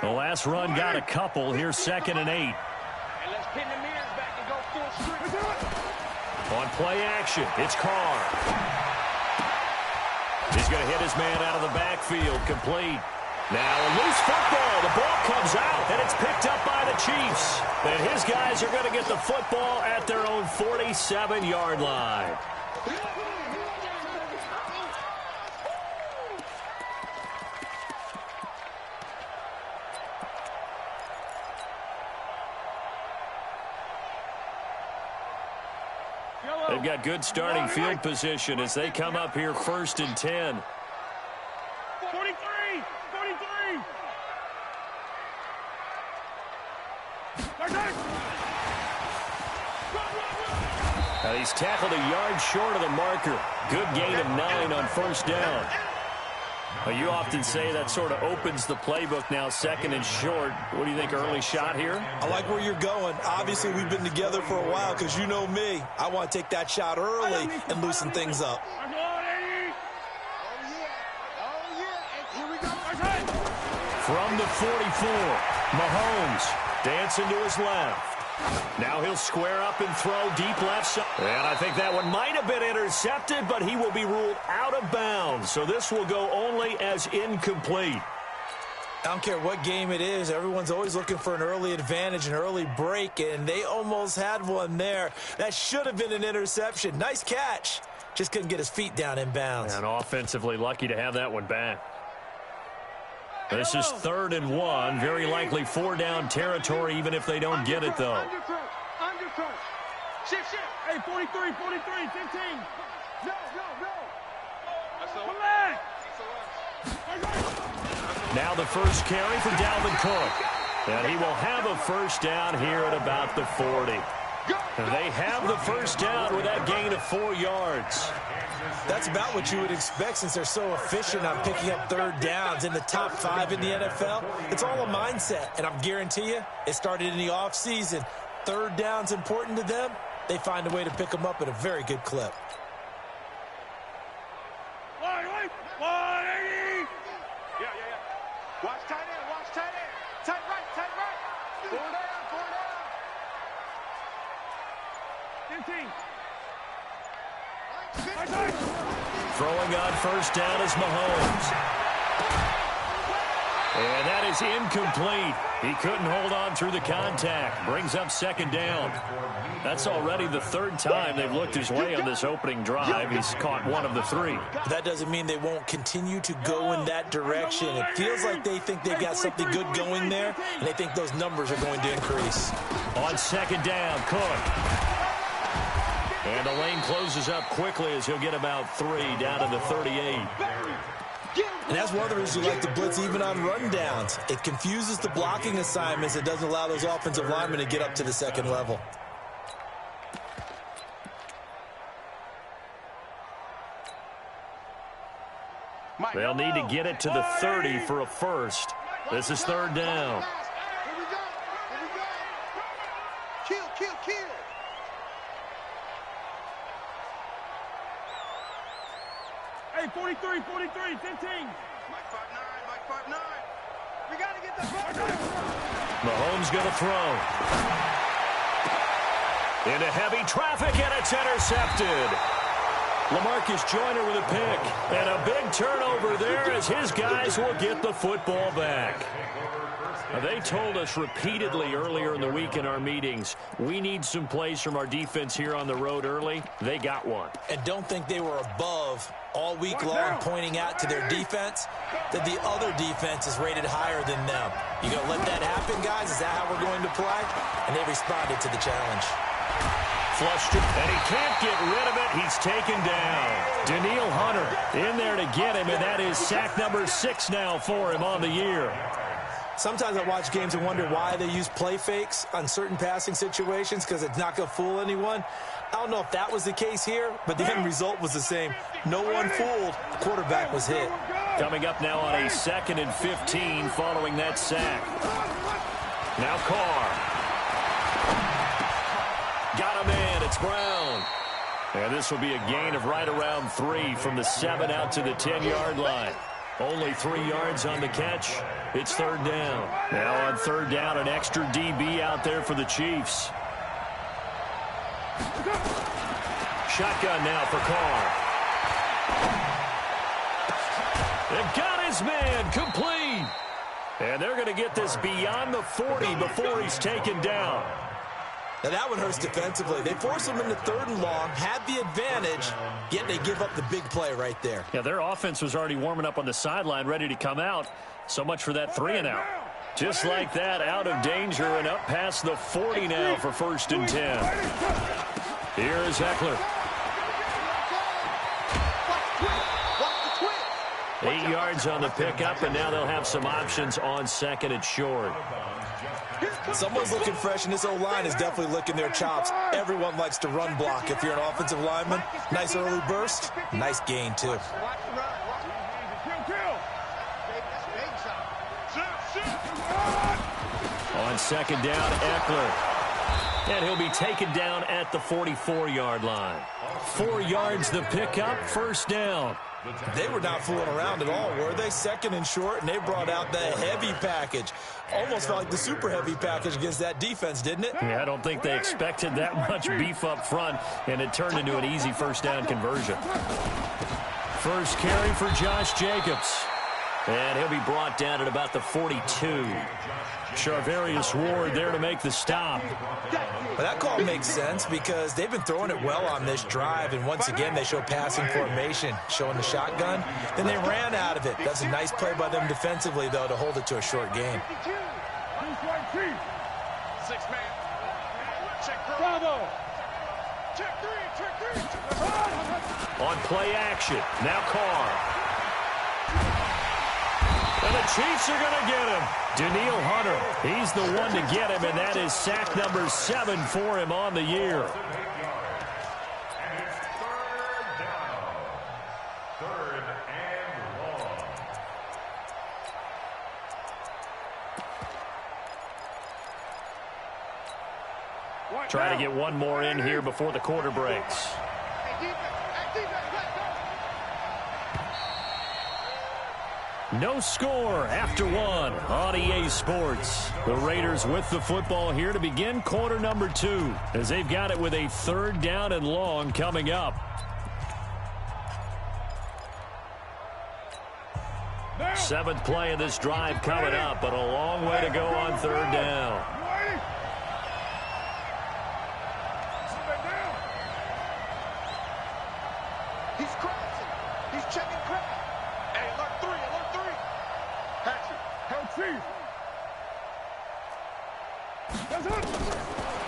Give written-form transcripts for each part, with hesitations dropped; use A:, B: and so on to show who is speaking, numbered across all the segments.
A: The last run got a couple. Here's 2nd and 8.
B: And let's pin the mirrors back and go full strip.
A: On play action, it's Carr. He's going to hit his man out of the backfield, complete. Now a loose football. The ball comes out, and it's picked up by the Chiefs. And his guys are going to get the football at their own 47-yard line. They've got good starting field position as they come up here 1st and 10.
B: 43! 43!
A: Now he's tackled a yard short of the marker. Good gain of 9 on 1st down. Well, you often say that sort of opens the playbook now, 2nd and short. What do you think, early shot here?
C: I like where you're going. Obviously, we've been together for a while because you know me. I want to take that shot early and loosen things up.
A: From the 44, Mahomes dancing to his left. Now he'll square up and throw deep left side. And I think that one might have been intercepted, but he will be ruled out of bounds. So this will go only as incomplete.
C: I don't care what game it is. Everyone's always looking for an early advantage, an early break, and they almost had one there. That should have been an interception. Nice catch. Just couldn't get his feet down in bounds.
A: And offensively lucky to have that one back. This is 3rd and 1. Very likely 4-down territory, even if they don't get it, though.
B: Undercut. Shift. Hey, 43, 15. No. Come back.
A: Now the first carry for Dalvin Cook. And he will have a 1st down here at about the 40. They have the 1st down with that gain of 4 yards.
C: That's about what you would expect since they're so efficient on picking up 3rd downs in the top 5 in the NFL. It's all a mindset, and I'm guarantee you it started in the offseason. 3rd down's important to them. They find a way to pick them up at a very good clip.
B: 180. Yeah. Watch tight end. Tight right. 4 down. 15.
A: Throwing on 1st down is Mahomes. And that is incomplete. He couldn't hold on through the contact. Brings up 2nd down. That's already the 3rd time they've looked his way on this opening drive. He's caught 1 of the 3.
C: That doesn't mean they won't continue to go in that direction. It feels like they think they've got something good going there, and they think those numbers are going to increase.
A: On 2nd down, Cook. And the lane closes up quickly as he'll get about 3 down to the 38.
C: And that's one of the reasons you like to blitz even on rundowns. It confuses the blocking assignments. It doesn't allow those offensive linemen to get up to the 2nd level.
A: They'll need to get it to the 30 for a 1st. This is 3rd down.
B: Kill. Hey, 43, 15. Mike 5'9. We got to get the
A: Mahomes going to throw. Into heavy traffic, and it's intercepted. LaMarcus Joyner with a pick. And a big turnover there as his guys will get the football back. Now, they told us repeatedly earlier in the week in our meetings, we need some plays from our defense here on the road early. They got one.
C: And don't think they were above all week long pointing out to their defense that the other defense is rated higher than them. You going to let that happen, guys? Is that how we're going to play? And they responded to the challenge.
A: Flushed it, and he can't get rid of it. He's taken down. Danielle Hunter in there to get him, and that is sack number 6 now for him on the year.
C: Sometimes I watch games and wonder why they use play fakes on certain passing situations because it's not going to fool anyone. I don't know if that was the case here, but the end result was the same. No one fooled. The quarterback was hit.
A: Coming up now on a 2nd and 15 following that sack. Now Carr. Got him in. It's Brown. And this will be a gain of right around 3 from the 7 out to the 10-yard line. Only 3 yards on the catch. It's third down. Now on third down, an extra DB out there for the Chiefs. Shotgun now for Carr. They got his man complete. And they're going to get this beyond the 40 before he's taken down.
C: Now that one hurts defensively. They force him into third and long, had the advantage, yet they give up the big play right there.
A: Yeah, their offense was already warming up on the sideline, ready to come out. So much for that 3 and out. Just like that, out of danger and up past the 40 now for first and 10. Here's Eckler. 8 yards on the pickup, and now they'll have some options on second and short.
C: Someone's looking fresh, and this O-line is definitely licking their chops. Everyone likes to run block. If you're an offensive lineman, nice early burst, nice gain, too.
A: On second down, Eckler. And he'll be taken down at the 44-yard line. 4 yards the pickup, first down.
C: They were not fooling around at all, were they? Second and short, and they brought out the heavy package. Almost felt like the super heavy package against that defense, didn't it?
A: Yeah, I don't think they expected that much beef up front, and it turned into an easy first down conversion. First carry for Josh Jacobs. And he'll be brought down at about the 42. Charvarius Ward there to make the stop.
C: But that call makes sense because they've been throwing it well on this drive, and once again they show passing formation, showing the shotgun. Then they ran out of it. That's a nice play by them defensively, though, to hold it to a short game.
B: 6-man. Check Bravo. Check 3.
A: On play action, now Carr. And the Chiefs are going to get him. Daniil Hunter, he's the one to get him, and that is sack number 7 for him on the year. Try to get one more in here before the quarter breaks. No score after one on EA Sports. The Raiders with the football here to begin quarter number 2 as they've got it with a third down and long coming up. Seventh play of this drive coming up, but a long way to go on third down.
B: He's crossing. He's checking crap. Hey, alert 3.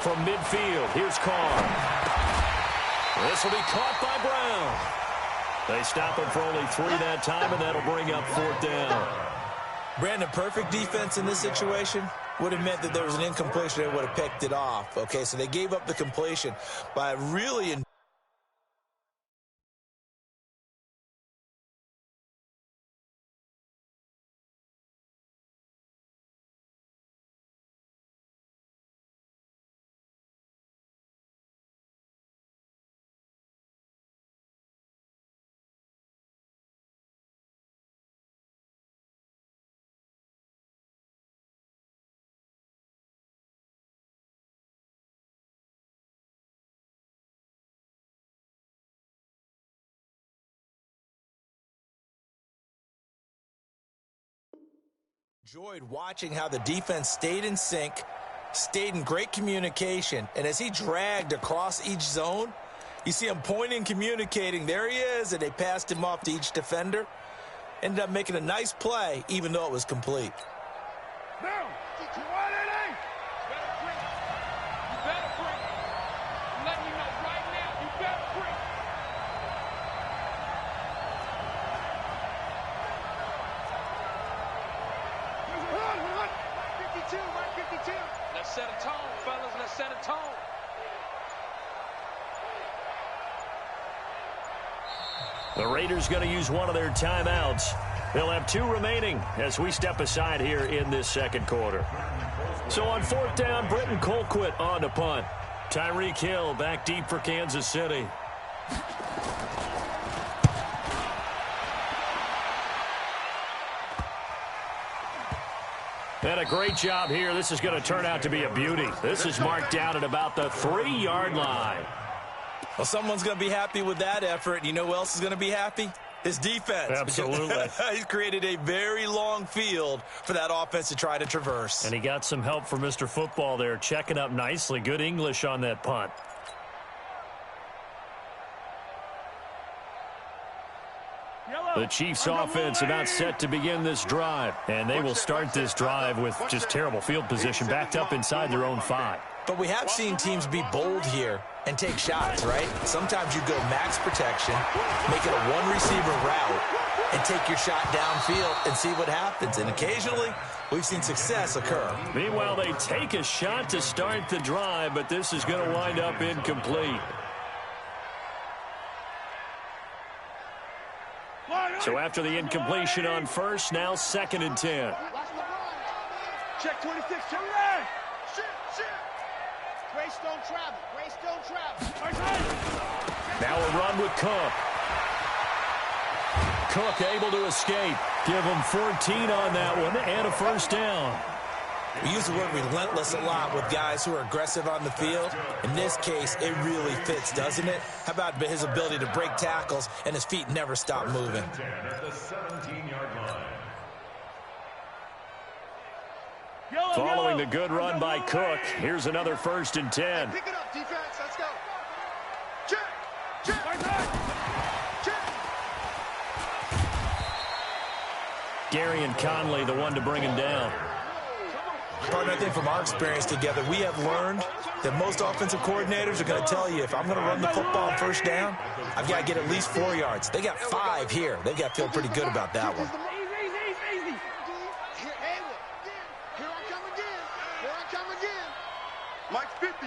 A: From midfield, here's Carr. This will be caught by Brown. They stop him for only 3 that time, and that'll bring up fourth down.
C: Brandon, perfect defense in this situation would have meant that there was an incompletion. They would have picked it off. Okay, so they gave up the completion by really... Enjoyed watching how the defense stayed in sync, stayed in great communication, and as he dragged across each zone, you see him pointing, communicating. There he is, and they passed him off to each defender. Ended up making a nice play, even though it was complete.
B: Now, you better bring. I'm letting you know right now, you better bring. Let's set a tone, fellas. Let's set a tone.
A: The Raiders going to use one of their timeouts. They'll have 2 remaining as we step aside here in this second quarter. So on fourth down, Britton Colquitt on to punt. Tyreek Hill back deep for Kansas City. And a great job here. This is going to turn out to be a beauty. This is marked down at about the 3-yard line.
C: Well, someone's going to be happy with that effort. You know who else is going to be happy? His defense.
A: Absolutely.
C: He's created a very long field for that offense to try to traverse.
A: And he got some help from Mr. Football there, checking up nicely. Good English on that punt. The Chiefs offense about set to begin this drive. And they will start this drive with just terrible field position, backed up inside their own 5.
C: But we have seen teams be bold here and take shots, right? Sometimes you go max protection, make it a one-receiver route, and take your shot downfield and see what happens. And occasionally, we've seen success occur.
A: Meanwhile, they take a shot to start the drive, but this is going to wind up incomplete. So after the incompletion on first, now 2nd and 10.
B: Check 26, check that. Shit. Grace don't travel. Grace don't travel.
A: Now a run with Cook. Cook able to escape. Give him 14 on that one and a first down.
C: We use the word relentless a lot with guys who are aggressive on the field. In this case, it really fits, doesn't it? How about his ability to break tackles and his feet never stop moving?
A: Following the good run by Cook, here's another 1st and 10.
B: Pick it up, defense. Let's go. Check.
A: Gary and Conley, the one to bring him down.
C: Partner, I think from our experience together, we have learned that most offensive coordinators are going to tell you, if I'm going to run the football on first down, I've got to get at least 4 yards. They got 5 here. They've got to feel pretty good about that one.
B: Easy. Here I come again. Mike's 50.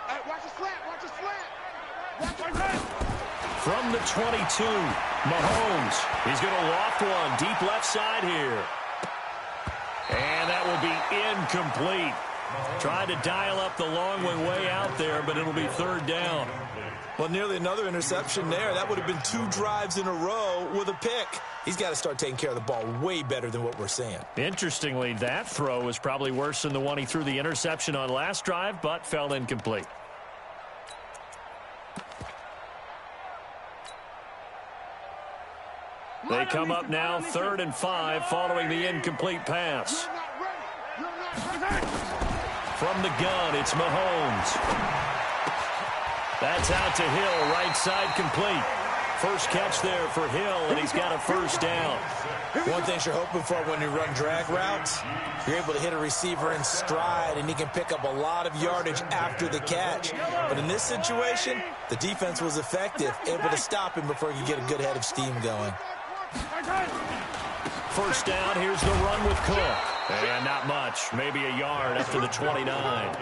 B: Hey, watch the slant.
A: From the 22, Mahomes. He's going to loft one deep left side here. And that will be incomplete. Tried to dial up the long way out there, but it'll be 3rd down.
C: Well, nearly another interception there. That would have been 2 drives in a row with a pick. He's got to start taking care of the ball way better than what we're seeing.
A: Interestingly, that throw was probably worse than the one he threw the interception on last drive, but fell incomplete. They come up now 3rd and 5 following the incomplete pass. From the gun, it's Mahomes. That's out to Hill, right side complete. First catch there for Hill, and he's got a first down.
C: One thing you're hoping for when you run drag routes, you're able to hit a receiver in stride, and he can pick up a lot of yardage after the catch. But in this situation, the defense was effective, able to stop him before he could get a good head of steam going.
A: First down, here's the run with Cook. And not much, maybe a yard up to the 29.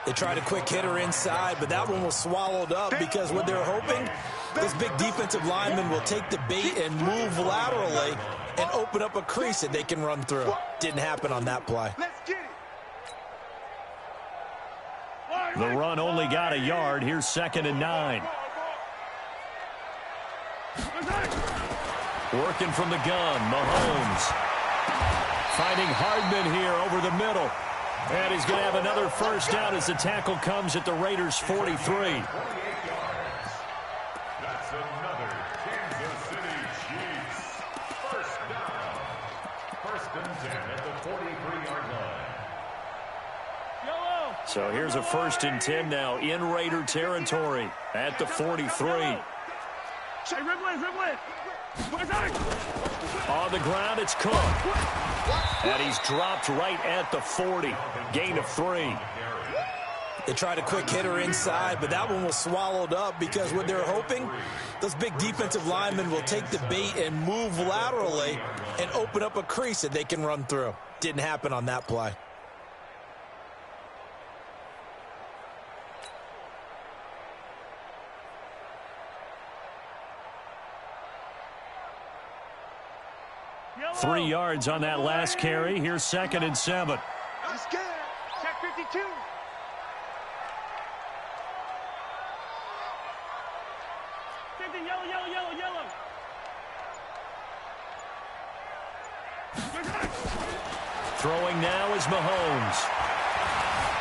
C: They tried a quick hitter inside, but that one was swallowed up because what they're hoping, this big defensive lineman will take the bait and move laterally and open up a crease that they can run through. Didn't happen on that play.
A: The run only got a yard. Here's 2nd and 9. Working from the gun, Mahomes. Finding Hardman here over the middle. And he's going to have another first down as the tackle comes at the Raiders' 43.
D: That's another Kansas City Chiefs first down. 1st and 10 at the 43-yard line.
A: So here's a 1st and 10 now in Raider territory at the 43. On the ground, it's Cook. And he's dropped right at the 40. Gain of 3.
C: They tried a quick hitter inside, but that one was swallowed up because what they're hoping, those big defensive linemen will take the bait and move laterally and open up a crease that they can run through. Didn't happen on that play.
A: Yellow. 3 yards on that last carry. Here's 2nd and 7.
B: I'm scared. Check 52.
A: Throwing now is Mahomes.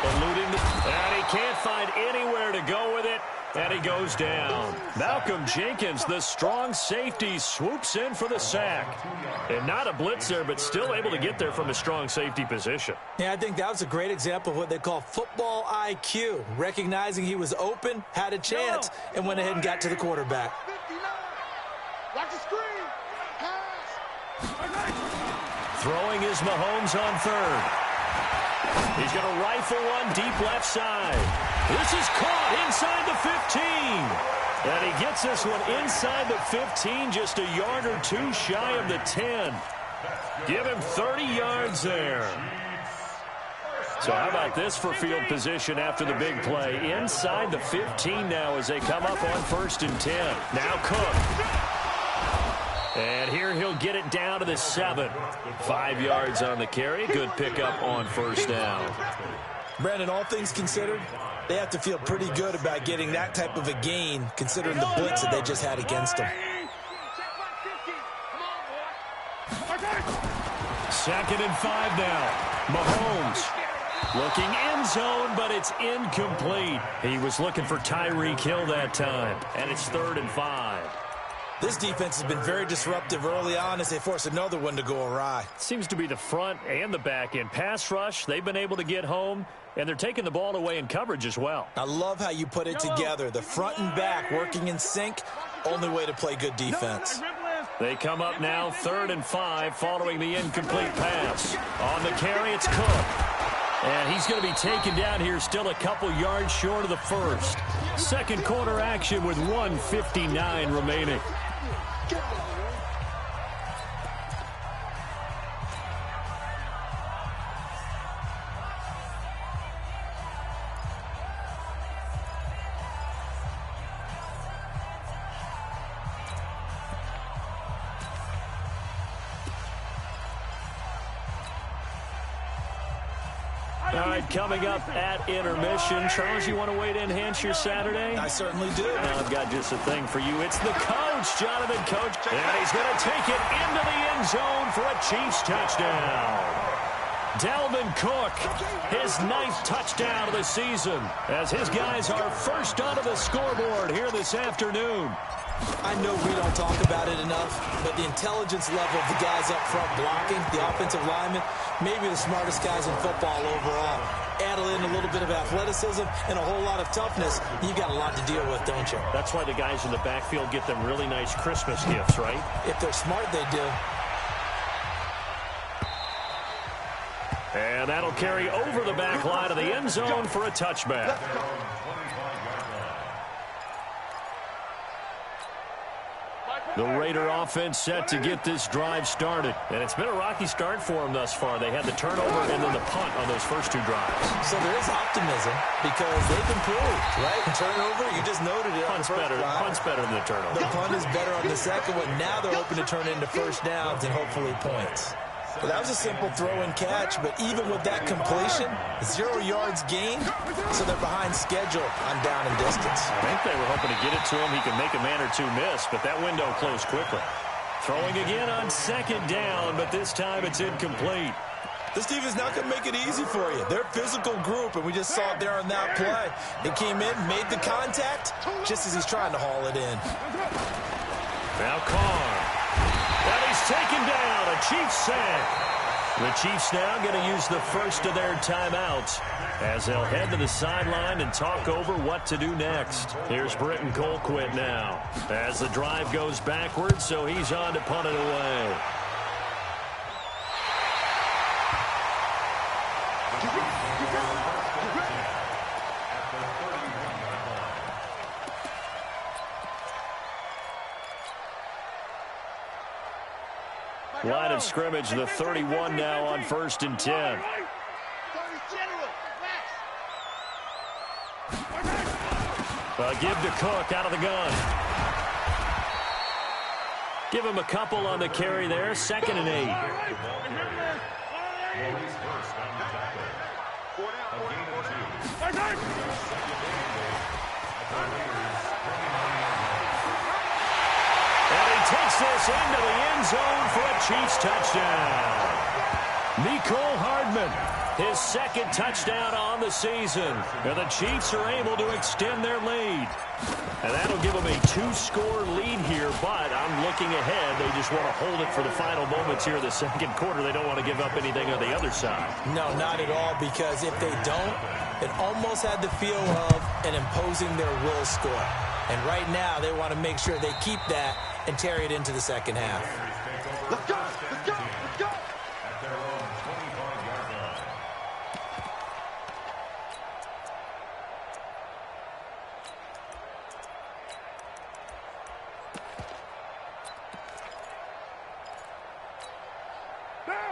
A: Eluding and he can't find anywhere to go with it, and he goes down. Malcolm Jenkins, the strong safety, swoops in for the sack. And not a blitzer, but still able to get there from a strong safety position.
C: Yeah, I think that was a great example of what they call football IQ. Recognizing he was open, had a chance, and went ahead and got to the quarterback.
B: Watch the screen. Pass.
A: Throwing is Mahomes on third. He's going to rifle one deep left side. This is caught inside the 15. And he gets this one inside the 15, just a yard or two shy of the 10. Give him 30 yards there. So how about this for field position after the big play? Inside the 15 now as they come up on 1st and 10. Now Cook. And here he'll get it down to the 7. 5 yards on the carry. Good pickup on 1st down.
C: Brandon, all things considered, they have to feel pretty good about getting that type of a gain, considering the blitz that they just had against them.
A: 2nd and 5 now. Mahomes looking end zone, but it's incomplete. He was looking for Tyreek Hill that time, and it's 3rd and 5.
C: This defense has been very disruptive early on as they force another one to go awry.
A: Seems to be the front and the back end. Pass rush, they've been able to get home, and they're taking the ball away in coverage as well.
C: I love how you put it together. The front and back working in sync, only way to play good defense.
A: They come up now 3rd and 5 following the incomplete pass. On the carry, it's Cook. And he's going to be taken down here still a couple yards short of the first. Second quarter action with 1:59 remaining. All right, coming up at intermission. Charles, you want to wait to enhance your Saturday?
C: I certainly do.
A: Now I've got just a thing for you. It's the coach, Jonathan Coach. And he's going to take it into the end zone for a Chiefs touchdown. Dalvin Cook, his 9th touchdown of the season, as his guys are first onto the scoreboard here this afternoon.
C: I know we don't talk about it enough, but the intelligence level of the guys up front blocking, the offensive linemen, maybe the smartest guys in football overall. Add in a little bit of athleticism and a whole lot of toughness, you got a lot to deal with, don't you?
A: That's why the guys in the backfield get them really nice Christmas gifts, right?
C: If they're smart, they do.
A: And that'll carry over the back line of the end zone for a touchback. The Raider offense set to get this drive started. And it's been a rocky start for them thus far. They had the turnover and then the punt on those first 2 drives.
C: So there is optimism because they've improved, right? Turnover, you just noted it.
A: Punt's better than the turnover.
C: The punt is better on the second one. Now they're hoping to turn into first downs and hopefully points. Well, that was a simple throw and catch, but even with that completion, 0 yards gained, so they're behind schedule on down and distance.
A: I think they were hoping to get it to him. He could make a man or 2 miss, but that window closed quickly. Throwing again on 2nd down, but this time it's incomplete.
C: This team is not going to make it easy for you. They're a physical group, and we just saw it there on that play. They came in, made the contact, just as he's trying to haul it in.
A: Now Carr. And he's taken down, a Chiefs sack. The Chiefs now going to use the first of their timeouts as they'll head to the sideline and talk over what to do next. Here's Britton Colquitt now as the drive goes backwards, so he's on to punt it away. Line of scrimmage, the 31 now on 1st and 10. Give to Cook out of the gun. Give him a couple on the carry there. 2nd and 8. And he takes this into the end zone for a Chiefs touchdown. Mecole Hardman, his second touchdown on the season. And the Chiefs are able to extend their lead. And that'll give them a 2-score lead here, but I'm looking ahead. They just want to hold it for the final moments here in the second quarter. They don't want to give up anything on the other side.
C: No, not at all, because if they don't, it almost had the feel of an imposing their will score. And right now, they want to make sure they keep that and carry it into the second half.
B: Let's go! Let's go! Let's go!
D: At their own 25-yard line.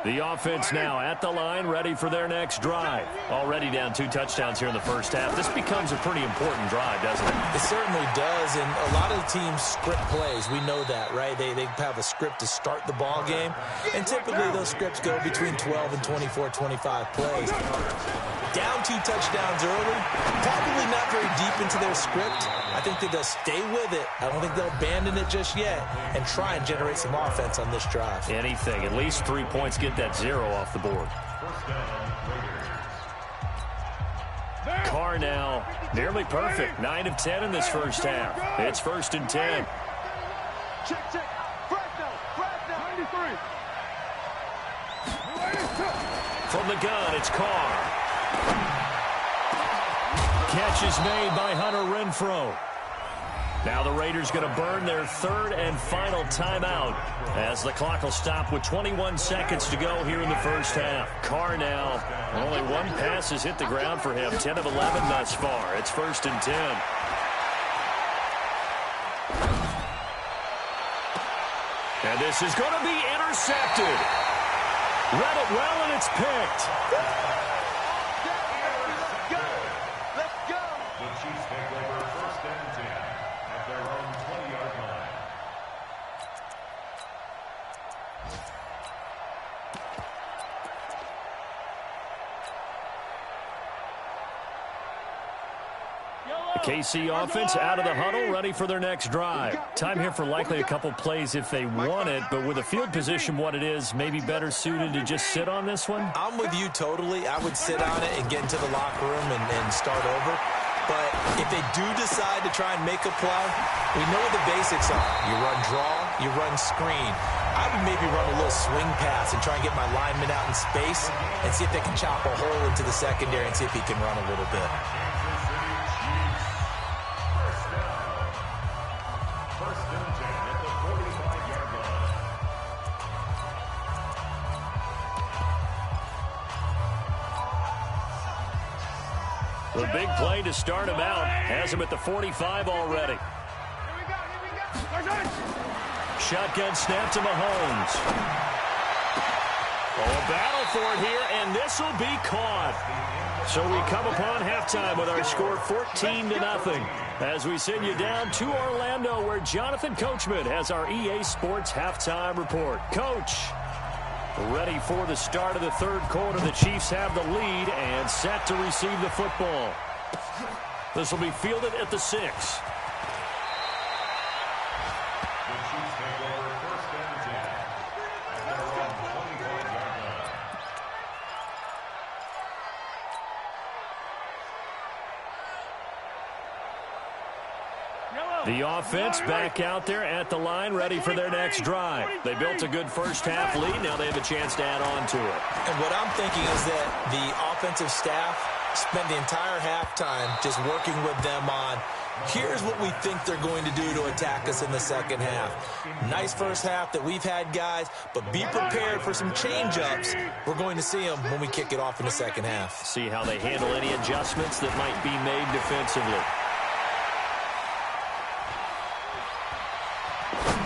A: The offense now at the line, ready for their next drive. Already down 2 touchdowns here in the first half. This becomes a pretty important drive, doesn't it?
C: It certainly does, and a lot of the teams script plays. We know that, right? They have a script to start the ball game, and typically those scripts go between 12 and 24, 25 plays. Down 2 touchdowns early, probably not very deep into their script. I think that they'll stay with it. I don't think they'll abandon it just yet and try and generate some offense on this drive.
A: Anything, at least 3 points, get that 0 off the board. Carr now, nearly perfect. 9 of 10 in this first half. It's 1st and 10.
B: Check, check. Fresno, Fresno. 93.
A: From the gun, it's Carr. Catch is made by Hunter Renfrow. Now the Raiders going to burn their 3rd and final timeout as the clock will stop with 21 seconds to go here in the first half. Carr now, only 1 pass has hit the ground for him. 10 of 11 thus far. It's 1st and 10. And this is going to be intercepted. Read it well, and it's picked.
D: The Chiefs take over 1st and 10 at their own 20-yard line.
A: The KC offense out of the huddle, ready for their next drive. Time here for likely a couple plays if they want it, but with the field position what it is, maybe better suited to just sit on this one?
C: I'm with you totally. I would sit on it and get into the locker room and start over. But if they do decide to try and make a play, we know what the basics are. You run draw, you run screen. I would maybe run a little swing pass and try and get my lineman out in space and see if they can chop a hole into the secondary and see if he can run a little bit.
A: The big play to start him out has him at the 45 already. Shotgun snap to Mahomes. Oh, battle for it here, and this will be caught. So we come upon halftime with our score 14-0 as we send you down to Orlando where Jonathan Coachman has our EA Sports halftime report. Coach, ready for the start of the 3rd quarter. The Chiefs have the lead and set to receive the football. This will be fielded at the 6. The offense back out there at the line, ready for their next drive. They built a good first half lead. Now they have a chance to add on to it.
C: And what I'm thinking is that the offensive staff spent the entire halftime just working with them on, here's what we think they're going to do to attack us in the second half. Nice first half that we've had, guys, but be prepared for some change-ups. We're going to see them when we kick it off in the second half.
A: See how they handle any adjustments that might be made defensively.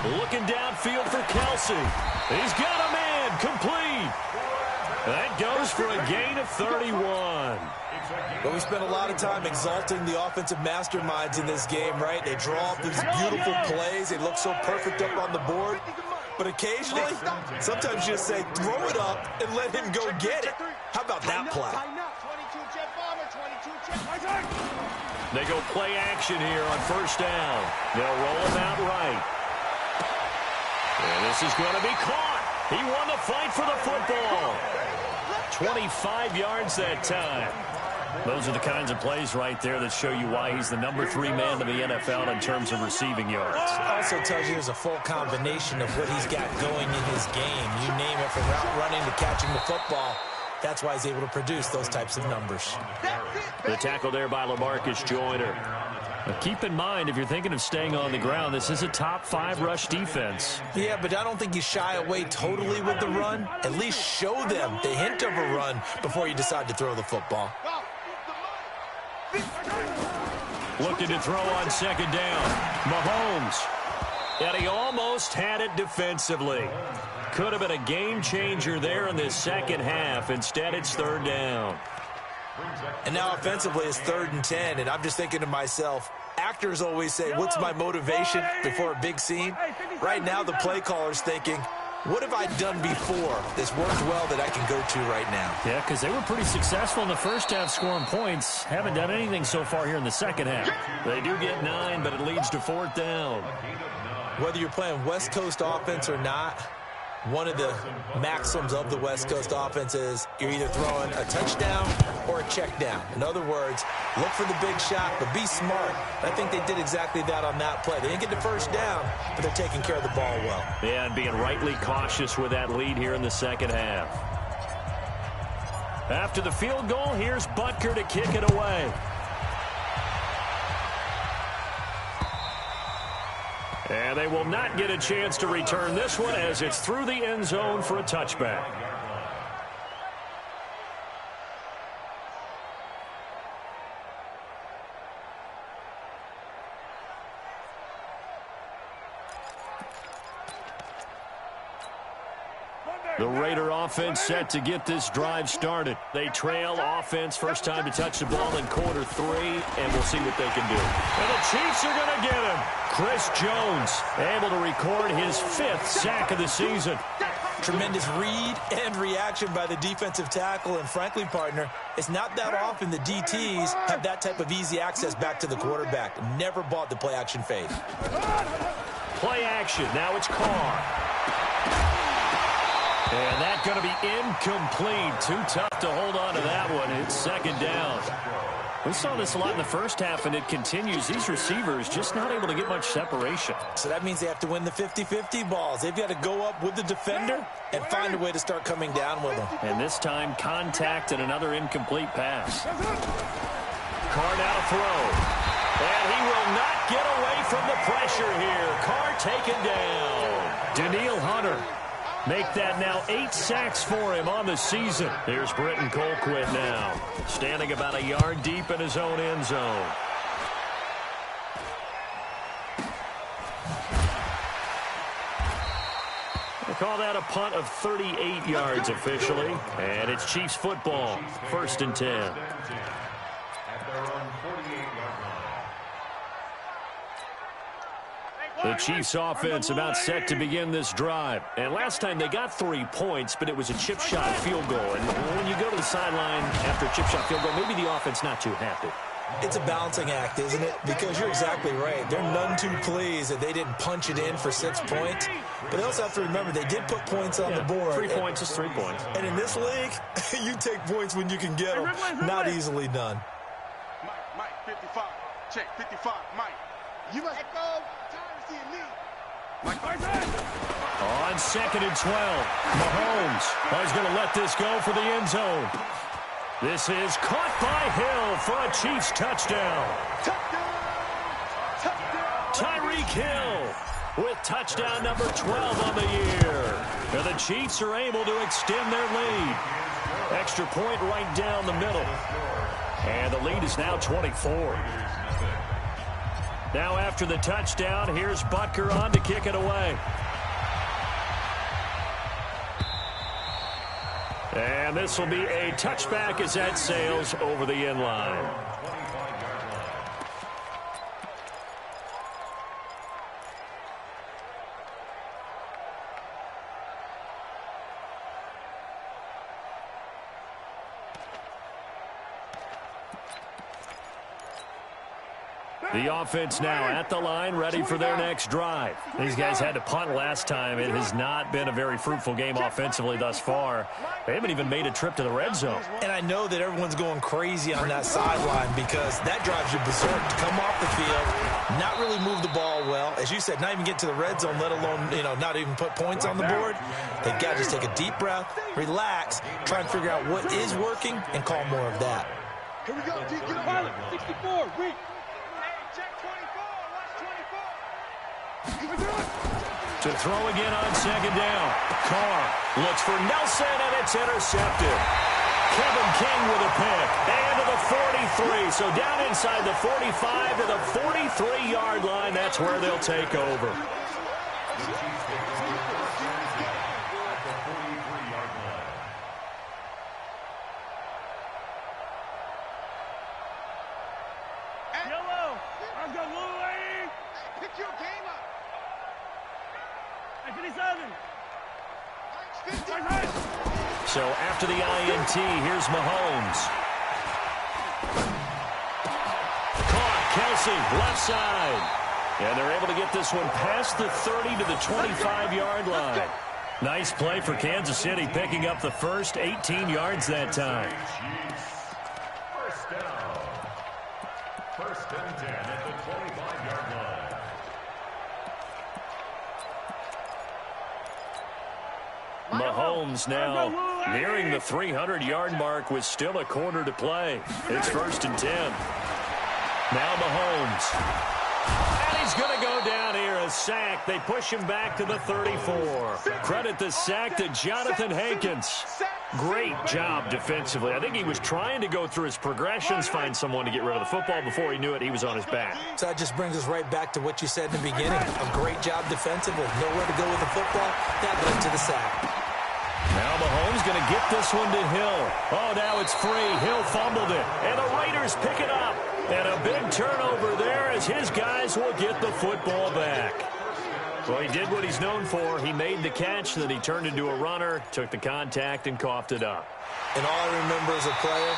A: Looking downfield for Kelsey. He's got a man complete. That goes for a gain of 31.
C: But we spent a lot of time exalting the offensive masterminds in this game, right? They draw up these beautiful plays. They look so perfect up on the board. But occasionally, sometimes you just say, throw it up and let him go get it. How about that play?
A: They go play action here on 1st down. They'll roll him out right. And this is going to be caught. He won the fight for the football. 25 yards that time. Those are the kinds of plays right there that show you why he's the number 3 man in the NFL in terms of receiving yards.
C: Also tells you there's a full combination of what he's got going in his game. You name it, from route running to catching the football. That's why he's able to produce those types of numbers.
A: The tackle there by LaMarcus Joyner. Now keep in mind, if you're thinking of staying on the ground, this is a top 5 rush defense.
C: Yeah, but I don't think you shy away totally with the run. At least show them the hint of a run before you decide to throw the football.
A: Looking to throw on second down. Mahomes. And he almost had it defensively. Could have been a game changer there in this second half. Instead, it's third down.
C: And now offensively, it's 3rd and 10. And I'm just thinking to myself, actors always say, what's my motivation before a big scene? Right now, the play caller's thinking, what have I done before that's worked well that I can go to right now?
A: Yeah, because they were pretty successful in the first half scoring points. Haven't done anything so far here in the second half. They do get 9, but it leads to 4th down.
C: Whether you're playing West Coast offense or not, one of the maxims of the West Coast offense is you're either throwing a touchdown or a check down. In other words, look for the big shot, but be smart. I think they did exactly that on that play. They didn't get the first down, but they're taking care of the ball well.
A: Yeah, and being rightly cautious with that lead here in the second half. After the field goal, here's Butker to kick it away. And they will not get a chance to return this one as it's through the end zone for a touchback. The Raider offense set to get this drive started. They trail offense, first time to touch the ball in quarter 3, and we'll see what they can do. And the Chiefs are going to get him. Chris Jones able to record his 5th sack of the season.
C: Tremendous read and reaction by the defensive tackle, and frankly, partner, it's not that often the DTs have that type of easy access back to the quarterback. Never bought the play action fade.
A: Play action. Now it's Carr. And that's going to be incomplete. Too tough to hold on to that one. It's second down. We saw this a lot in the first half, and it continues. These receivers just not able to get much separation.
C: So that means they have to win the 50-50 balls. They've got to go up with the defender and find a way to start coming down with them.
A: And this time, contact and another incomplete pass. Carr now to throw. And he will not get away from the pressure here. Carr taken down. Danielle Hunter. Make that now 8 sacks for him on the season. Here's Britton Colquitt now, standing about a yard deep in his own end zone. They call that a punt of 38 yards officially, and it's Chiefs football, 1st and 10.
D: At their own 48-yard line.
A: The Chiefs offense about set to begin this drive. And last time they got 3 points, but it was a chip shot field goal. And when you go to the sideline after a chip shot field goal, maybe the offense not too happy.
C: It's a balancing act, isn't it? Because you're exactly right. They're none too pleased that they didn't punch it in for 6 points. But they also have to remember they did put points on the board.
A: 3 points is 3 points.
C: And in this league, you take points when you can get them. Not easily done.
B: Mike, 55. Check, 55. Mike. You must go.
A: On 2nd and 12, Mahomes is going to let this go for the end zone. This is caught by Hill for a Chiefs touchdown. Tyreek Hill with touchdown number 12 on the year. And the Chiefs are able to extend their lead. Extra point right down the middle. And the lead is now 24. Now after the touchdown, here's Butker on to kick it away. And this will be a touchback as that sails over the end line. The offense now at the line, ready for their next drive. These guys had to punt last time. It has not been a very fruitful game offensively thus far. They haven't even made a trip to the red zone.
C: And I know that everyone's going crazy on that sideline because that drives you berserk to come off the field, not really move the ball well. As you said, not even get to the red zone, let alone, not even put points on the board. They've got to just take a deep breath, relax, try and figure out what is working, and call more of that.
B: Here we go, D. Get up. Pilot, 64, read. Check 24, watch 24.
A: To throw again on second down. Carr looks for Nelson, and it's intercepted. Kevin King with a pick. And to the 43. So down inside the 45 to the 43-yard line. That's where they'll take over.
B: Yellow, I've got blue lane. Pick your game up. 57.
A: So after the INT, here's Mahomes. Caught, Kelsey, left side. And they're able to get this one past the 30 to the 25-yard line. Nice play for Kansas City, picking up the first 18 yards that time.
D: First down. First and 10 at the 25-yard line.
A: Mahomes now nearing the 300-yard mark with still a quarter to play. It's first and 10. Now Mahomes. And he's going to go down here, a sack. They push him back to the 34. Credit the sack to Jonathan Hankins. Great job defensively. I think he was trying to go through his progressions, find someone to get rid of the football. Before he knew it, he was on his back.
C: So that just brings us right back to what you said in the beginning. A great job defensively. Nowhere to go with the football. That led to the sack.
A: Now Mahomes going to get this one to Hill. Oh, now it's free. Hill fumbled it. And the Raiders pick it up. And a big turnover there as his guys will get the football back. Well, he did what he's known for. He made the catch, then he turned into a runner, took the contact, and coughed it up.
C: And all I remember as a player,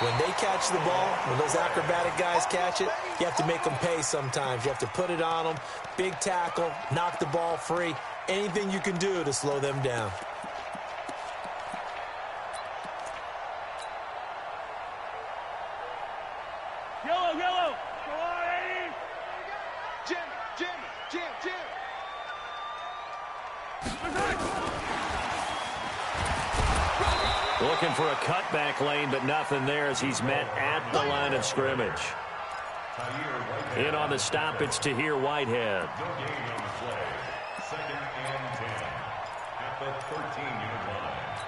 C: when they catch the ball, when those acrobatic guys catch it, you have to make them pay sometimes. You have to put it on them, big tackle, knock the ball free, anything you can do to slow them down.
B: Yellow. Go on, 80. Jim.
A: Looking for a cutback lane, but nothing there as he's met at the line of scrimmage. In on the stop, it's Tahir Whitehead.
D: No gain on the play. Second and 10 at the 13-yard line.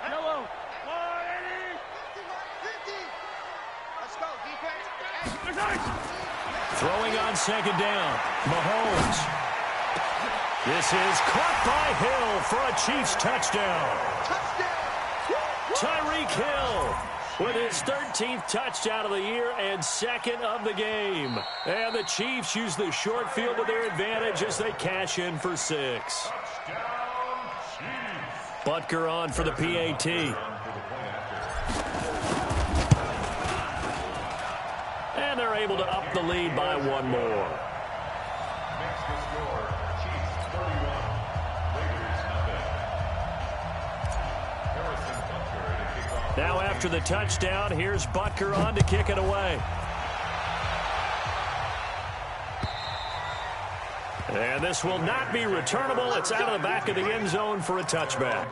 B: Yellow. 180. 50. Let's go, defense.
A: Throwing on second down. Mahomes. This is caught by Hill for a Chiefs touchdown. Tyreek Hill with his 13th touchdown of the year and second of the game. And the Chiefs use the short field to their advantage as they cash in for 6. Butker on for the PAT. And they're able to up the lead by one more.
D: Next to score, Chiefs 31, Raiders nothing. Harrison Butker to kick off.
A: Now after the touchdown, here's Butker on to kick it away. And this will not be returnable. It's out of the back of the end zone for a touchback.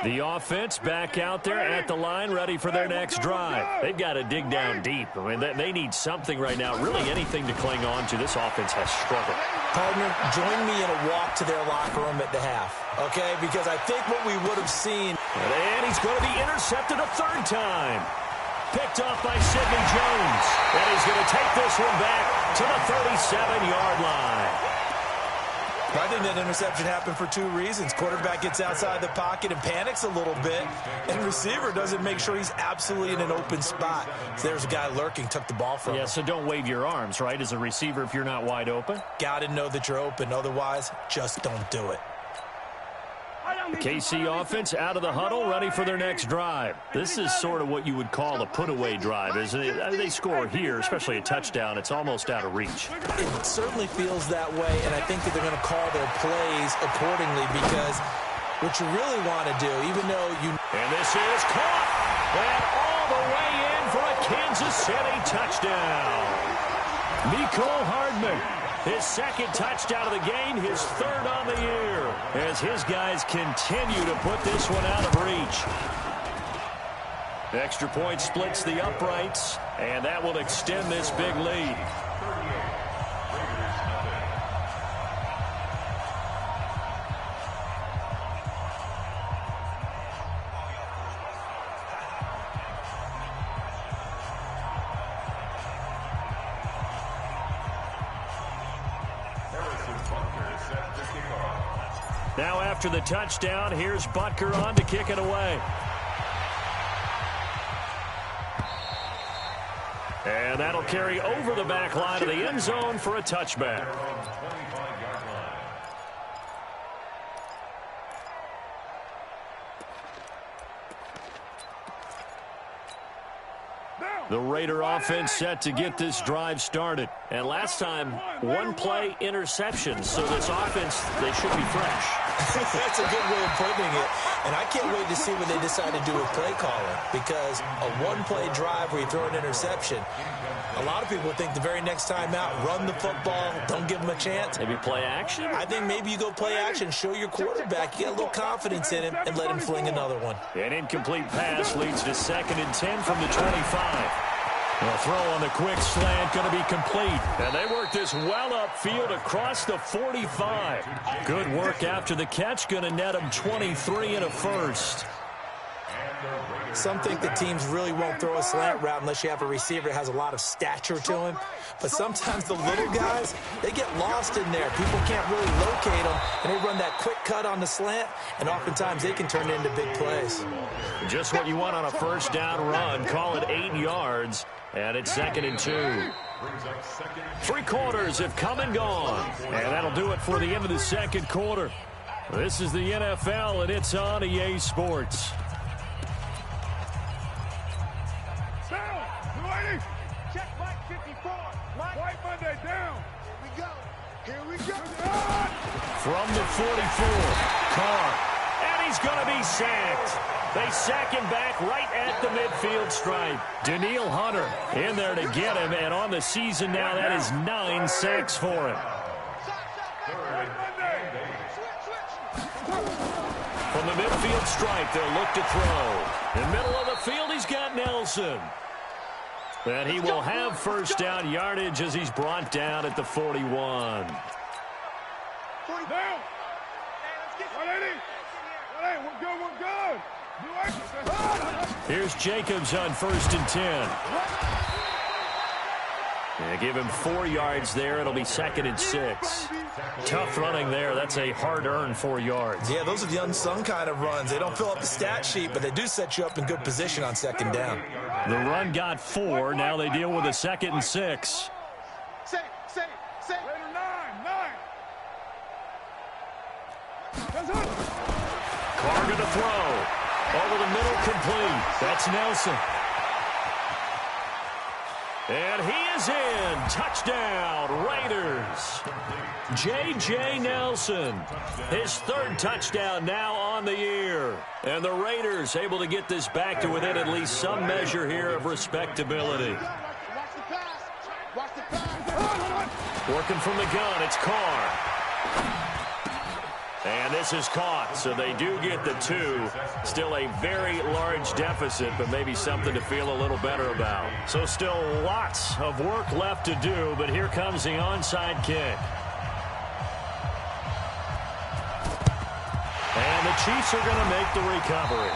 A: The offense back out there at the line, ready for their next drive. They've got to dig down deep. I mean, they need something right now, really anything to cling on to. This offense has struggled.
C: Partner, join me in a walk to their locker room at the half, okay? Because I think what we would have seen
A: And he's going to be intercepted a third time. Picked off by Sidney Jones. And he's going to take this one back to the 37-yard line.
C: I think that interception happened for two reasons. Quarterback gets outside the pocket and panics a little bit, and receiver doesn't make sure he's absolutely in an open spot. So there's a guy lurking, took the ball from him.
A: Yeah, so don't wave your arms, right, as a receiver if you're not wide open.
C: Got to know that you're open. Otherwise, just don't do it.
A: The KC offense out of the huddle, ready for their next drive. This is sort of what you would call a put-away drive, isn't it? They score here, especially a touchdown. It's almost out of reach.
C: It certainly feels that way, and I think that they're going to call their plays accordingly because what you really want to do, even though you...
A: And this is caught, and all the way in for a Kansas City touchdown. Mecole Hardman. His second touchdown of the game, his third on the year, as his guys continue to put this one out of reach. Extra point splits the uprights, and that will extend this big lead. Now after the touchdown, here's Butker on to kick it away. And that'll carry over the back line of the end zone for a touchback. The Raider offense set to get this drive started. And last time, one-play interception. So this offense, they should be fresh.
C: That's a good way of putting it. And I can't wait to see what they decide to do with play calling. Because a one-play drive where you throw an interception, a lot of people think the very next time out, run the football, don't give them a chance.
A: Maybe play action?
C: I think maybe you go play action, show your quarterback, you got a little confidence in him, and let him fling another one.
A: An incomplete pass leads to 2nd and 10 from the 25. The throw on the quick slant going to be complete. And they work this well upfield across the 45. Good work after the catch. Going to net them 23 and a first.
C: Some think the teams really won't throw a slant route unless you have a receiver that has a lot of stature to him. But sometimes the little guys, they get lost in there. People can't really locate them, and they run that quick cut on the slant, and oftentimes they can turn it into big plays.
A: Just what you want on a first down run. Call it 8 yards, and it's 2nd and 2. 3 quarters have come and gone, and that'll do it for the end of the second quarter. This is the NFL, and it's on EA Sports.
B: Check Mike 54. White Monday down. Here we go.
A: From the 44, Carr. And he's going to be sacked. They sack him back right at the midfield stripe. Danielle Hunter in there to get him, and on the season now, that is 9 sacks for him. From the midfield stripe, they'll look to throw. In the middle of the field, he's got Nelson. And he will have first down yardage as he's brought down at the 41.
B: 40 down. We're good.
A: Here's Jacobs on 1st and 10. Yeah, give him 4 yards there. It'll be 2nd and 6. Tough running there. That's a hard-earned 4 yards.
C: Yeah, those are the unsung kind of runs. They don't fill up the stat sheet, but they do set you up in good position on 2nd down.
A: The run got 4. Now they deal with a 2nd and 6. Carr going to throw. Over the middle, complete. That's Nelson. And he is in. Touchdown, Raiders. J.J. Nelson. His 3rd touchdown now on the year. And the Raiders able to get this back to within at least some measure here of respectability. Working from the gun, it's Carr. And this is caught, so they do get the 2. Still a very large deficit, but maybe something to feel a little better about. So still lots of work left to do, but here comes the onside kick. And the Chiefs are going to make the recovery.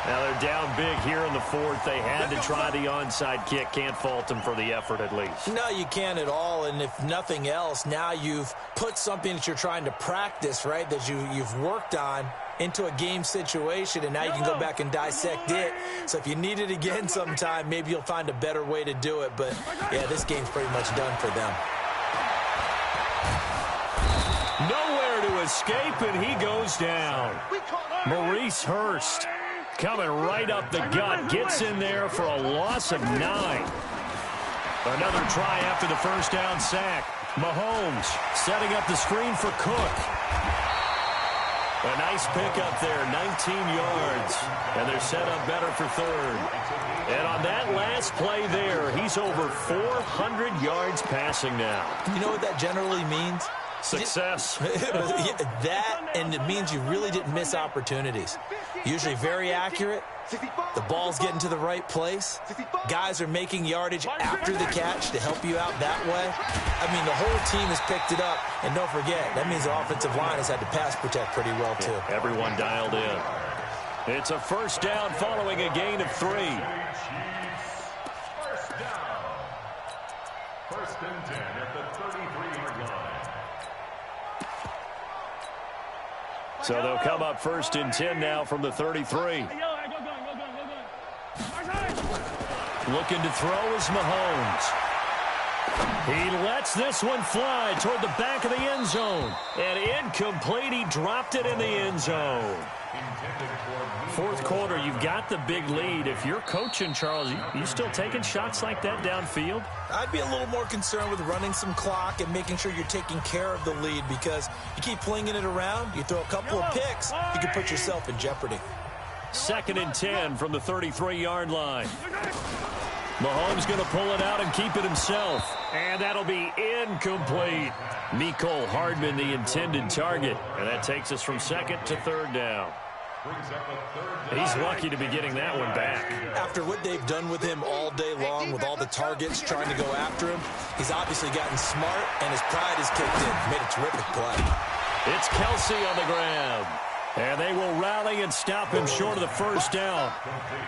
A: Now they're down big here in the fourth. They had to try the onside kick. Can't fault them for the effort at least.
C: No, you can't at all. And if nothing else, now you've put something that you're trying to practice, right, that you've worked on into a game situation, and now you can go back and dissect it. So if you need it again sometime, maybe you'll find a better way to do it. But, yeah, this game's pretty much done for them.
A: Nowhere to escape, and he goes down. Maurice Hurst coming right up the gut, gets in there for a loss of 9. Another try after the first down sack. Mahomes setting up the screen for Cook. A nice pickup there, 19 yards. And they're set up better for third. And on that last play there, he's over 400 yards passing now.
C: You know what that generally means?
A: Success.
C: That, and it means you really didn't miss opportunities. Usually very accurate. The ball's getting to the right place. Guys are making yardage after the catch to help you out that way. I mean, the whole team has picked it up. And don't forget, that means the offensive line has had to pass protect pretty well, too.
A: Yeah, everyone dialed in. It's a first down following a gain of 3.
D: First down. First and 10 at the 33-yard line.
A: So they'll come up first and 10 now from the 33. Looking to throw is Mahomes. He lets this one fly toward the back of the end zone. And incomplete. He dropped it in the end zone. Fourth quarter, you've got the big lead. If you're coaching, Charles, you still taking shots like that downfield?
C: I'd be a little more concerned with running some clock and making sure you're taking care of the lead, because you keep flinging it around, you throw a couple of picks, you can put yourself in jeopardy.
A: Second and 10 from the 33-yard line. Mahomes going to pull it out and keep it himself. And that'll be incomplete. Mecole Hardman, the intended target. And that takes us from second to third down. He's lucky to be getting that one back.
C: After what they've done with him all day long, with all the targets trying to go after him, he's obviously gotten smart, and his pride has kicked in. Made a terrific play.
A: It's Kelsey on the ground. And they will rally and stop him short of the first down.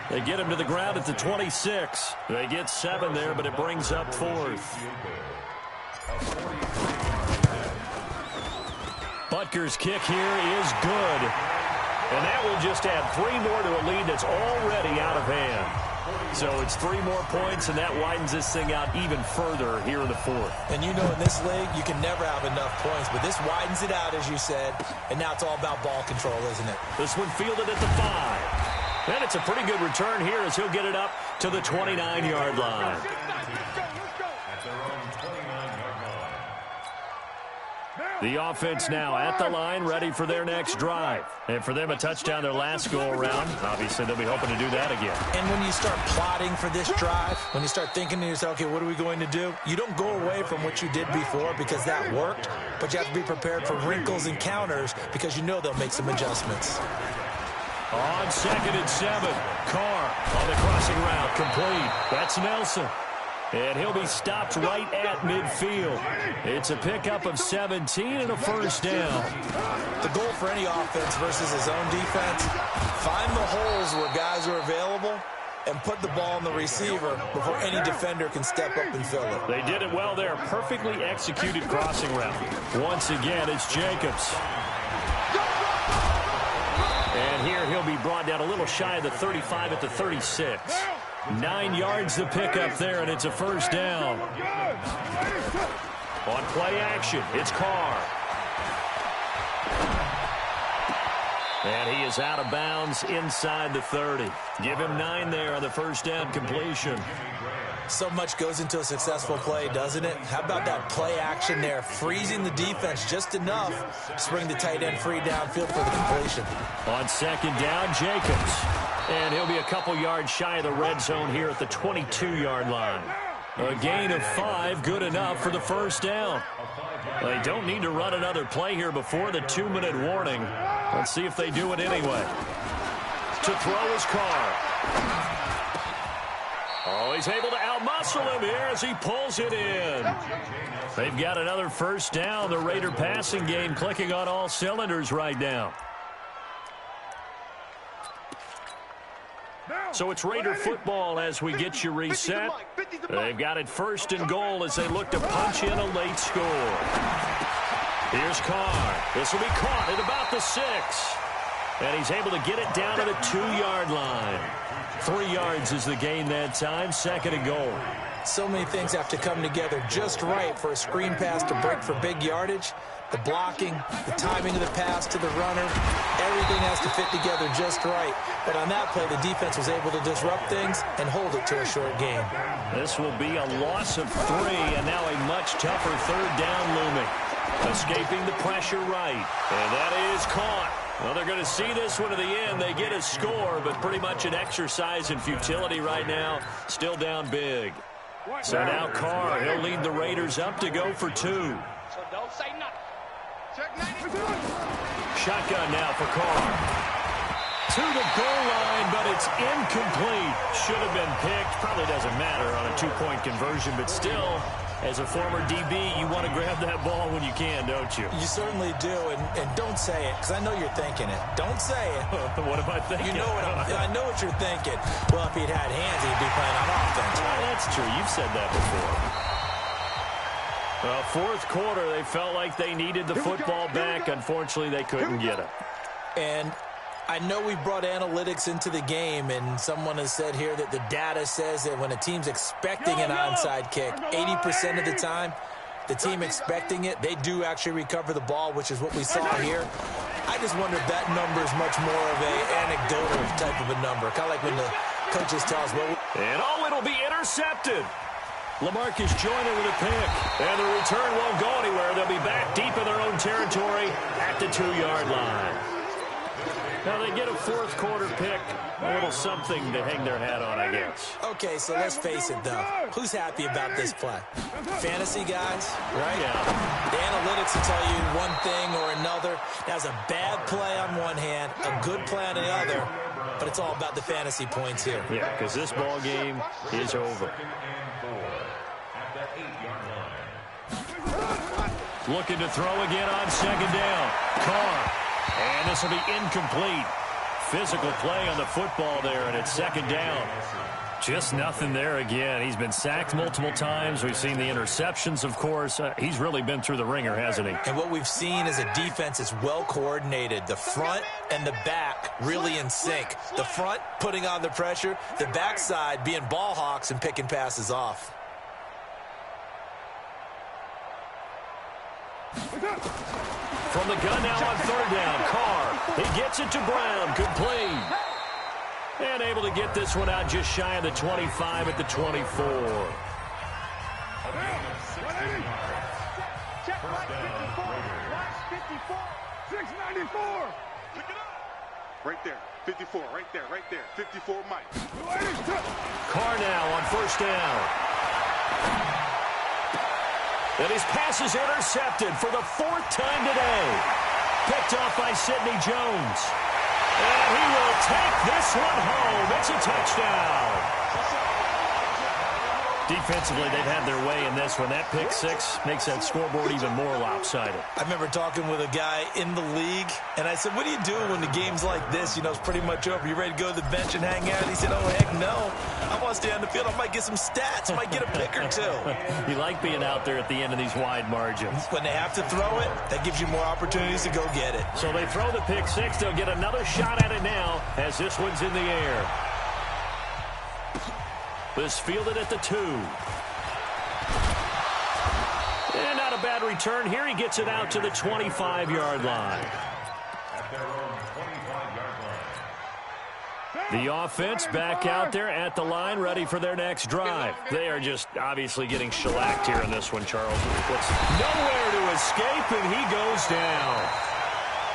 A: They get him to the ground at the 26. They get 7 there, but it brings up fourth. Butker's kick here is good. And that will just add 3 more to a lead that's already out of hand. So it's 3 more points, and that widens this thing out even further here in the fourth.
C: And you know, in this league, you can never have enough points, but this widens it out, as you said, and now it's all about ball control, isn't it?
A: This one fielded at the 5. And it's a pretty good return here as he'll get it up to the 29-yard line. The offense now at the line, ready for their next drive. And for them, a touchdown their last go-around. Obviously, they'll be hoping to do that again.
C: And when you start plotting for this drive, when you start thinking to yourself, okay, what are we going to do? You don't go away from what you did before because that worked, but you have to be prepared for wrinkles and counters because you know they'll make some adjustments.
A: On second and 7, Carr on the crossing route, complete. That's Nelson. And he'll be stopped right at midfield. It's a pickup of 17 and a first down.
C: The goal for any offense versus his own defense, find the holes where guys are available and put the ball on the receiver before any defender can step up and fill it.
A: They did it well there. Perfectly executed crossing route. Once again, it's Jacobs. And here he'll be brought down a little shy of the 35 at the 36. 9 yards to pick up there, and it's a first down. On play action, it's Carr. And he is out of bounds inside the 30. Give him 9 there on the first down completion.
C: So much goes into a successful play, doesn't it? How about that play action there, freezing the defense just enough to bring the tight end free downfield for the completion.
A: On second down, Jacobs. And he'll be a couple yards shy of the red zone here at the 22-yard line. A gain of 5, good enough for the first down. They don't need to run another play here before the 2-minute warning. Let's see if they do it anyway. To throw is Carr. Oh, he's able to outmuscle him here as he pulls it in. They've got another first down. The Raider passing game clicking on all cylinders right now. So it's Raider football as we get you reset. They've got it 1st and goal as they look to punch in a late score. Here's Carr. This will be caught at about the 6. And he's able to get it down to the 2-yard line. 3 yards is the gain that time, 2nd and goal.
C: So many things have to come together just right for a screen pass to break for big yardage. The blocking, the timing of the pass to the runner, everything has to fit together just right. But on that play, the defense was able to disrupt things and hold it to a short game.
A: This will be a loss of 3, and now a much tougher 3rd down looming. Escaping the pressure right, and that is caught. Well, they're going to see this one to the end. They get a score, but pretty much an exercise in futility right now. Still down big. So now Carr, he'll lead the Raiders up to go for 2.
B: So don't say nothing.
A: Shotgun now for Carr. To the goal line, but it's incomplete. Should have been picked. Probably doesn't matter on a 2-point conversion, but still, as a former DB, you want to grab that ball when you can, don't you?
C: You certainly do, and don't say it, because I know you're thinking it. Don't say it.
A: What am I thinking?
C: You know what I know what you're thinking. Well, if he'd had hands, he'd be playing on offense.
A: Well, that's true. You've said that before. Well, 4th quarter, they felt like they needed the football back. Unfortunately, they couldn't get it.
C: And I know we brought analytics into the game, and someone has said here that the data says that when a team's expecting an onside kick, 80% of the time, the team expecting it, they do actually recover the ball, which is what we saw here. I just wonder if that number is much more of an anecdotal type of a number, kind of like when the coaches tell us, well,
A: and it'll be intercepted. Lamarcus Joyner with a pick, and the return won't go anywhere. They'll be back deep in their own territory at the 2-yard line. Now they get a 4th quarter pick, a little something to hang their hat on, I guess.
C: Okay, so let's face it, though. Who's happy about this play? Fantasy guys, right?
A: Yeah.
C: The analytics will tell you one thing or another. That's a bad play on one hand, a good play on the other, but it's all about the fantasy points here.
A: Yeah, because this ball game is over. Looking to throw again on 2nd down. Carr. And this will be incomplete. Physical play on the football there, and it's 2nd down. Just nothing there again. He's been sacked multiple times. We've seen the interceptions, of course. He's really been through the ringer, hasn't he?
C: And what we've seen is a defense that's well coordinated. The front and the back really in sync. The front putting on the pressure. The backside being ball hawks and picking passes off.
A: From the gun now on 3rd down. Carr, he gets it to Brown. Complete. And able to get this one out just shy of the 25 at the 24.
B: Check right 54. Watch 54. 694. Right there. 54. Right there. Right there. 54 Mike.
A: Carr now on 1st down. And his pass is intercepted for the 4th time today. Picked off by Sidney Jones. And he will take this one home. It's a touchdown. Defensively, they've had their way in this one. That pick 6 makes that scoreboard even more lopsided.
C: I remember talking with a guy in the league, and I said, what do you do when the game's like this? You know, it's pretty much over. You ready to go to the bench and hang out? And he said, oh, heck no. I want to stay on the field. I might get some stats. I might get a pick or 2.
A: You like being out there at the end of these wide margins.
C: When they have to throw it, that gives you more opportunities to go get it.
A: So they throw the pick 6. They'll get another shot at it now as this one's in the air. This fielded at the 2. And not a bad return here. He gets it out to the 25-yard line. The offense back out there at the line, ready for their next drive. They are just obviously getting shellacked here in this one, Charles. Nowhere to escape, and he goes down.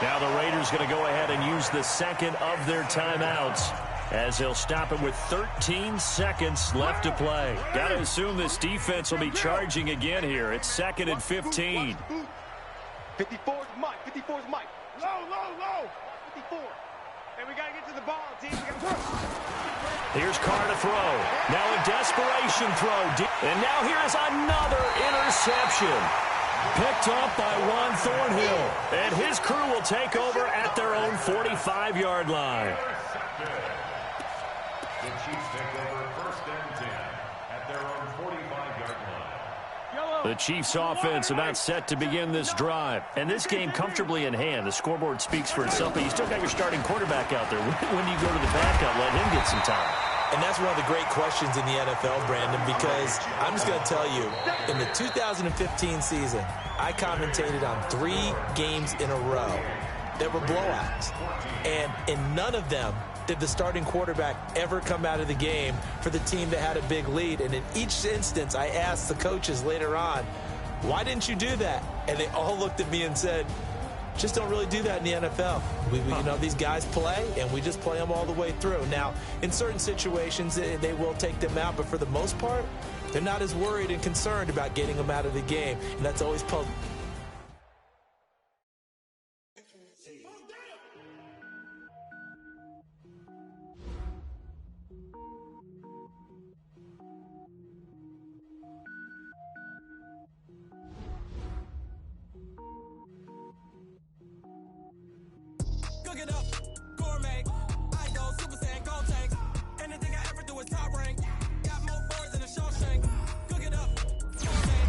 A: Now the Raiders going to go ahead and use the 2nd of their timeouts, as they'll stop it with 13 seconds left to play. Got to assume this defense will be charging again here. It's 2nd and 15.
B: 54's Mike. 54's Mike. Low. 54. And we got to get to the ball, team.
A: Here's Carr to throw. Now a desperation throw. And now here is another interception. Picked up by Juan Thornhill. And his crew will take over at their own 45-yard line.
D: The Chiefs take over 1st and 10 at their own 45-yard line.
A: The Chiefs offense about set to begin this drive. And this game comfortably in hand. The scoreboard speaks for itself, but you still got your starting quarterback out there. When do you go to the backup? Let him get some time.
C: And that's one of the great questions in the NFL, Brandon, because I'm just going to tell you, in the 2015 season, I commentated on 3 games in a row that were blowouts. And in none of them did the starting quarterback ever come out of the game for the team that had a big lead. And in each instance, I asked the coaches later on, why didn't you do that? And they all looked at me and said, just don't really do that in the NFL. You know, these guys play, and we just play them all the way through. Now, in certain situations, they will take them out, but for the most part, they're not as worried and concerned about getting them out of the game, and that's always puzzling.
E: Cook it up, gourmet. I go Super Saiyan, gold tank. Anything I ever do is top rank. Got more boards than a Shawshank. Cook it up, gourmet.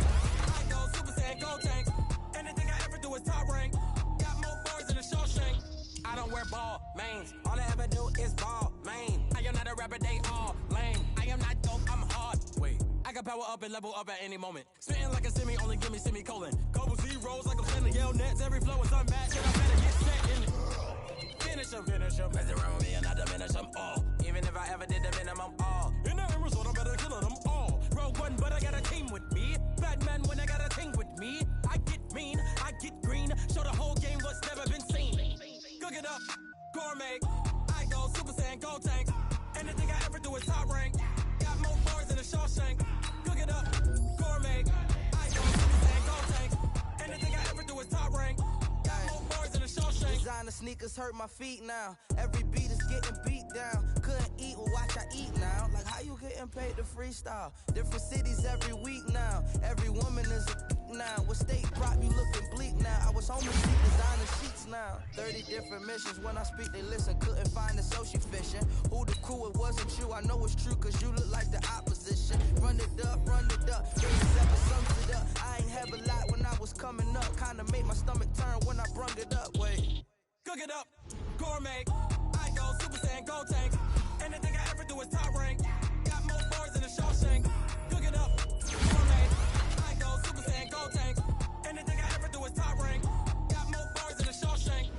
E: I go Super Saiyan, gold tank. Anything I ever do is top rank. Got more boards than a Shawshank. I don't wear ball mains. All I ever do is ball main. I am not a rapper, they all lame. I am not dope, I'm hard. Wait, I can power up and level up at any moment. Spitting like a semi, only give me semicolon. Couple zeros like I'm sending yell nets. Every flow is unmatched, and I better get set in it. Finish him. Mess around with me and I diminish them all. Even if I ever did the minimum all. In the end result, I'm better killing them all. Rogue one, but I got a team with me. Batman when I got a team with me. I get mean, I get green. Show the whole game what's never been seen. Cook it up, gourmet. I go Super Saiyan, gold tank. Anything I ever do is top rank. Got more bars than a Shawshank. Cook it up, gourmet. I go Super Saiyan, gold tank. Anything I ever do is top rank.
F: Designer sneakers hurt my feet now. Every beat is getting beat down. Couldn't eat, well watch I eat now. Like how you getting paid to freestyle? Different cities every week now. Every woman is a now. With state prop you looking bleak now. I was home to see designer sheets now. 30 different missions. When I speak they listen. Couldn't find the social fishing. Who the crew, it wasn't you. I know it's true cause you look like the opposition. Run it up, run it up. 37 sums it up. I ain't have a lot when I was coming up. Kinda made my stomach turn when I brung it up. Wait.
E: Cook it up, gourmet. I go Super Saiyan, gold tank. Anything I ever do is top rank. Got more boards than a Shawshank. Cook it up, gourmet. I go Super Saiyan, gold tank. Anything I ever do is top rank. Got more boards than a Shawshank.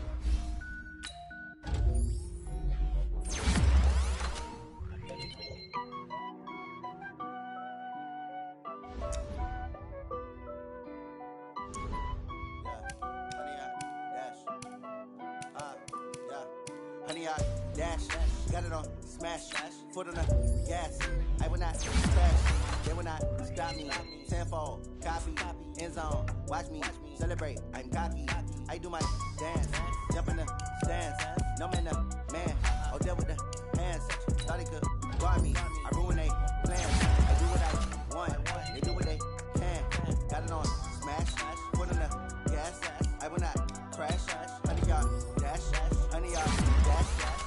F: Honey, I dash, got it on smash, foot on the gas. I will not crash, they will not stop me. Tenfold, copy, end zone, watch me celebrate. I'm cocky, I do my dance, jump in the stands. No man, the man, oh there with the hands. Thought he could guard me, I ruin they plans. I do what I want, they do what they can. Got it on smash, foot on the gas. I will not crash, honey, y'all dash, honey, y'all dash,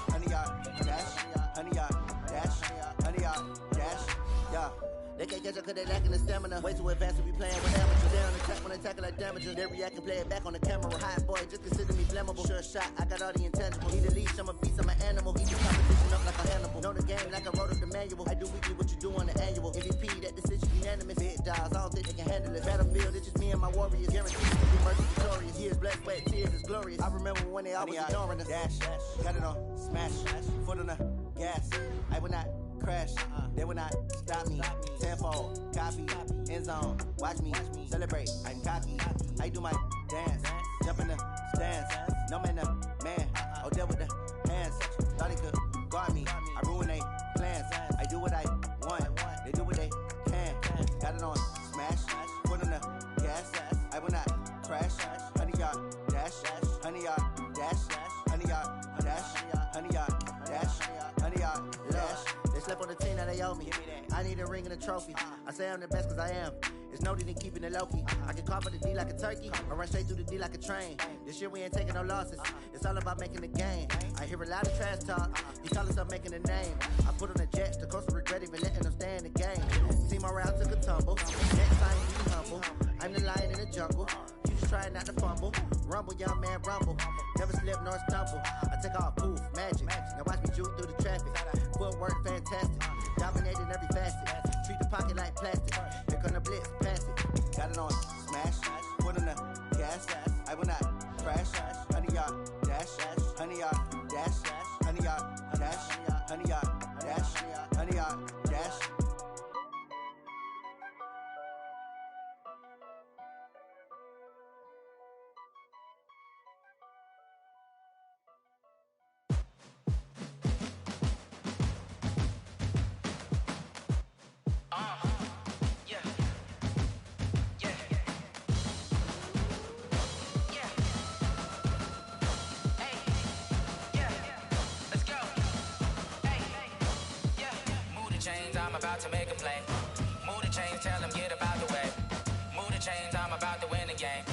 F: honey, y'all dash, honey, y'all dash, honey, y'all dash, yeah. They can't catch up cause they lacking the stamina. Way too advanced to be playing with amateurs. They on attack when they tackle like damages. They react and play it back on the camera. Hot boy, just consider me flammable. Sure shot, I got all the intangibles. Need a leash, I'm a beast, I'm an animal. He do competition up like a animal. Know the game like I wrote up the manual. I do weekly what you do on the annual. MVP, that decision unanimous. Big dogs, I don't think they can handle it. Battlefield, it's just me and my warriors. Guaranteed to be mercy victorious. Years, blood, sweat, tears, it's glorious. I remember when they always ignoring us. Dash, got it on smash, foot on the gas. I will not crash, they will not stop me. Tenfold, copy, end zone, watch me celebrate. I'm cocky, I do my dance, jump in the stands. No man, the man, oh there with the hands. Thought he could guard me, I ruin they plans. I do what I want, they do what they can. Got it on smash, foot on the gas. I will not crash, honey y'all dash, honey y'all dash, honey y'all dash, honey y'all dash, honey y'all dash. Step on the team that they owe me. I need a ring and a trophy. I say I'm the best cause I am. It's no need in keeping it low-key. I can carve the D like a turkey, or run straight through the D like a train. This year we ain't taking no losses. It's all about making the game. I hear a lot of trash talk. He call himself making a name. I put on the jets, the coast regret even letting them stay in the game. See my route took a tumble. Next time be humble. I'm the lion in the jungle. You just trying not to fumble. Rumble, young man, rumble. Never slip nor stumble. I take off, poof, magic. Now watch me juke through the traffic. Footwork fantastic. Dominating every facet. Treat the pocket like plastic. Here come the blitz, pass it. Got it on smash. Put in the gas. I will not crash. 100 yard dash. 100 yard dash. 100 yard dash. 100 yard dash. 100 yard dash.
E: I'm about to make a play. Move the chains, tell them get about the way. Move the chains, I'm about to win the game.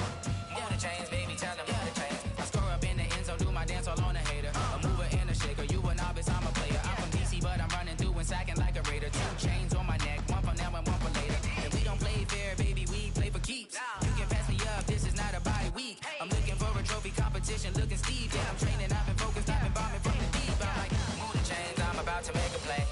E: Move the chains, baby, tell them move the chains. I score up in the end zone, do my dance all on a hater. A mover and a shaker, you a novice, I'm a player. I'm from DC, but I'm running through and sacking like a raider. 2 chains on my neck, one for now and one for later. And we don't play fair, baby, we play for keeps. You can pass me up, this is not a bye week. I'm looking for a trophy competition, looking steep. Yeah, I'm training, I've been focused, I've been bombing from the deep. I'm like, move the chains, I'm about to make a play.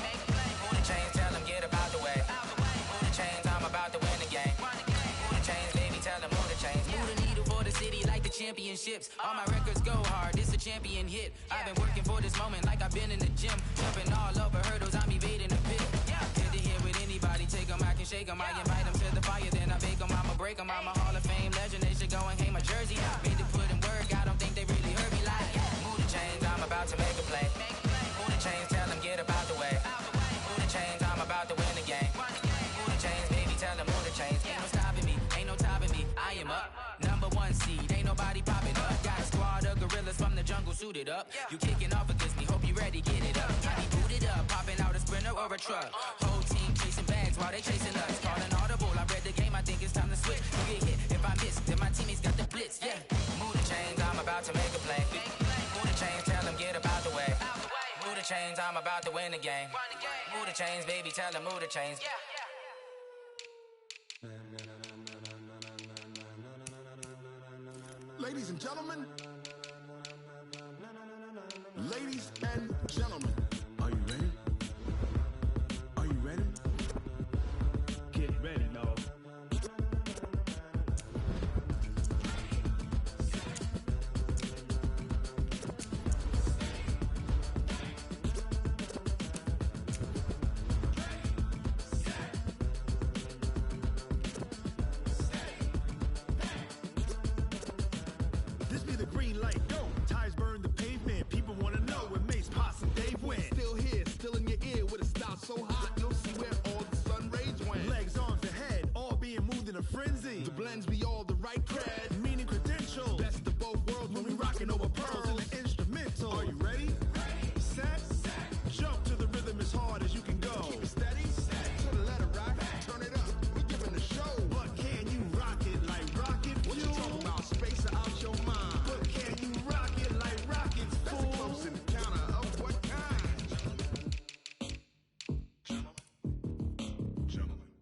E: Move the chains, tell them get about the way. Move the chains, I'm about to win the game. Move the chains, baby, tell them move the chains. Move the needle for the city like the championships. All my records go hard, this a champion hit. I've been working for this moment like I've been in the gym. Jumping all over hurdles, I'm evading the pit. Hit to hit with anybody, take them, I can shake them. I invite them to the fire, then I bake them, I'ma break them. I'm a Hall of Fame legend, they should go and hang my jersey. Made to put in work, I don't think they really heard me like. Move the chains, I'm about to make a play. Move the chains, tell them get about the way. Move the chains, I'm about to win the game. Move the chains, baby, tell them move the chains. Ain't no stopping me, ain't no topping me. I am up, #1 seed, ain't nobody popping up. Got a squad of gorillas from the jungle suited up. You kicking off against me, hope you ready, get it up. I be booted up, popping out a sprinter or a truck. Whole team chasing bags while they chasing us. Calling audible, I read the game, I think it's time to switch. You get hit if I miss, then my teammates got the blitz. Yeah, move the chains, I'm about to make a play. Move the chains, tell them get about the way. Move the chains, I'm about to win the game. Move the chains, baby, tell them move the chains.
B: Ladies and gentlemen. Ladies and gentlemen. Are you ready? Are you ready? Get ready, y'all. This be the green light, go. Tires burn the pavement. People wanna know where Mace, Posse, and Dave went. Still here, still in your ear with a style so hot, you'll see where all the sun rays went. Legs, arms, and head, all being moved in a frenzy. The blends be all the right cred, meaning credentials. Best of both worlds when we rockin' over pearls in the instrumental. Are you ready? Set, jump to the rhythm as hard as you can go. Keep it steady, to the letter rock, turn it up. We giving a show. But can you rock it like rocket fuel? What you talking about? Space out your mind. But can you rock it like rockets, fool? That's a close encounter of what kind?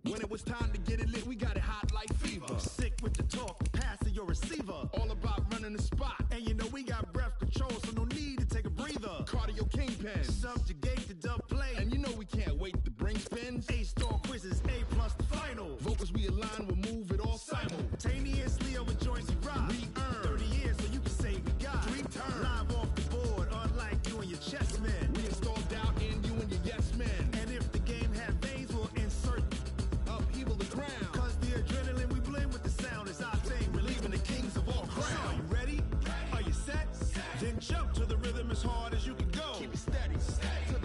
B: When it was time to get it lit, we got it hot like fever. Sick with the talk, pass to your receiver. All about running the spot. And you know we got breath control, so no need to take a breather. Cardio kingpin, subjugate the dub play. And you know we can't wait to bring spins. A-star quizzes, A+ the final. Vocals we align, we'll move it all simultaneously over joints we rock. We earn 30 years, so you can say we got 3 turns. Live off the board, unlike you and your chess men. We installed doubt in you and your yes men. And if the game had veins, we'll insert upheaval the ground. Cause the adrenaline we blend with the sound is our thing. Relieving the kings of all crowns. So are you ready? Are you set? Then jump to the rhythm as hard as you can go. Keep it steady, to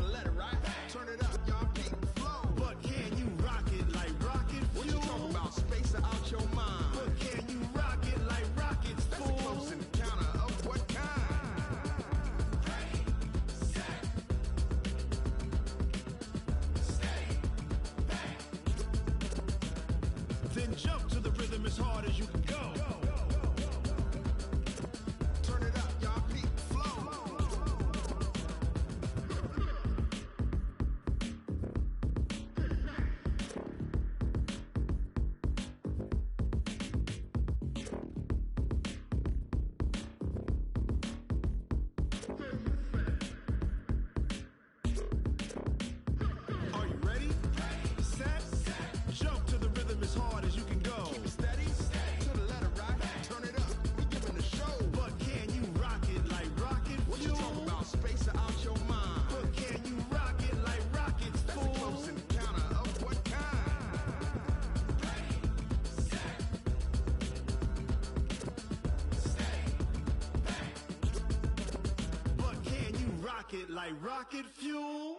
B: it like rocket fuel.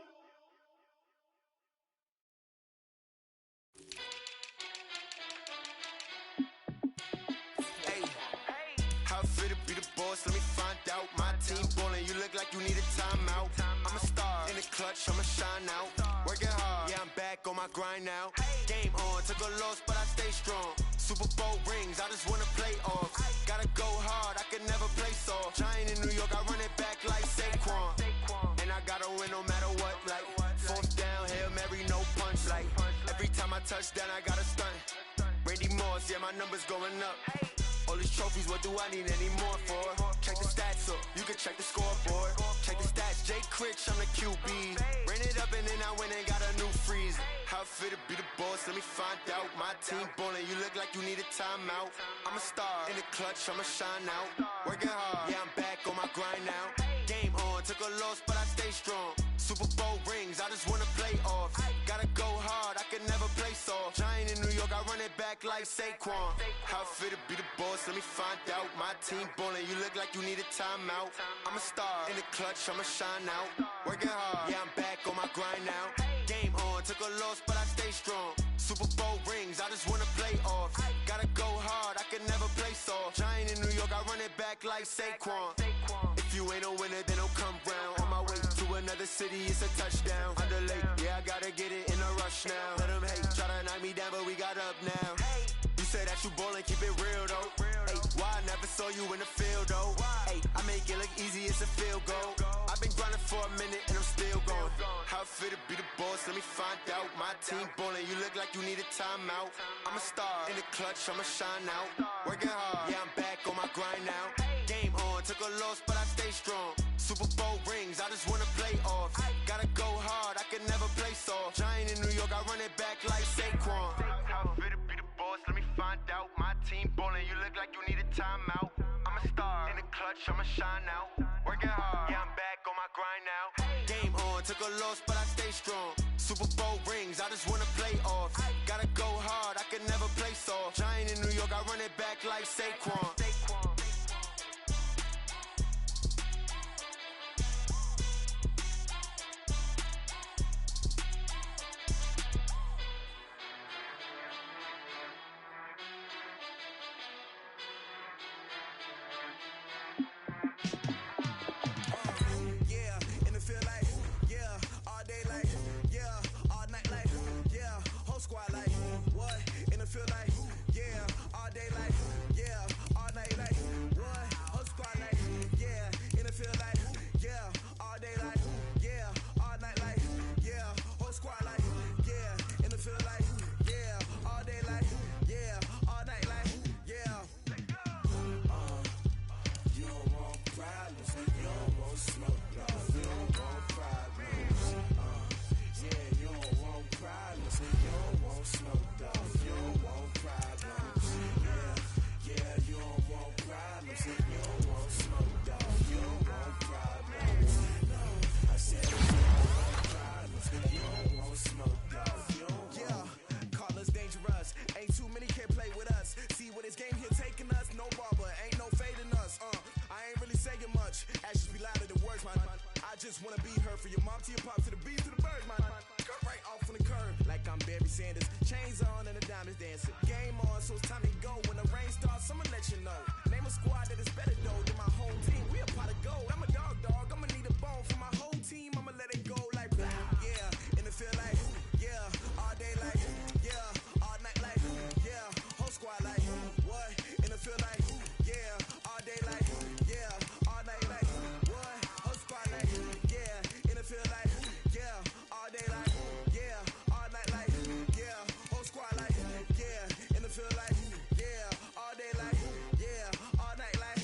G: Hey, how fit to be the boss? Let me find out. My team ballin', you look like you need a timeout. I'm a star in the clutch, I'ma shine out. Working hard, yeah, I'm back on my grind now. Game on, took a loss, but I stay strong. Super Bowl rings, I just wanna play off. Gotta go hard, I can never play soft. Giant in New York, I run it back like Saquon. And I gotta win no matter what, like fourth down, Hail Mary, no punch. Like every time I touch down, I gotta stunt. Randy Moss, yeah, my numbers going up. All these trophies, what do I need any more for? Check the stats up, you can check the scoreboard. Check the stats, Jay Critch, I'm the QB. Ran it up and then I went and got a new freeze. How fit to be the boss, let me find out. My team ballin', you look like you need a timeout. I'm a star in the clutch, I'ma shine out. Working hard, yeah, I'm back on my grind now. Game on, took a loss, but I stay strong. Super Bowl rings, I just wanna play off. Gotta go hard, I can never play soft. Giant in New York, I run it back like Saquon. How fit to be the boss, let me find out. My team ballin', you look like you need a timeout. I'm a star in the clutch, I'ma shine out. Working hard, yeah, I'm back on my grind now. Game on, took a loss, but I stay strong. Super Bowl rings, I just wanna play off. Gotta go hard, I can never play soft. Giant in New York, I run it back like Saquon. If you ain't a winner, then don't come round. On my way to another city, it's a touchdown. Underlay, yeah, I gotta get it in a rush now. Let them hate, try to knock me down, but we got up now. You say that you ballin', keep it real though. Hey, why I never saw you in the field though? Hey, I make it look easy, it's a field goal. I've been grinding for a minute and I'm still going. How fit to be the boss, let me find out. My team ballin', you look like you need a timeout. I'm a star in the clutch, I'ma shine out. Working hard, yeah, I'm back on my grind now. Game on, took a loss, but I stay strong. Super Bowl rings, I just wanna play off. Gotta go hard, I can never play soft. Giant in New York, I run it back like Saquon. How fit to be the boss, let me find out. My team ballin', you look like you need a timeout. I'm a star in the clutch, I'ma shine out. Working hard, yeah, I'm back on my grind now. Game on, took a loss, but I stay strong. Super Bowl rings, I just wanna play off. Gotta go hard, I can never play soft. Giant in New York, I run it back like Saquon.
B: Just wanna be her for your mom to your pop to the beat to the birds, man. Cut right off on the curb like I'm Barry Sanders. Chains on and the diamonds dancing. Game on, so it's time to go. When the rain starts, I'ma let you know. Name a squad that is better though than my whole team. We a pot of gold. I'm a dog. I'ma need a bone for my whole team. I'ma let it go like yeah. In the field like yeah. All day like yeah. All night like yeah. Whole squad like what? In the field like yeah. All day like yeah. All night like what? Whole squad like yeah. In the field like yeah. All day like yeah. All night like yeah. Whole squad like yeah. In the field like yeah. All day like yeah. All night like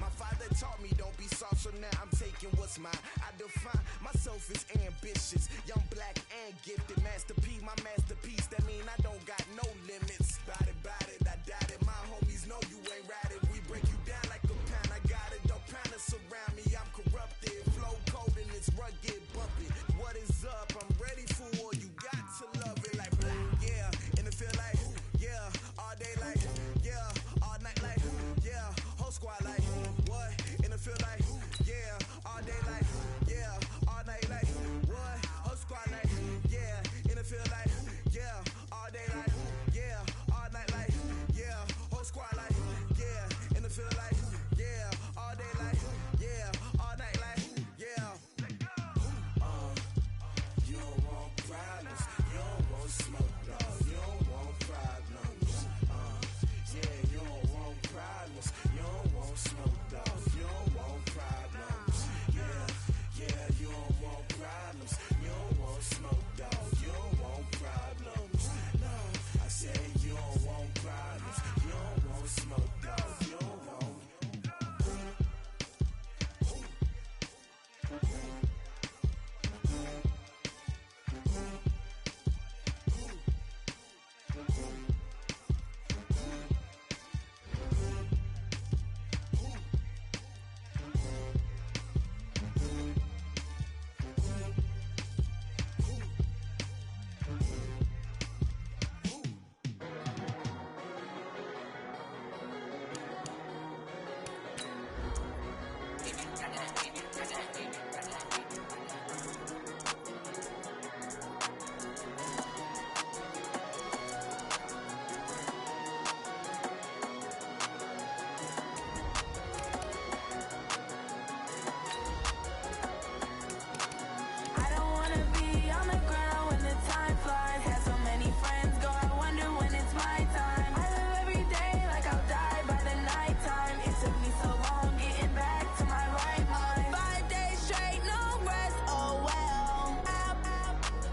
B: My father taught me don't be soft, so now I'm taking what's mine. I define myself as ambitious, young, black, and gifted. Master P, my masterpiece. That mean I don't got no limits. Bout it, I doubt it. My homies know you ain't ratted. We break you down like a pound. I got it, don't panic surround me. I'm corrupted, flow cold and it's rugged, bumpy. What is up? I'm ready for war. You got to love it like black, yeah. And it feel like, yeah. All day like, yeah. All night like, yeah. Whole squad like, what? And it feel like, yeah. All day like, yeah. All night like, what? Whole squad like, yeah. And it feel like, yeah. All day like, yeah. All night like, yeah. Whole squad like, yeah. And it feel like, yeah. All day like, yeah. All night like, yeah. You don't want problems. You don't want smoke, dog. You don't want problems. Yeah, you don't want problems. You don't want smoke, dog. You don't want problems. Yeah, you don't want problems. You don't want smoke, dog. You don't want problems. No, I said you don't want problems. You don't want smoke, dog. You don't want.
H: I don't wanna be on the ground when the time flies. Had so many friends go, I wonder when it's my time. I live every day like I'll die by the nighttime. It took me so long getting back to my right mind. 5 days straight, no rest, oh well.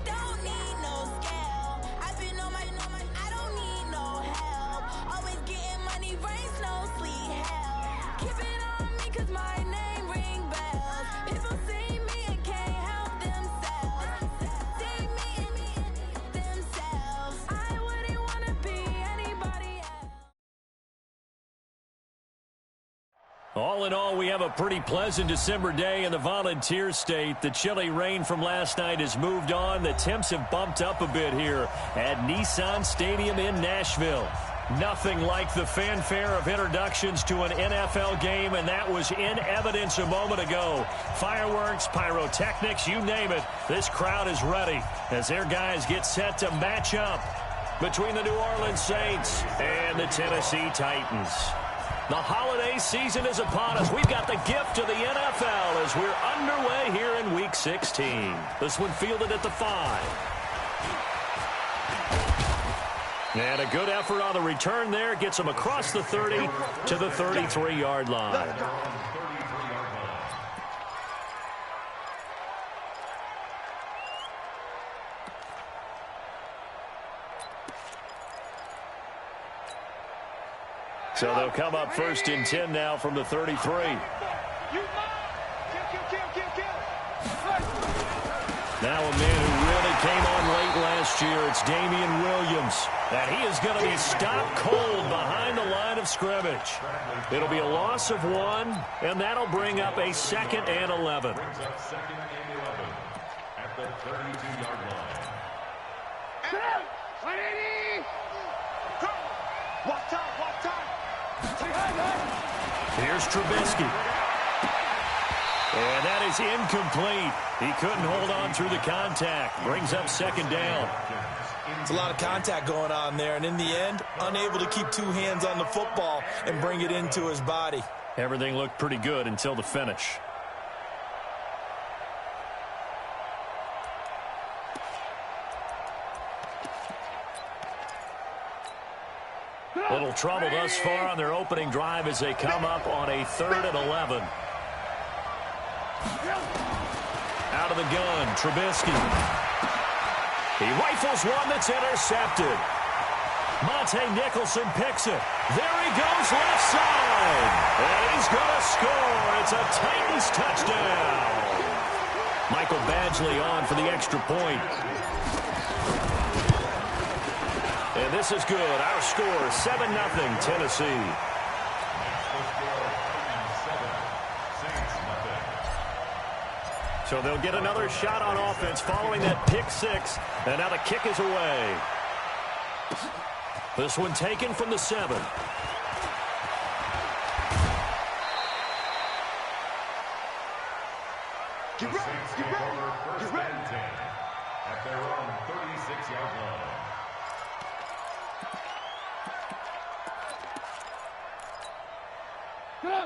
H: Don't need no scale. I've been on my, I don't need no help. Always getting money, rain, snow, sleet, hell. Keep it on me 'cause my name ring bells. People see me and can't help themselves. See me and themselves. I wouldn't wanna be anybody else.
A: All in all, we have a pretty pleasant December day in the Volunteer State. The chilly rain from last night has moved on. The temps have bumped up a bit here at Nissan Stadium in Nashville. Nothing like the fanfare of introductions to an NFL game, and that was in evidence a moment ago. Fireworks, pyrotechnics, you name it. This crowd is ready as their guys get set to match up between the New Orleans Saints and the Tennessee Titans. The holiday season is upon us. We've got the gift of the NFL as we're underway here in Week 16. This one fielded at the 5. And a good effort on the return there. Gets them across the 30 to the 33-yard line. So they'll come up 1st and 10 now from the 33. Now a man who really came on late last year, it's Damian Williams. And he is going to be stopped cold behind the line of scrimmage. It'll be a loss of 1, and that'll bring up a 2nd and 11.
D: Brings up 2nd and 11 at the 32-yard line.
A: Here's Trubisky. And that is incomplete. He couldn't hold on through the contact. Brings up 2nd down.
C: It's a lot of contact going on there, and in the end, unable to keep 2 hands on the football and bring it into his body.
A: Everything looked pretty good until the finish. Little trouble thus far on their opening drive as they come up on a 3rd and 11. Out of the gun, Trubisky. He rifles one that's intercepted. Monte Nicholson picks it. There he goes left side. And he's going to score. It's a Titans touchdown. Michael Badgley on for the extra point. And this is good. Our score, 7-0 Tennessee. So they'll get another shot on offense following that pick six. And now the kick is away. This one taken from the 7.
D: Get ready. At their own 36-yard line.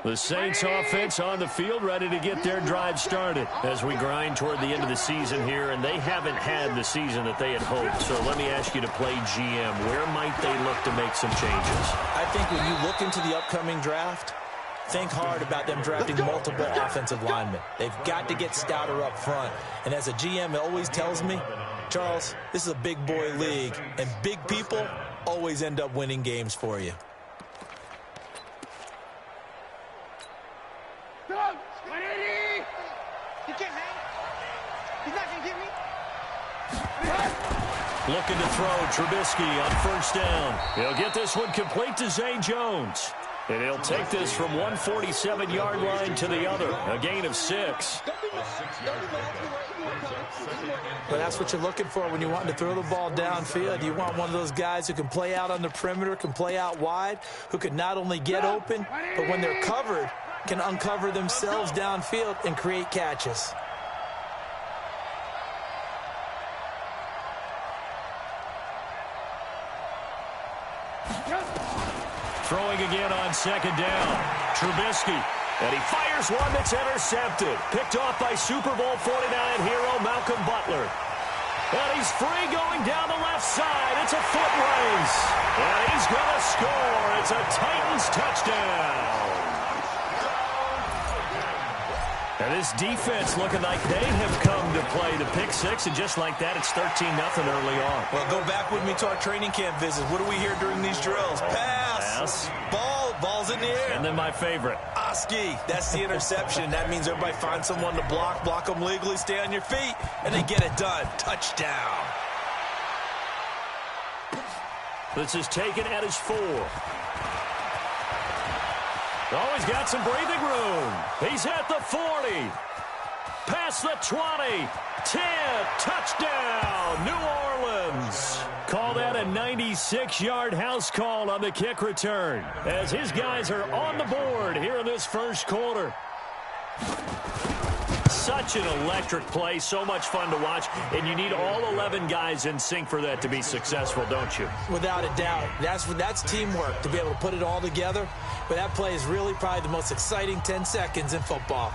A: The Saints offense on the field, ready to get their drive started as we grind toward the end of the season here, and they haven't had the season that they had hoped. So let me ask you to play GM. Where might they look to make some changes?
C: I think when you look into the upcoming draft, think hard about them drafting multiple offensive linemen. They've got to get stouter up front. And as a GM, it always tells me, Charles, this is a big boy league, and big people always end up winning games for you.
A: Looking to throw, Trubisky on first down. He'll get this one complete to Zay Jones. And he'll take this from 147-yard line to the other. A gain of 6.
C: But that's what you're looking for when you want to throw the ball downfield. You want one of those guys who can play out on the perimeter, can play out wide, who can not only get open, but when they're covered, can uncover themselves downfield and create catches.
A: Throwing again on second down. Trubisky. And he fires one that's intercepted. Picked off by Super Bowl 49 hero Malcolm Butler. And he's free going down the left side. It's a foot race. And he's going to score. It's a Titans touchdown. And this defense looking like they have come to play the pick six, and just like that, it's 13-0 early on.
C: Well, go back with me to our training camp visits. What do we hear during these drills? Pass. Ball's in the air.
A: And then my favorite.
C: Oski. That's the interception. That means everybody finds someone to block them legally, stay on your feet, and they get it done. Touchdown.
A: This is taken at his 4. Oh, he's got some breathing room. He's at the 40. Past the 20. 10. Touchdown, New Orleans. Call that a 96-yard house call on the kick return, as his guys are on the board here in this first quarter. Such an electric play, so much fun to watch, and you need all 11 guys in sync for that to be successful, don't you?
C: Without a doubt. That's teamwork, to be able to put it all together. But that play is really probably the most exciting 10 seconds in football.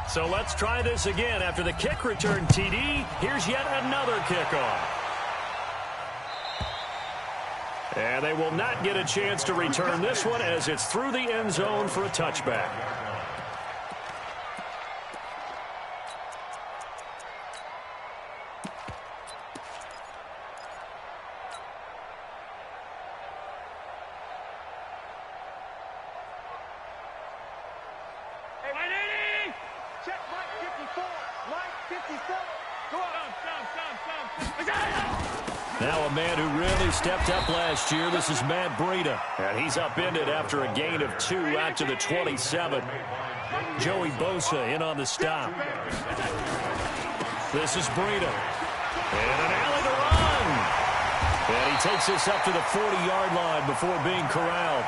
A: So let's try this again. After the kick return, TD, here's yet another kickoff. And they will not get a chance to return this one as it's through the end zone for a touchback. Now a man who really stepped up last year. This is Matt Breida. And he's upended after a gain of 2 out to the 27. Joey Bosa in on the stop. This is Breida. And an alley to run. And he takes this up to the 40-yard line before being corralled.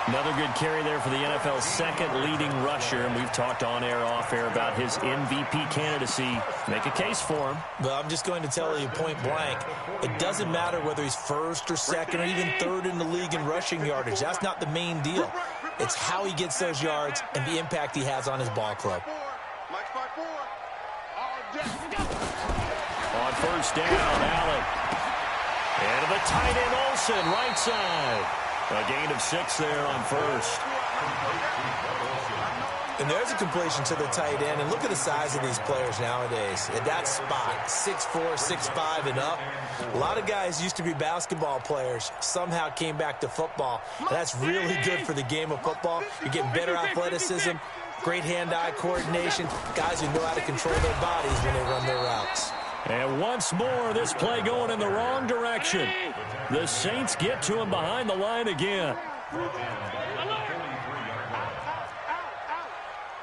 A: Another good carry there for the NFL's second leading rusher, and we've talked on air, off air about his MVP candidacy. Make a case for him.
C: Well, I'm just going to tell you point blank, it doesn't matter whether he's first or second or even third in the league in rushing yardage. That's not the main deal. It's how he gets those yards and the impact he has on his ball club.
A: On first down, Allen. And the tight end Olsen, right side. A gain of 6 there on first.
C: And there's a completion to the tight end. And look at the size of these players nowadays. At that spot, 6'4", 6'5", and up. A lot of guys used to be basketball players, somehow came back to football. And that's really good for the game of football. You're getting better athleticism, great hand-eye coordination, guys who know how to control their bodies when they run their routes.
A: And once more, this play going in the wrong direction. The Saints get to him behind the line again.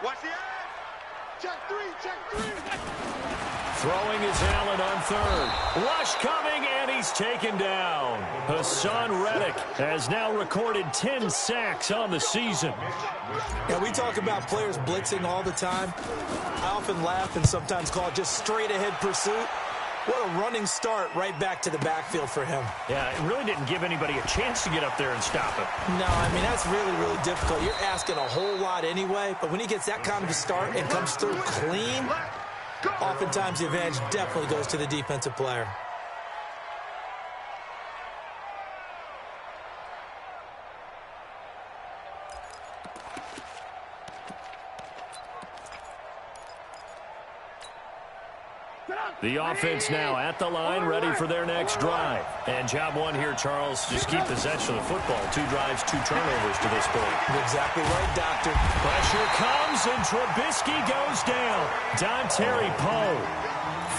B: Watch the eye. Check three.
A: Throwing is Allen on third. Rush coming, and he's taken down. Hassan Reddick has now recorded 10 sacks on the season.
C: Yeah, we talk about players blitzing all the time. I often laugh and sometimes call it just straight-ahead pursuit. What a running start right back to the backfield for him.
A: Yeah, it really didn't give anybody a chance to get up there and stop him.
C: No, I mean, that's really, really difficult. You're asking a whole lot anyway, but when he gets that kind of a start and comes through clean, oftentimes the advantage definitely goes to the defensive player.
A: The offense now at the line, ready for their next drive. And job one here, Charles, just keep possession of the football. 2 drives, 2 turnovers to this point.
C: Exactly right, Doctor.
A: Pressure comes, and Trubisky goes down. Dontari Poe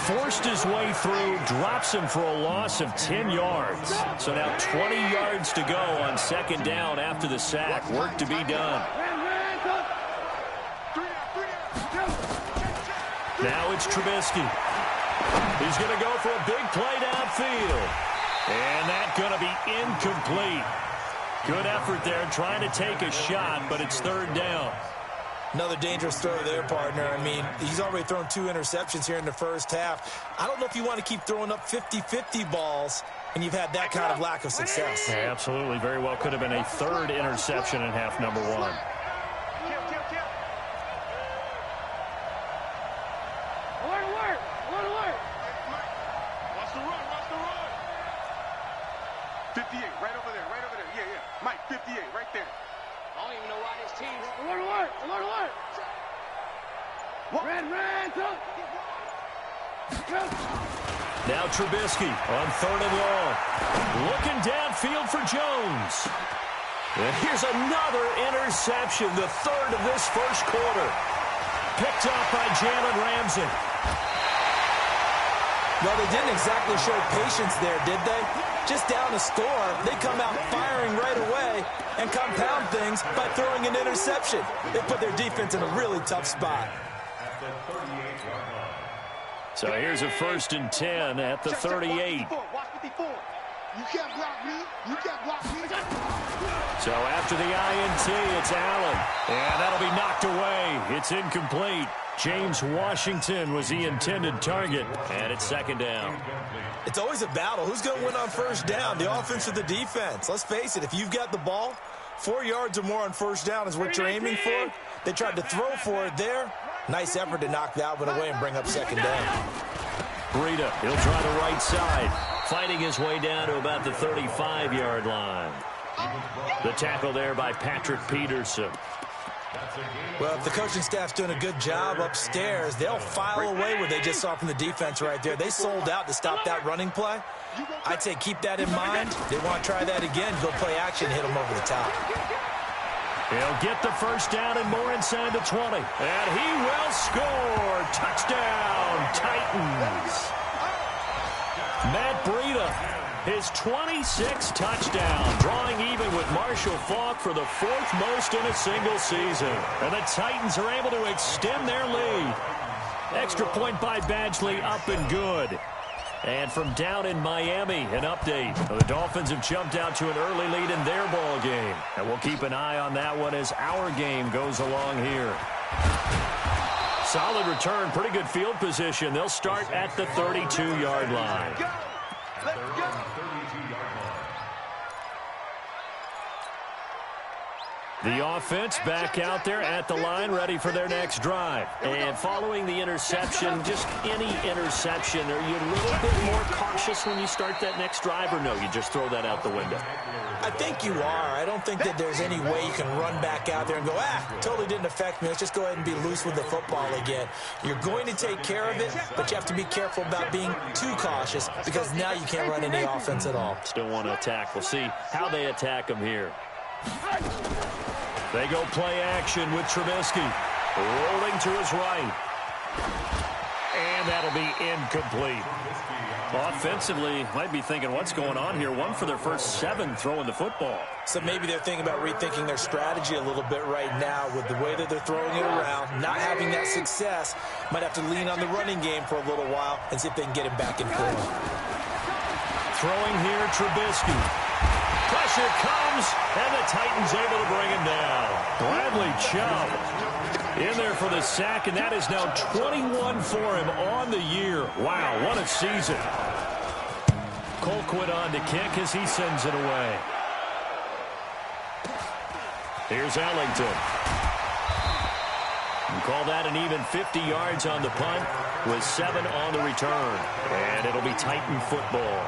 A: forced his way through, drops him for a loss of 10 yards. So now 20 yards to go on second down after the sack. Work to be done. Now it's Trubisky. He's going to go for a big play downfield. And that's going to be incomplete. Good effort there trying to take a shot, but it's third down.
C: Another dangerous throw there, partner. I mean, he's already thrown 2 interceptions here in the first half. I don't know if you want to keep throwing up 50-50 balls and you've had that kind of lack of success.
A: Yeah, absolutely. Very well could have been a 3rd interception in half number 1. Now Trubisky on 3rd and long. Looking downfield for Jones. And here's another interception, the 3rd of this first quarter. Picked up by Jalen Ramsey.
C: Well, they didn't exactly show patience there, did they? Just down a score, they come out firing right away and compound things by throwing an interception. They put their defense in a really tough spot.
A: So here's a 1st and 10 at the 38.
B: You can't block me. You can't block me.
A: So after the INT, it's Allen. And that'll be knocked away. It's incomplete. James Washington was the intended target. And it's 2nd down.
C: It's always a battle. Who's going to win on first down, the offense or the defense? Let's face it, if you've got the ball, 4 yards or more on first down is what you're aiming for. They tried to throw for it there. Nice effort to knock that one away and bring up 2nd down.
A: Breida, he'll try the right side. Fighting his way down to about the 35-yard line. The tackle there by Patrick Peterson.
C: Well, if the coaching staff's doing a good job upstairs, they'll file away what they just saw from the defense right there. They sold out to stop that running play. I'd say keep that in mind. They want to try that again, go play action, hit them over the top.
A: He'll get the first down and more inside the 20. And he will score. Touchdown, Titans. Matt Breida, his 26th touchdown, drawing even with Marshall Faulk for the 4th most in a single season. And the Titans are able to extend their lead. Extra point by Badgley, up and good. And from down in Miami, an update. The Dolphins have jumped out to an early lead in their ball game. And we'll keep an eye on that one as our game goes along here. Solid return, pretty good field position. They'll start at the 32-yard line. The offense back out there at the line, ready for their next drive. And following the interception, just any interception, are you a little bit more cautious when you start that next drive, or no, you just throw that out the window?
C: I think you are. I don't think that there's any way you can run back out there and go, totally didn't affect me. Let's just go ahead and be loose with the football again. You're going to take care of it, but you have to be careful about being too cautious because now you can't run any offense at all.
A: Still want to attack. We'll see how they attack them here. They go play action with Trubisky. Rolling to his right. And that'll be incomplete. Offensively, might be thinking, what's going on here? One for their first 7 throwing the football.
C: So maybe they're thinking about rethinking their strategy a little bit right now with the way that they're throwing it around, not having that success. Might have to lean on the running game for a little while and see if they can get him back in form.
A: Throwing here, Trubisky. Pressure comes, and the Titans able to bring him down. Bradley Chubb in there for the sack, and that is now 21 for him on the year. Wow, what a season. Colquitt on to kick as he sends it away. Here's Ellington. And call that an even 50 yards on the punt with 7 on the return. And it'll be Titan football.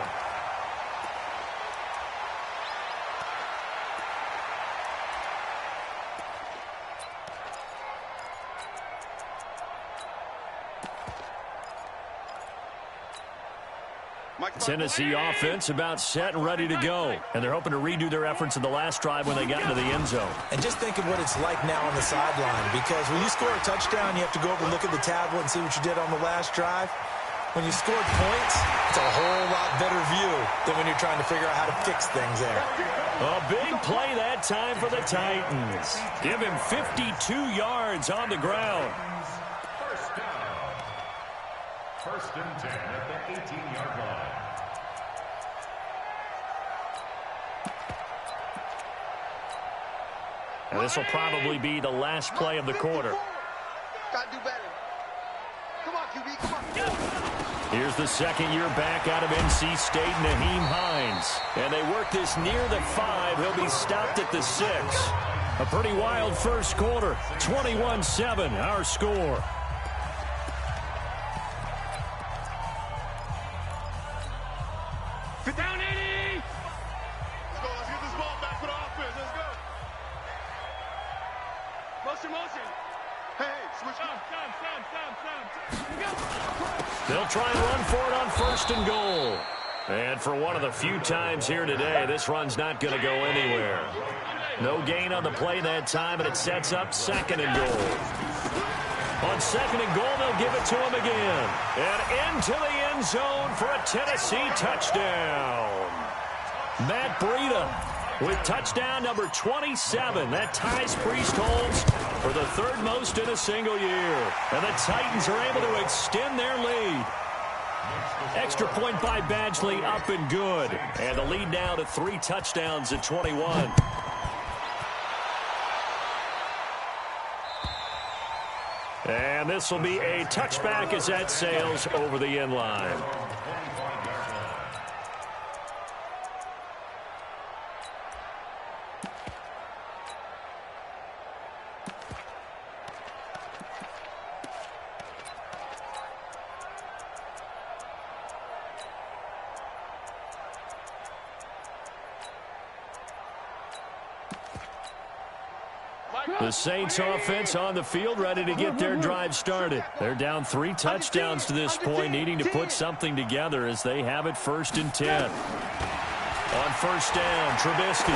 A: Tennessee offense about set and ready to go. And they're hoping to redo their efforts in the last drive when they got into the end zone.
C: And just think of what it's like now on the sideline, because when you score a touchdown, you have to go over and look at the tablet and see what you did on the last drive. When you scored points, it's a whole lot better view than when you're trying to figure out how to fix things there.
A: A big play that time for the Titans. Give him 52 yards on the ground.
D: First down. First and 10 at the 18-yard line.
A: And this will probably be the last play of the quarter.
I: Gotta do better. Come on, QB, come on.
A: Here's the second-year back out of NC State, Naheem Hines. And they work this near the 5. He'll be stopped at the 6. A pretty wild first quarter. 21-7, our score.
I: Fit down, 80! Let's go, let's get this ball back for the offense. Let's go. Motion. Hey, switch. Stop.
A: They'll try and run for it on first and goal. And for one of the few times here today, this run's not going to go anywhere. No gain on the play that time, and it sets up second and goal. On second and goal, they'll give it to him again. And into the end zone for a Tennessee touchdown. Matt Breida with touchdown number 27. That ties Priest-Holmes for the 3rd most in a single year. And the Titans are able to extend their lead. Extra point by Badgley, up and good. And the lead now to 3 touchdowns at 21. And this will be a touchback as that sails over the end line. The Saints offense on the field, ready to get their drive started. They're down 3 touchdowns to this point, needing to put something together as they have it 1st and 10. On first down, Trubisky.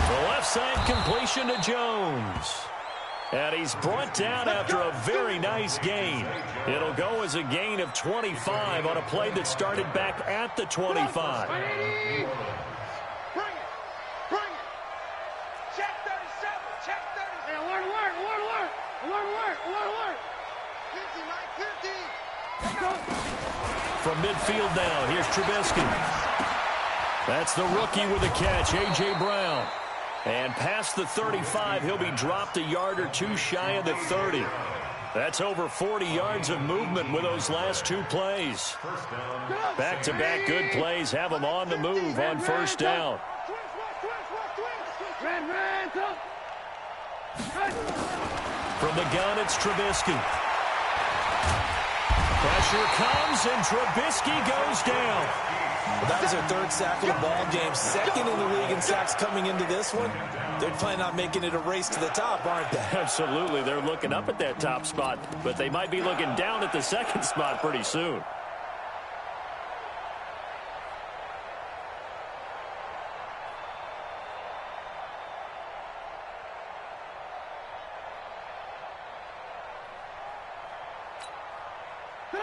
A: The left side completion to Jones. And he's brought down after a very nice gain. It'll go as a gain of 25 on a play that started back at the 25. From midfield now, here's Trubisky. That's the rookie with the catch, A.J. Brown. And past the 35, he'll be dropped a yard or 2 shy of the 30. That's over 40 yards of movement with those last 2 plays. Back-to-back good plays have him on the move on first down. From the gun, it's Trubisky. Pressure comes, and Trubisky goes down.
C: Well, that was their third sack of the ball game. Second in the league in sacks coming into this one. They're planning on making it a race to the top, aren't they?
A: Absolutely. They're looking up at that top spot, but they might be looking down at the second spot pretty soon.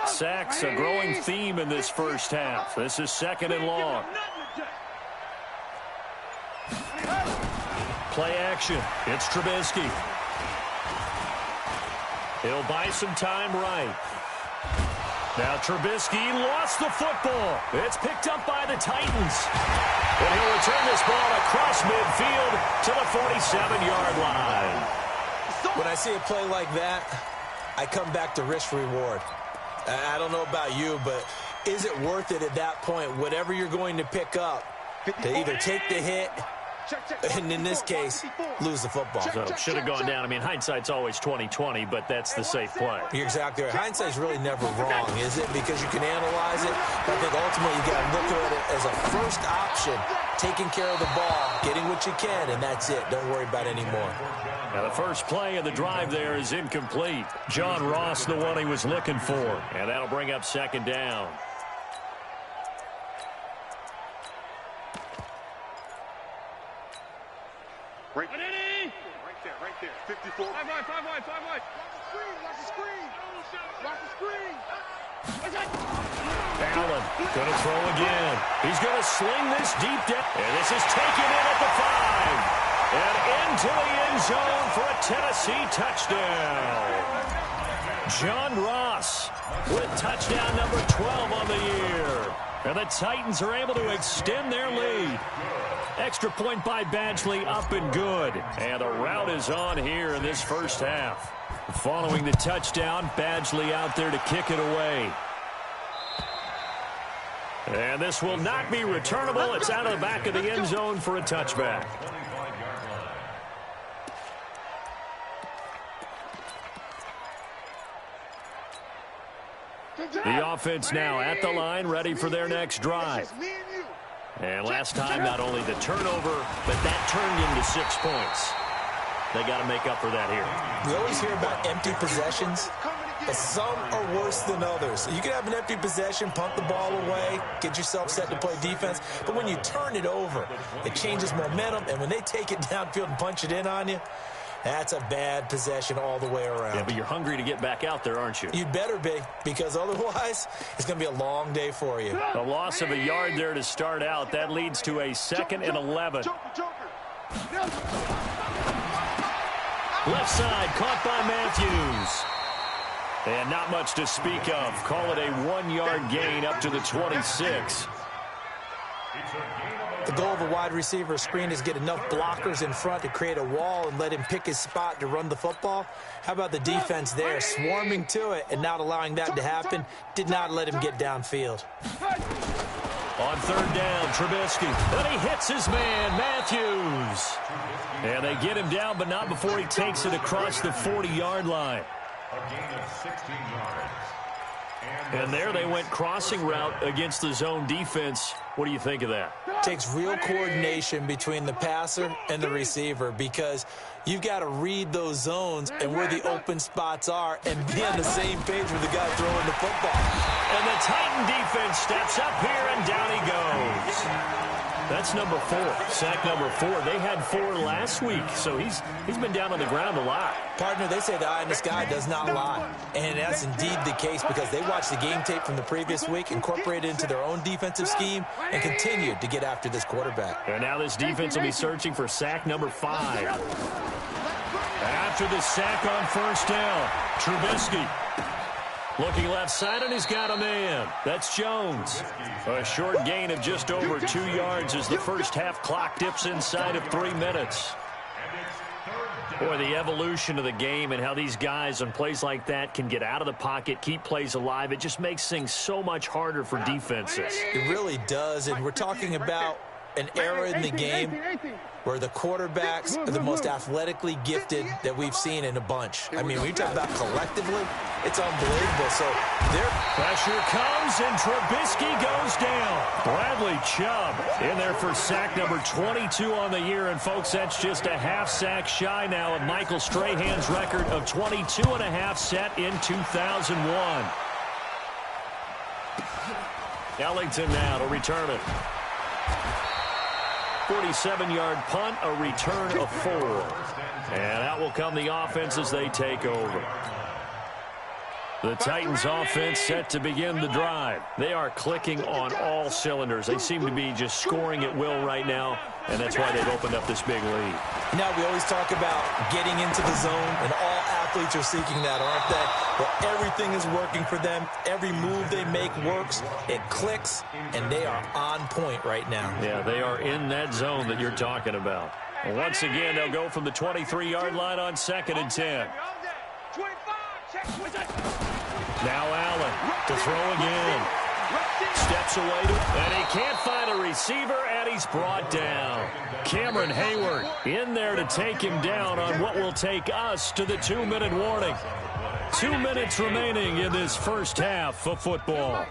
A: Sacks, a growing theme in this first half. This is second and long. Play action. It's Trubisky. He'll buy some time right. Now Trubisky lost the football. It's picked up by the Titans. And he'll return this ball across midfield to the 47-yard line.
C: When I see a play like that, I come back to risk-reward. I don't know about you, but is it worth it at that point, whatever you're going to pick up, to either take the hit and, in this case, lose the football?
A: So should have gone down. I mean, hindsight's always 20/20, but that's the safe play.
C: You're exactly right. Hindsight's really never wrong, is it? Because you can analyze it. But I think ultimately you got to look at it as a first option, taking care of the ball, getting what you can, and that's it. Don't worry about it anymore.
A: Now the first play of the drive there is incomplete. John Ross, the one he was looking for. And that'll bring up second down.
I: Right there. 54. 5 wide. Watch the screen.
A: Allen going to throw again. He's going to sling this deep down. And this is taken in at the 5. And into the end zone for a Tennessee touchdown. John Ross with touchdown number 12 on the year. And the Titans are able to extend their lead. Extra point by Badgley, up and good. And the route is on here in this first half. Following the touchdown, Badgley out there to kick it away. And this will not be returnable. It's out of the back of the end zone for a touchback. The offense now at the line, ready for their next drive. And last time, not only the turnover, but that turned into 6 points. They got to make up for that here.
C: We always hear about empty possessions, but some are worse than others. You can have an empty possession, punt the ball away, get yourself set to play defense, but when you turn it over, it changes momentum, and when they take it downfield and punch it in on you, that's a bad possession all the way around.
A: Yeah, but you're hungry to get back out there, aren't you?
C: You'd better be, because otherwise it's going to be a long day for you.
A: A loss of a yard there to start out. That leads to a 2nd and 11. Left side, caught by Matthews. And not much to speak of. Call it a 1-yard gain up to the 26.
C: The goal of a wide receiver screen is get enough blockers in front to create a wall and let him pick his spot to run the football. How about the defense there, swarming to it and not allowing that to happen? Did not let him get downfield.
A: On third down, Trubisky. And he hits his man, Matthews. And they get him down, but not before he takes it across the 40-yard line.
D: A gain of 16 yards.
A: And there they went crossing route against the zone defense. What do you think of that?
C: Takes real coordination between the passer and the receiver, because you've got to read those zones and where the open spots are and be on the same page with the guy throwing the football.
A: And the Titan defense steps up here, and down he goes. That's number 4, sack number 4. They had 4 last week, so he's been down on the ground a lot.
C: Partner, they say the eye in the sky does not lie. And that's indeed the case, because they watched the game tape from the previous week, incorporated it into their own defensive scheme, and continued to get after this quarterback.
A: And now this defense will be searching for sack number 5. After the sack on first down, Trubisky. Looking left side, and he's got a man. That's Jones. A short gain of just over 2 yards as the first half clock dips inside of 3 minutes. Boy, the evolution of the game and how these guys on plays like that can get out of the pocket, keep plays alive, it just makes things so much harder for defenses.
C: It really does, and we're talking about an era in the game where the quarterbacks are the most athletically gifted that we've seen in a bunch. I mean, when you talk about collectively, it's unbelievable. So
A: pressure comes, and Trubisky goes down. Bradley Chubb in there for sack number 22 on the year. And, folks, that's just a half sack shy now of Michael Strahan's record of 22.5 set in 2001. Ellington now to return it. 47-yard punt, a return of 4. And out will come the offense as they take over. The Titans offense set to begin the drive. They are clicking on all cylinders. They seem to be just scoring at will right now, and that's why they've opened up this big lead.
C: Now, we always talk about getting into the zone, and all athletes are seeking that, aren't they? Well, everything is working for them. Every move they make works. It clicks, and they are on point right now.
A: Yeah, they are in that zone that you're talking about. And once again, they'll go from the 23-yard line on 2nd and 10. Now Allen to throw again. Steps away, and he can't find a receiver, and he's brought down. Cameron Hayward in there to take him down on what will take us to the 2-minute warning. 2 minutes remaining in this first half of football.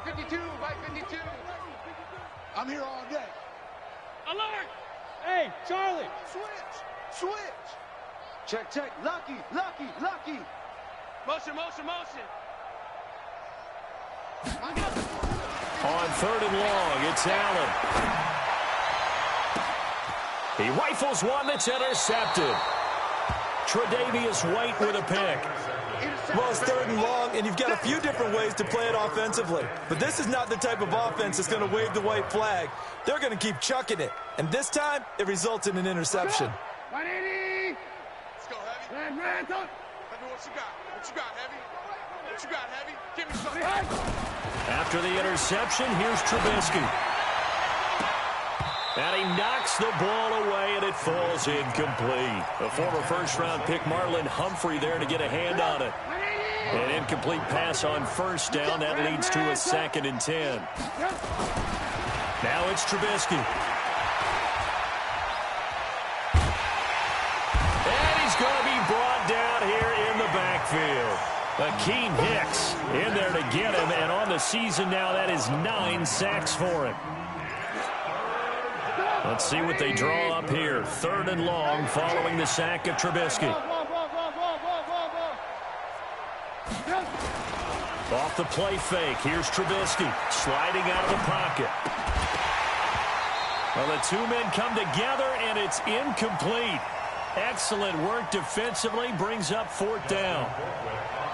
I: I'm here all day.
E: Alert! Hey, Charlie!
I: Switch. Check. Lucky.
E: Motion.
A: On 3rd and long, it's Allen. He rifles one that's intercepted. Tre'Davious White with a pick.
C: Well, it's 3rd and long, and you've got a few different ways to play it offensively. But this is not the type of offense that's going to wave the white flag. They're going to keep chucking it. And this time, it results in an interception.
I: 180. Let's go, Heavy. Heavy, what you got, Heavy? What you got, Heavy? Give me something.
A: After the interception, here's Trubisky. And he knocks the ball away, and it falls incomplete. A former first-round pick, Marlon Humphrey, there to get a hand on it. An incomplete pass on 1st down. That leads to a 2nd and 10. Now it's Trubisky. And he's going to be brought down here in the backfield. Akeem Hicks in there to get him, and on the season now, that is 9 sacks for him. Let's see what they draw up here. 3rd and long following the sack of Trubisky. Off the play fake. Here's Trubisky sliding out of the pocket. Well, the 2 men come together, and it's incomplete. Excellent work defensively, brings up 4th down.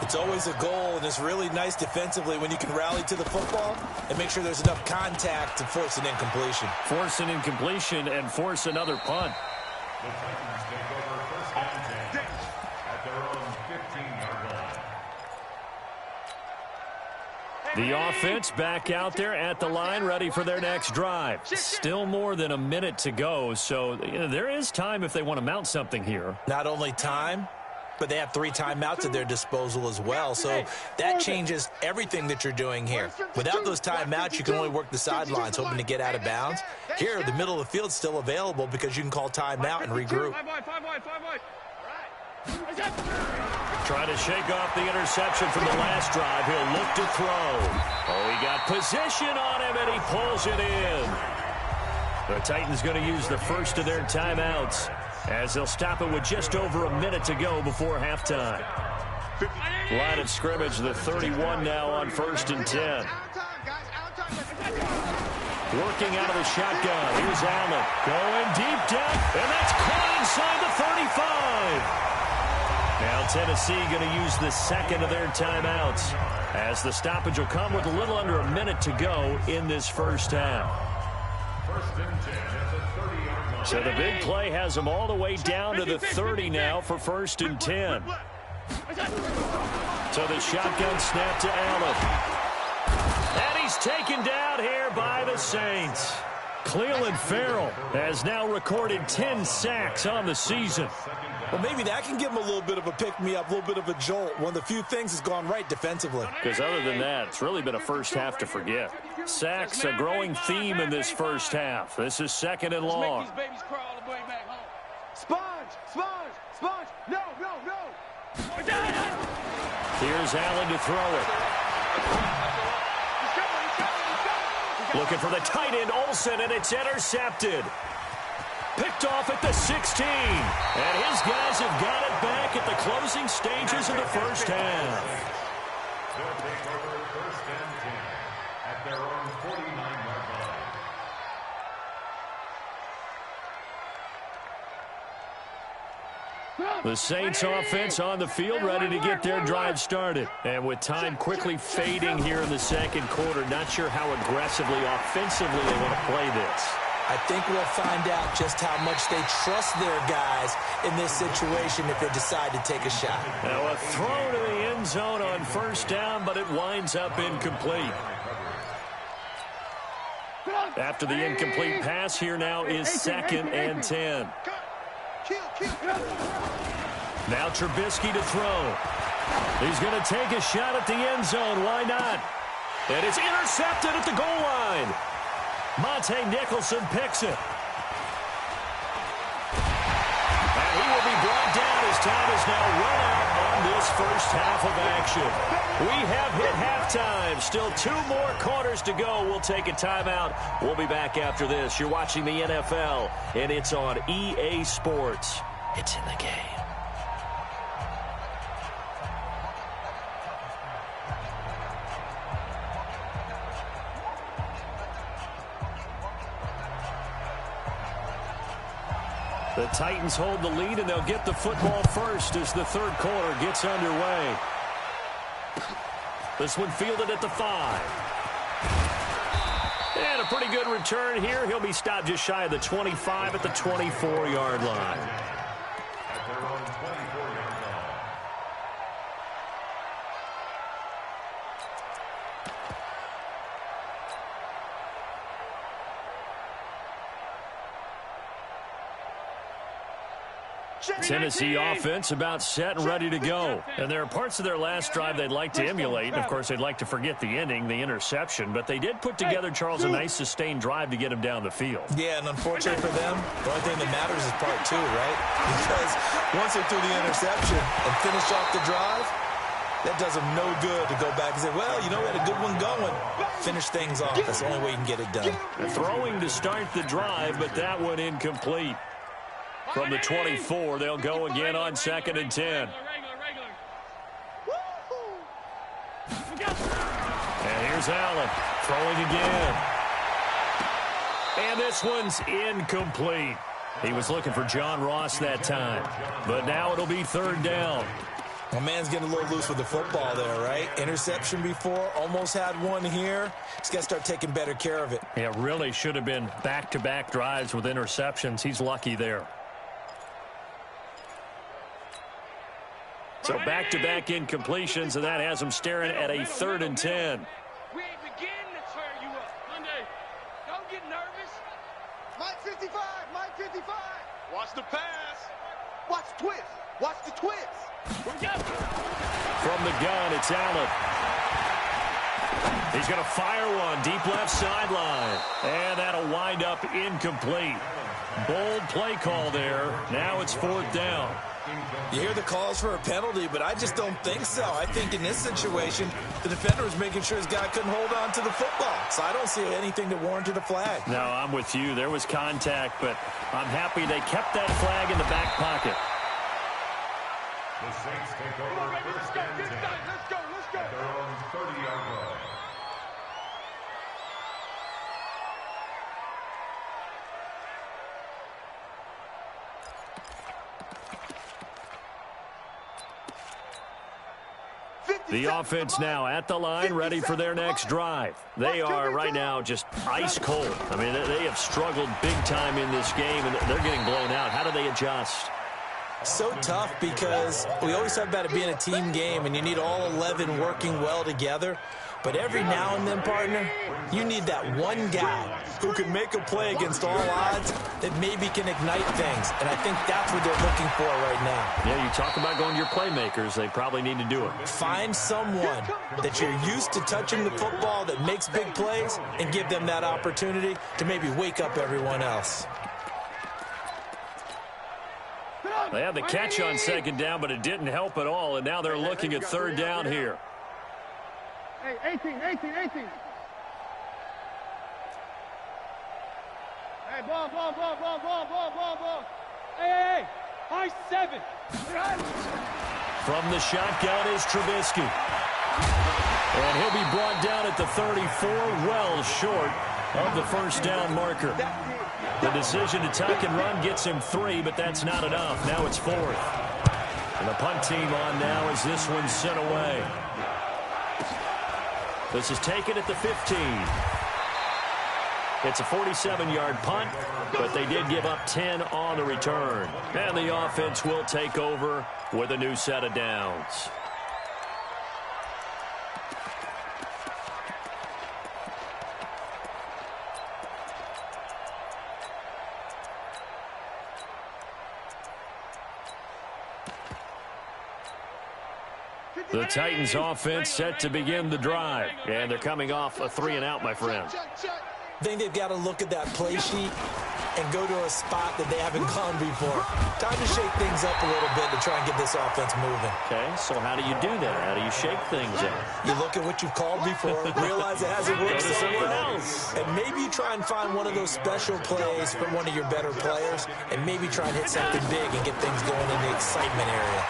C: It's always a goal, and it's really nice defensively when you can rally to the football and make sure there's enough contact to force an incompletion.
A: Force an incompletion and force another punt.
D: The Titans take over 1st and 10 at their own 15-yard line.
A: The offense back out there at the line, ready for their next drive. Still more than a minute to go, so there is time if they want to mount something here.
C: Not only time, but they have 3 timeouts at their disposal as well, so that changes everything that you're doing here. Without those timeouts, you can only work the sidelines, hoping to get out of bounds. Here, the middle of the field is still available because you can call timeout and regroup.
A: Trying to shake off the interception from the last drive. He'll look to throw. Oh, he got position on him, and he pulls it in. The Titans going to use the first of their timeouts as they'll stop it with just over a minute to go before halftime. Line of scrimmage, the 31 now on 1st and 10. Working out of the shotgun. Here's Allen going deep down, and that's caught inside the 35. Now Tennessee going to use the 2nd of their timeouts as the stoppage will come with a little under a minute to go in this first half.
D: 1st and 10 at the 30-yard line.
A: So the big play has them all the way down to the 30 now for 1st and 10. So the shotgun snap to Allen. And he's taken down here by the Saints. Clelin Ferrell has now recorded 10 sacks on the season.
C: Well, maybe that can give him a little bit of a pick-me-up, a little bit of a jolt. One of the few things that's gone right defensively.
A: Because other than that, it's really been a first half to forget. Sacks, a growing theme in this first half. This is 2nd and long.
I: Sponge. No.
A: Here's Allen to throw it. Looking for the tight end, Olsen, and it's intercepted. Picked off at the 16. And his guys have got it back at the closing stages of the first half.
D: They'll take over 1st and 10 at their own 49-yard line.
A: The Saints offense on the field, ready to get their drive started. And with time quickly fading here in the second quarter, not sure how aggressively, offensively they want to play this.
C: I think we'll find out just how much they trust their guys in this situation if they decide to take a shot.
A: Now a throw to the end zone on 1st down, but it winds up incomplete. After the incomplete pass, here now is 2nd and 10. Now Trubisky to throw. He's going to take a shot at the end zone. Why not? And it's intercepted at the goal line. Monte Nicholson picks it. And he will be brought down as time is now run out on this first half of action. We have hit halftime. Still 2 more quarters to go. We'll take a timeout. We'll be back after this. You're watching the NFL, and it's on EA Sports. It's in the game. The Titans hold the lead, and they'll get the football first as the third quarter gets underway. This one fielded at the 5. And a pretty good return here. He'll be stopped just shy of the 25 at the 24-yard line.
D: At their own 24-yard line.
A: Tennessee offense about set and ready to go. And there are parts of their last drive they'd like to emulate. And, of course, they'd like to forget the ending, the interception. But they did put together, Charles, a nice sustained drive to get him down the field.
C: Yeah, and unfortunately for them, the only thing that matters is part 2, right? Because once they threw the interception and finished off the drive, that does them no good to go back and say, well, you know, we had a good one going. Finish things off. That's the only way you can get it done.
A: Throwing to start the drive, but that one incomplete. From the 24, they'll go again on 2nd and 10. And here's Allen throwing again. And this one's incomplete. He was looking for John Ross that time. But now it'll be 3rd down.
C: Well, man's getting a little loose with the football there, right? Interception before, almost had one here. He's got to start taking better care of it.
A: Yeah, really should have been back-to-back drives with interceptions. He's lucky there. So back-to-back incompletions, and that has him staring at a 3rd and 10.
I: We ain't beginning to turn you up. Monday, don't get nervous.
B: Mike 55, Mike 55.
I: Watch the pass.
B: Watch the twist. Watch the twist.
A: From the gun, it's Allen. He's going to fire one deep left sideline. And that'll wind up incomplete. Bold play call there. Now it's 4th down.
C: You hear the calls for a penalty, but I just don't think so. I think in this situation, the defender was making sure his guy couldn't hold on to the football. So I don't see anything that warranted a flag.
A: No, I'm with you. There was contact, but I'm happy they kept that flag in the back pocket.
D: The Saints take over 1st and 10.
I: Let's go.
D: At their own 30-yard line.
A: The offense now at the line, ready for their next drive. They are right now just ice cold. I mean, they have struggled big time in this game, and they're getting blown out. How do they adjust?
C: So tough because we always talk about it being a team game and you need all 11 working well together. But every now and then, partner, you need that one guy who can make a play against all odds that maybe can ignite things. And I think that's what they're looking for right now.
A: Yeah, you talk about going to your playmakers. They probably need to do it.
C: Find someone that you're used to touching the football that makes big plays and give them that opportunity to maybe wake up everyone else.
A: They had the catch on second down, but it didn't help at all, and now they're looking at third down here.
I: Hey, 18. Hey, ball. Hey, high 7.
A: From the shotgun is Trubisky. And he'll be brought down at the 34, well short of the first down marker. The decision to tuck and run gets him 3, but that's not enough. Now it's 4th. And the punt team on now as this one's sent away. This is taken at the 15. It's a 47-yard punt, but they did give up 10 on the return. And the offense will take over with a new set of downs. The Titans offense set to begin the drive. And they're coming off a 3-and-out, my friend.
C: I think they've got to look at that play sheet and go to a spot that they haven't gone before. Time to shake things up a little bit to try and get this offense moving.
A: Okay, so how do you do that? How do you shake things up?
C: You look at what you've called before, realize it hasn't worked so well, and maybe you try and find one of those special plays from one of your better players, and maybe try and hit something big and get things going in the excitement area.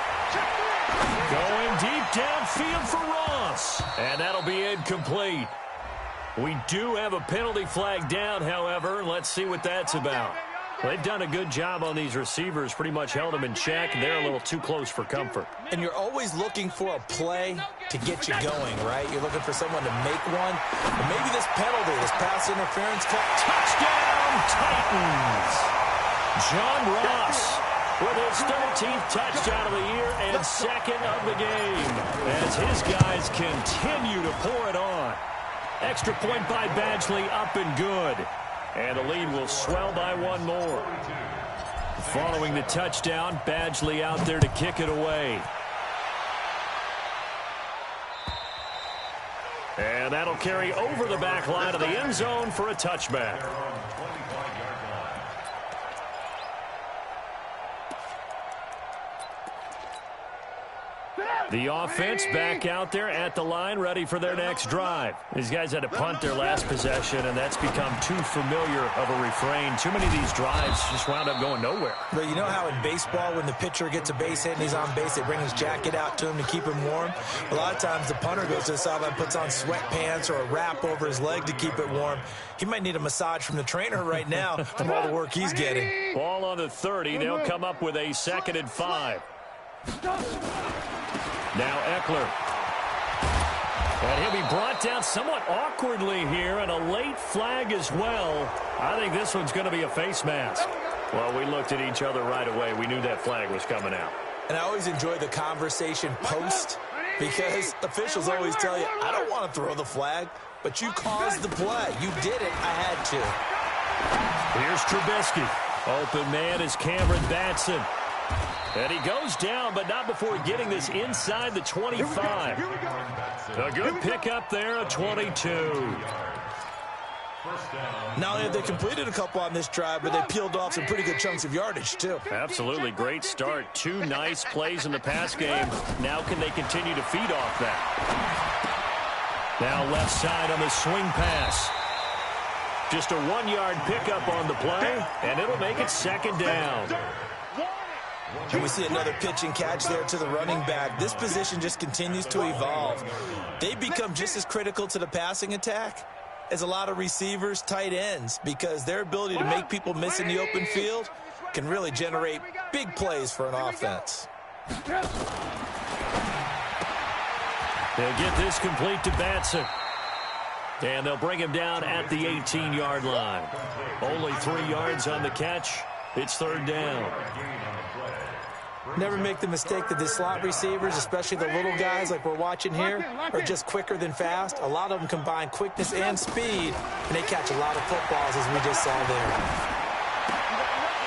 A: Going deep downfield for Ross. And that'll be incomplete. We do have a penalty flag down, however. Let's see what that's about. They've done a good job on these receivers, pretty much held them in check. They're a little too close for comfort.
C: And you're always looking for a play to get you going, right? You're looking for someone to make one. But maybe this penalty, this pass interference call.
A: Touchdown, Titans! John Ross with his 13th touchdown of the year and 2nd of the game as his guys continue to pour it on. Extra point by Badgley, up and good. And the lead will swell by 1 more. Following the touchdown, Badgley out there to kick it away. And that'll carry over the back line of the end zone for a touchback. The offense back out there at the line, ready for their next drive. These guys had to punt their last possession, and that's become too familiar of a refrain. Too many of these drives just wound up going nowhere.
C: But you know how in baseball, when the pitcher gets a base hit and he's on base, they bring his jacket out to him to keep him warm? A lot of times the punter goes to the sideline, puts on sweatpants or a wrap over his leg to keep it warm. He might need a massage from the trainer right now from all the work he's getting.
A: Ball on the 30. They'll come up with a 2nd and 5. Now Eckler. And he'll be brought down somewhat awkwardly here, and a late flag as well. I think this one's going to be a face mask. Well, we looked at each other right away. We knew that flag was coming out.
C: And I always enjoy the conversation post, because officials always tell you, I don't want to throw the flag, but you caused the play. You did it. I had to.
A: Here's Trubisky. Open man is Cameron Batson. And he goes down, but not before getting this inside the 25. A good pickup there, a 22.
C: Not only have they completed a couple on this drive, but they peeled off some pretty good chunks of yardage, too.
A: Absolutely. Great start. 2 nice plays in the pass game. Now can they continue to feed off that? Now left side on the swing pass. Just a 1-yard pickup on the play, and it'll make it 2nd down.
C: And we see another pitch and catch there to the running back. This position just continues to evolve. They become just as critical to the passing attack as a lot of receivers, tight ends, because their ability to make people miss in the open field can really generate big plays for an offense.
A: They'll get this complete to Batson. And they'll bring him down at the 18-yard line. Only 3 yards on the catch. It's 3rd down.
C: Never make the mistake that the slot receivers, especially the little guys like we're watching here, are just quicker than fast. A lot of them combine quickness and speed, and they catch a lot of footballs, as we just saw there.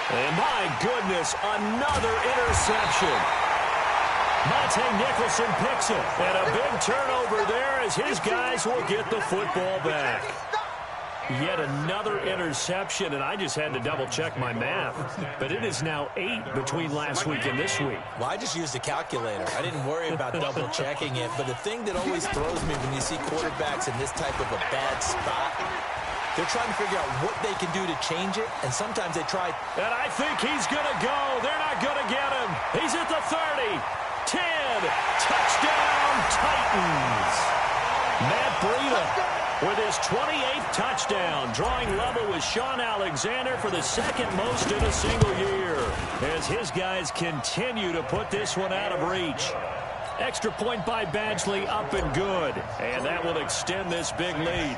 A: And my goodness, another interception. Monte Nicholson picks it, and a big turnover there as his guys will get the football back. Yet another interception, and I just had to double-check my math. But it is now 8 between last week and this week.
C: Well, I just used a calculator. I didn't worry about double-checking it. But the thing that always throws me when you see quarterbacks in this type of a bad spot, they're trying to figure out what they can do to change it, and sometimes they try.
A: And I think he's going to go. They're not going to get him. He's at the 30, 10, touchdown Titans. Matt Breida with his 28th touchdown, drawing level with Sean Alexander for the second most in a single year, as his guys continue to put this one out of reach. Extra point by Badgley, up and good, and that will extend this big lead.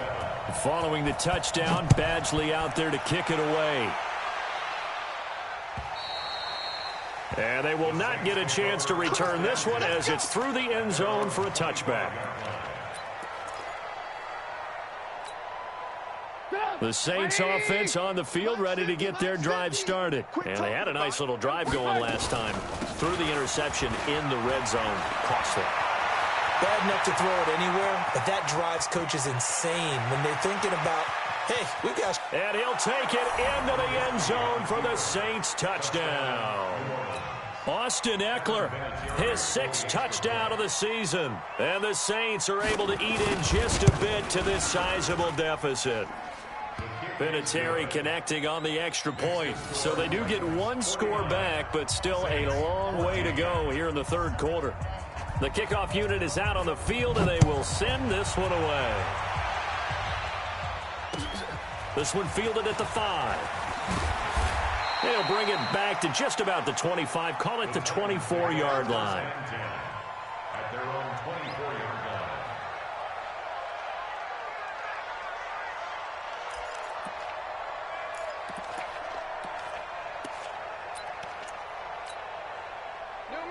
A: Following the touchdown, Badgley out there to kick it away. And they will not get a chance to return this one as it's through the end zone for a touchback. The Saints offense on the field, ready to get their drive started. And they had a nice little drive going last time. Threw the interception in the red zone. Costly.
C: Bad enough to throw it anywhere, but that drives coaches insane when they're thinking about, hey, we got.
A: And he'll take it into the end zone for the Saints touchdown. Austin Eckler, his 6th touchdown of the season. And the Saints are able to eat in just a bit to this sizable deficit. Vinatieri connecting on the extra point. So they do get one score back, but still a long way to go here in the third quarter. The kickoff unit is out on the field, and they will send this one away. This one fielded at the 5. They'll bring it back to just about the 25. Call it the 24-yard line.
D: At their own 24-yard line.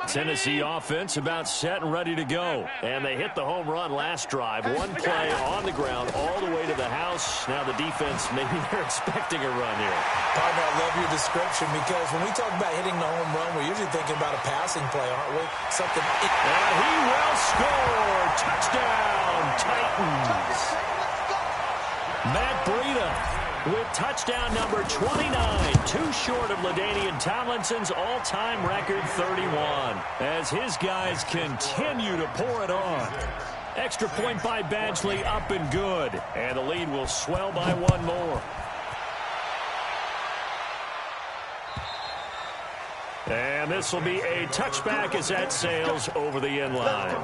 A: Tennessee offense about set and ready to go. And they hit the home run last drive. One play on the ground all the way to the house. Now the defense, maybe they're expecting a run here.
C: Partner, I love your description because when we talk about hitting the home run, we're usually thinking about a passing play, aren't we? Something.
A: And he will score. Touchdown, Titans. Matt Breida with touchdown number 29, too short of LaDainian Tomlinson's all-time record 31, as his guys continue to pour it on. Extra point by Badgley, up and good, and the lead will swell by one more. And this will be a touchback as that sails over the end line.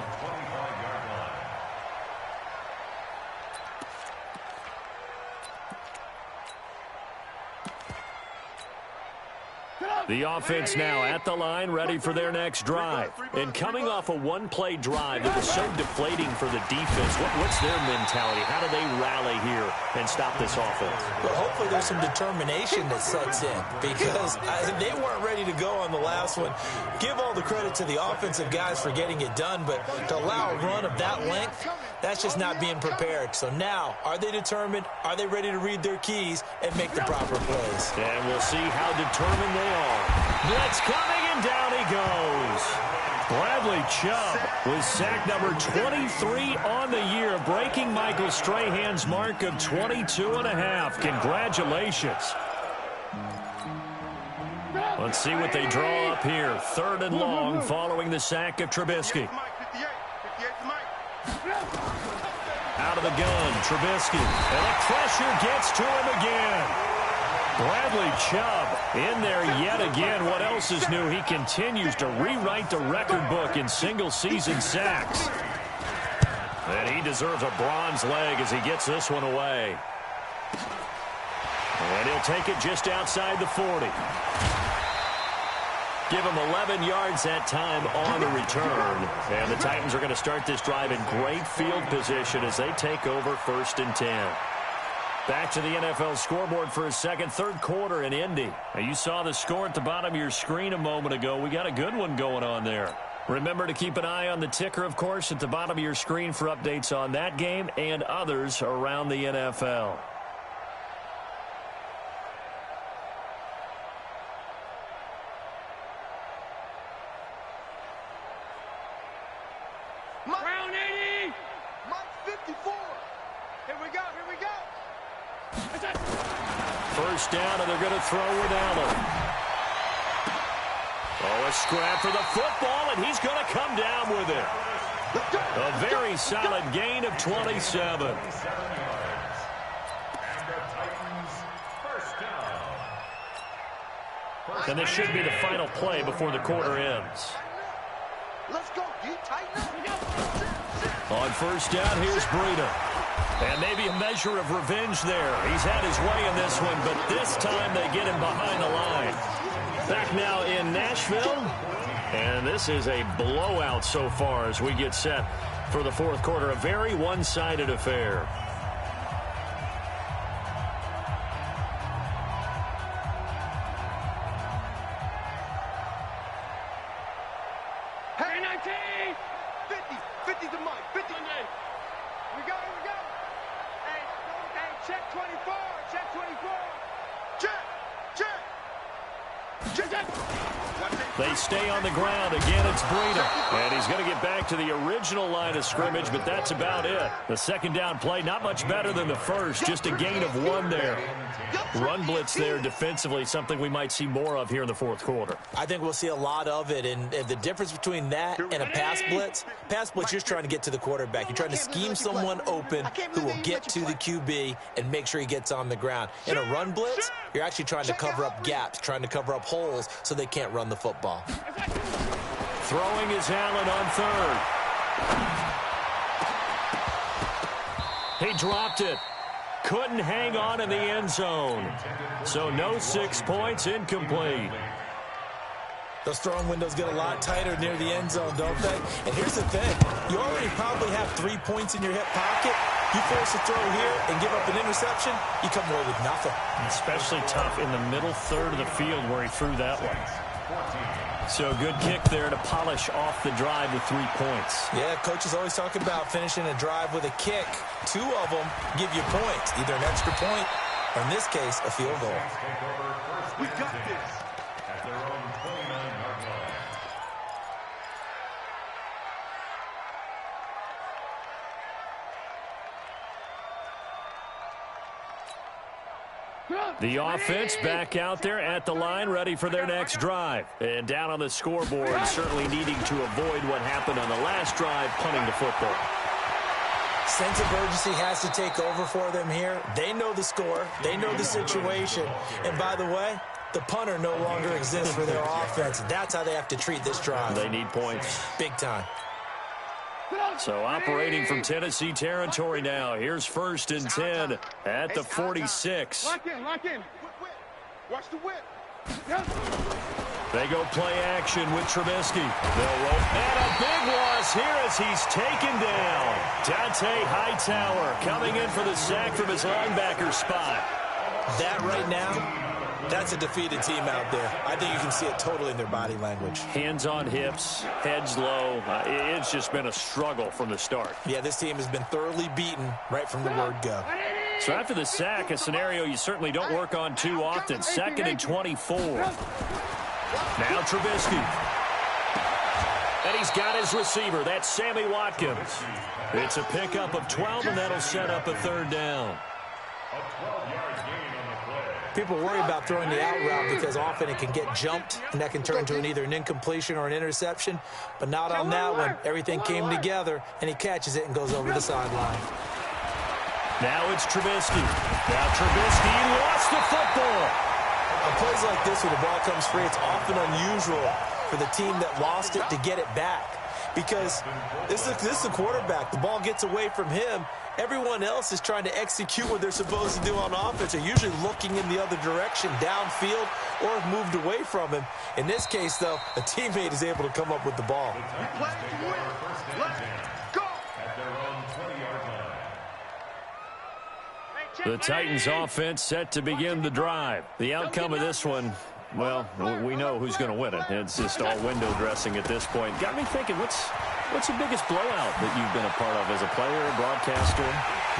A: The offense now at the line, ready for their next drive. And coming off a one-play drive that was so deflating for the defense, what's their mentality? How do they rally here and stop this offense?
C: Well, hopefully there's some determination that sets in because they weren't ready to go on the last one. Give all the credit to the offensive guys for getting it done, but to allow a run of that length, that's just not being prepared. So now, are they determined? Are they ready to read their keys and make the proper plays?
A: And we'll see how determined they are. Blitz coming, and down he goes. Bradley Chubb with sack number 23 on the year, breaking Michael Strahan's mark of 22.5. Congratulations. Let's see what they draw up here. 3rd and long following the sack of Trubisky. Out of the gun, Trubisky. And the pressure gets to him again. Bradley Chubb in there yet again. What else is new? He continues to rewrite the record book in single-season sacks. And he deserves a bronze leg as he gets this one away. And he'll take it just outside the 40. Give him 11 yards that time on the return. And the Titans are going to start this drive in great field position as they take over 1st and 10. Back to the NFL scoreboard for a second. Third quarter in Indy. Now, you saw the score at the bottom of your screen a moment ago. We got a good one going on there. Remember to keep an eye on the ticker, of course, at the bottom of your screen for updates on that game and others around the NFL.
I: Round 80. Mike 54. Here we go. Here we go.
A: First down, and they're going to throw with Allen. Oh, a scrap for the football, and he's going to come down with it. A very solid gain of 27. And this should be the final play before the quarter ends.
I: Let's go. You tighten up.
A: On first down, here's Breida. And maybe a measure of revenge there. He's had his way in this one, but this time they get him behind the line. Back now in Nashville. And this is a blowout so far as we get set for the fourth quarter. A very one-sided affair.
I: Hey, 19. 50. 50 to Mike. 50 to me. We go. Here we go. Hey, check 24. Check 24. Check. Check. Check. Check.
A: They stay on the ground. Again, it's Breida. And he's going to get back to the original line of scrimmage, but that's about it. The second down play, not much better than the first. Just a gain of one there. Run blitz there defensively, something we might see more of here in the fourth quarter.
C: I think we'll see a lot of it, and the difference between that and a pass blitz, you're just trying to get to the quarterback. You're trying to scheme someone open who will get to the QB and make sure he gets on the ground. In a run blitz, you're actually trying to cover up gaps, trying to cover up holes so they can't run the football.
A: Throwing is Allen on third. He dropped it. Couldn't hang on in the end zone. So no 6 points, incomplete.
C: Those throwing windows get a lot tighter near the end zone, don't they? And here's the thing. You already probably have 3 points in your hip pocket. You force a throw here and give up an interception, you come away with nothing.
A: Especially tough in the middle third of the field where he threw that one. So a good kick there to polish off the drive with 3 points.
C: Yeah, coaches always talk about finishing a drive with a kick. 2 of them give you points, either an extra point or, in this case, a field goal.
I: We got this.
D: At their own 29-yard line.
A: The offense back out there at the line, ready for their next drive. And down on the scoreboard, certainly needing to avoid what happened on the last drive, punting the football.
C: Sense of urgency has to take over for them here. They know the score. They know the situation. And by the way, the punter no longer exists for their offense. That's how they have to treat this drive.
A: They need points.
C: Big time.
A: So operating from Tennessee territory now. Here's 1st and 10 at the 46.
I: Lock in, lock in. Watch the whip.
A: They go play action with Trubisky. They'll roll. And a big loss here as he's taken down. Dante Hightower coming in for the sack from his linebacker spot.
C: That right now, that's a defeated team out there. I think you can see it totally in their body language.
A: Hands on hips, heads low. It's just been a struggle from the start.
C: Yeah, this team has been thoroughly beaten right from the word go.
A: So after the sack, a scenario you certainly don't work on too often. 2nd and 24. Now Trubisky. And he's got his receiver. That's Sammy Watkins. It's a pickup of 12, and that'll set up a 3rd down.
D: A 12-yard gain on the play.
C: People worry about throwing the out route because often it can get jumped, and that can turn into either an incompletion or an interception. But not on that one. Everything came together, and he catches it and goes over the sideline.
A: Now it's Trubisky. Now Trubisky lost the football.
C: On plays like this where the ball comes free, it's often unusual for the team that lost it to get it back. Because this is the quarterback. The ball gets away from him. Everyone else is trying to execute what they're supposed to do on offense. They're usually looking in the other direction, downfield, or have moved away from him. In this case, though, a teammate is able to come up with the ball.
I: Let's go.
D: At their own 20-yard line.
I: Hey,
A: The Titans offense set to begin the drive. The outcome of this one, well, we know who's going to win it. It's just all window dressing at this point. Got me thinking, what's the biggest blowout that you've been a part of as a player, broadcaster?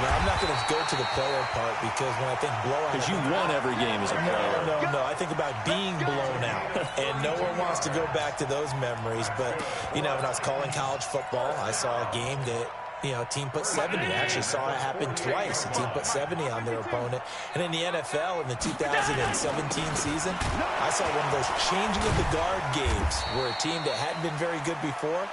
C: No, I'm not going to go to the player part because when I think blowout...
A: Because you won every game as a player.
C: No. I think about being blown out. And no one wants to go back to those memories. But, you know, when I was calling college football, I saw a game that, you know, a team put 70. I actually saw it happen twice. A team put 70 on their opponent. And in the NFL, in the 2017 season, I saw one of those changing of the guard games where a team that hadn't been very good before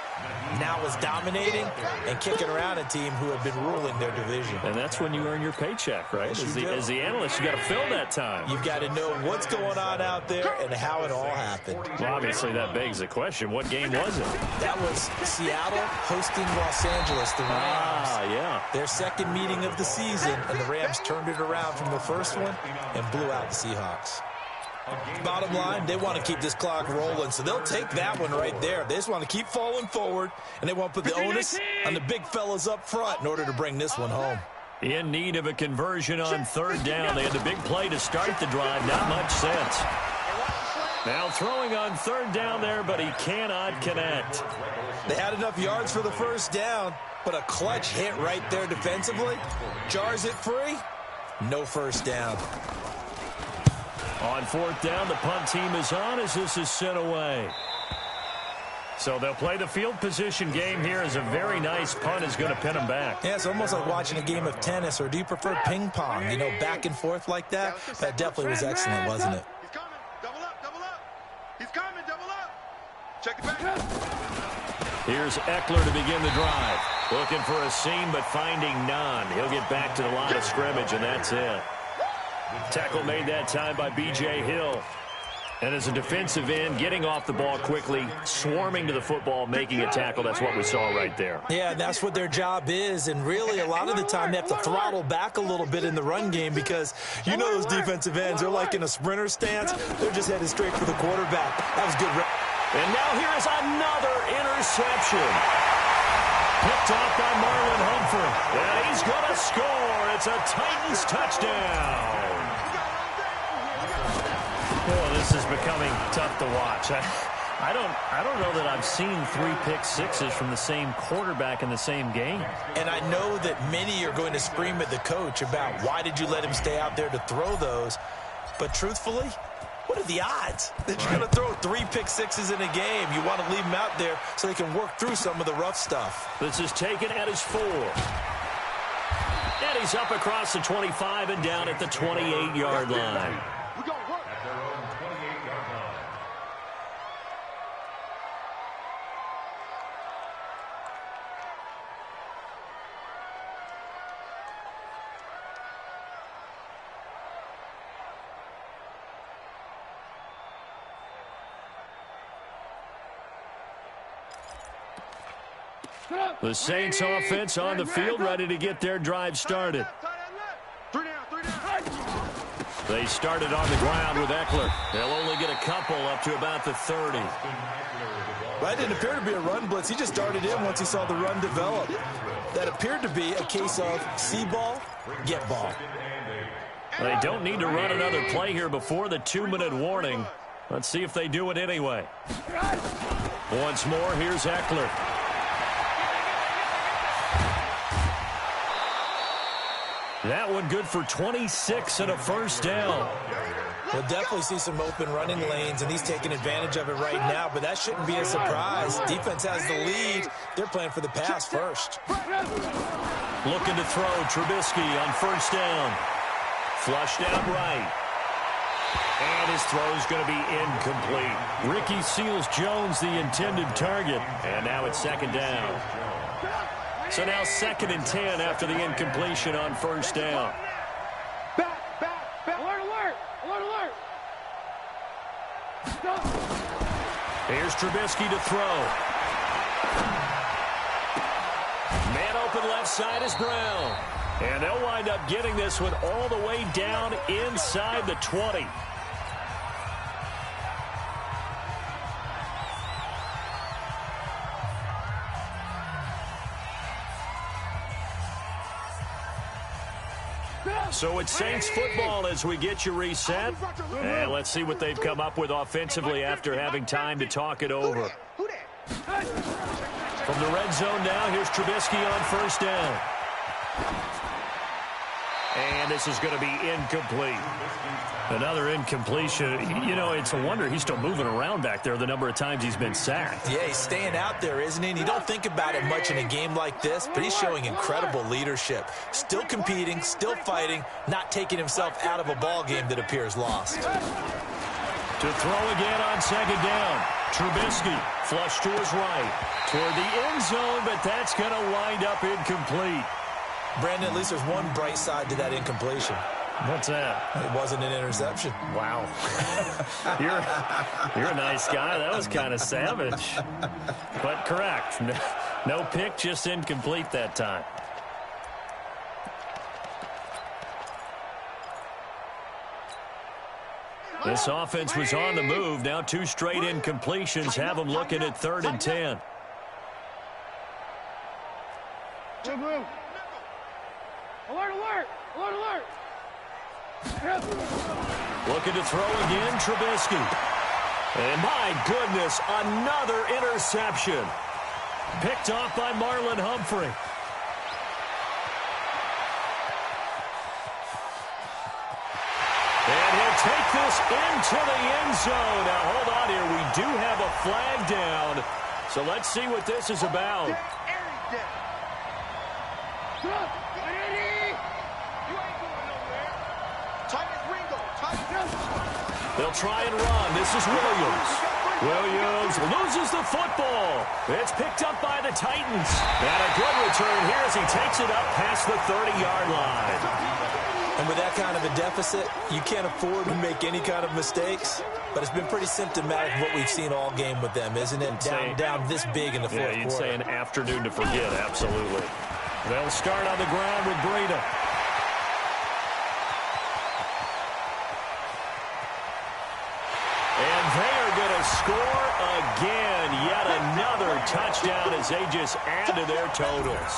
C: now was dominating and kicking around a team who had been ruling their division.
A: And that's when you earn your paycheck, right?
C: Yes,
A: as the analyst, you got to fill that time.
C: You've got to know what's going on out there and how it all happened.
A: Well, obviously, that begs the question, what game was it?
C: That was Seattle hosting Los Angeles, the Rams.
A: Yeah.
C: Their second meeting of the season, and the Rams turned it around from the first one and blew out the Seahawks. Bottom line, they want to keep this clock rolling, so they'll take that one right there. They just want to keep falling forward, and they want to put the onus on the big fellas up front in order to bring this one home.
A: In need of a conversion on third down. They had the big play to start the drive. Not much sense. Now throwing on third down there, but he cannot connect.
C: They had enough yards for the first down, but a clutch hit right there defensively. Jars it free. No first down.
A: On fourth down, the punt team is on as this is sent away. So they'll play the field position game here as a very nice punt is going to pin them back.
C: Yeah, it's almost like watching a game of tennis, or do you prefer ping pong? You know, back and forth like that? That definitely was excellent, wasn't it?
B: He's coming. Double up, double up. He's coming, double up. Check it back.
A: Here's Eckler to begin the drive. Looking for a seam, but finding none. He'll get back to the line of scrimmage, and that's it. Tackle made that time by B.J. Hill. And as a defensive end, getting off the ball quickly, swarming to the football, making a tackle. That's what we saw right there.
C: Yeah, that's what their job is. And really, a lot of the time, they have to throttle back a little bit in the run game because you know those defensive ends, they're like in a sprinter stance. They're just headed straight for the quarterback. That was good.
A: And now here is another interception. Picked off by Marlon Humphrey. And he's going to score. It's a Titans touchdown. Boy, this is becoming tough to watch. I don't know that I've seen 3 pick sixes from the same quarterback in the same game.
C: And I know that many are going to scream at the coach about why did you let him stay out there to throw those. But truthfully, what are the odds that you're going to throw 3 pick sixes in a game? You want to leave them out there so they can work through some of the rough stuff.
A: This is taken at his 4. And he's up across the 25 and down at the 28-yard line.
B: We're going to work.
D: At their own 28-yard line.
A: The Saints offense on the field, ready to get their drive started.
B: 3 down, 3 down.
A: They started on the ground with Eckler. They'll only get a couple up to about the 30.
C: That didn't appear to be a run blitz. He just started in once he saw the run develop. That appeared to be a case of see ball, get ball.
A: They don't need to run another play here before the 2-minute warning. Let's see if they do it anyway. Once more, here's Eckler. That one good for 26 and a first down.
C: We'll definitely see some open running lanes, and he's taking advantage of it right now, but that shouldn't be a surprise. Defense has the lead. They're playing for the pass first.
A: Looking to throw Trubisky on first down. Flushed out right. And his throw is going to be incomplete. Ricky Seals-Jones, the intended target. And now it's second down. So now 2nd and 10 after the incompletion on first down.
I: Back. Alert. Stop.
A: Here's Trubisky to throw. Man open left side is Brown. And they'll wind up getting this one all the way down inside the 20. So it's Saints football as we get you reset. And let's see what they've come up with offensively after having time to talk it over. From the red zone now, here's Trubisky on first down. And this is going to be incomplete. Another incompletion. You know, it's a wonder he's still moving around back there the number of times he's been sacked.
C: Yeah, he's staying out there, isn't he? And you don't think about it much in a game like this, but he's showing incredible leadership. Still competing, still fighting, not taking himself out of a ball game that appears lost.
A: To throw again on second down. Trubisky, flush to his right. Toward the end zone, but that's going to wind up incomplete.
C: Brandon, at least there's one bright side to that incompletion.
A: What's that?
C: It wasn't an interception.
A: Wow. You're a nice guy. That was kind of savage. But correct. No pick, just incomplete that time. This offense was on the move. Now 2 straight incompletions have them looking at 3rd and 10.
I: Alert, alert! Alert, alert!
A: Looking to throw again, Trubisky. And my goodness, another interception. Picked off by Marlon Humphrey. And he'll take this into the end zone. Now, hold on here. We do have a flag down. So let's see what this is about. They'll try and run. This is Williams. Williams loses the football. It's picked up by the Titans. And a good return here as he takes it up past the 30-yard line.
C: And with that kind of a deficit, you can't afford to make any kind of mistakes. But it's been pretty symptomatic of what we've seen all game with them, isn't it? Down this big in the fourth quarter.
A: Yeah, you'd say an afternoon to forget, absolutely. They'll start on the ground with Breida. And they are going to score again. Yet another touchdown as they just add to their totals.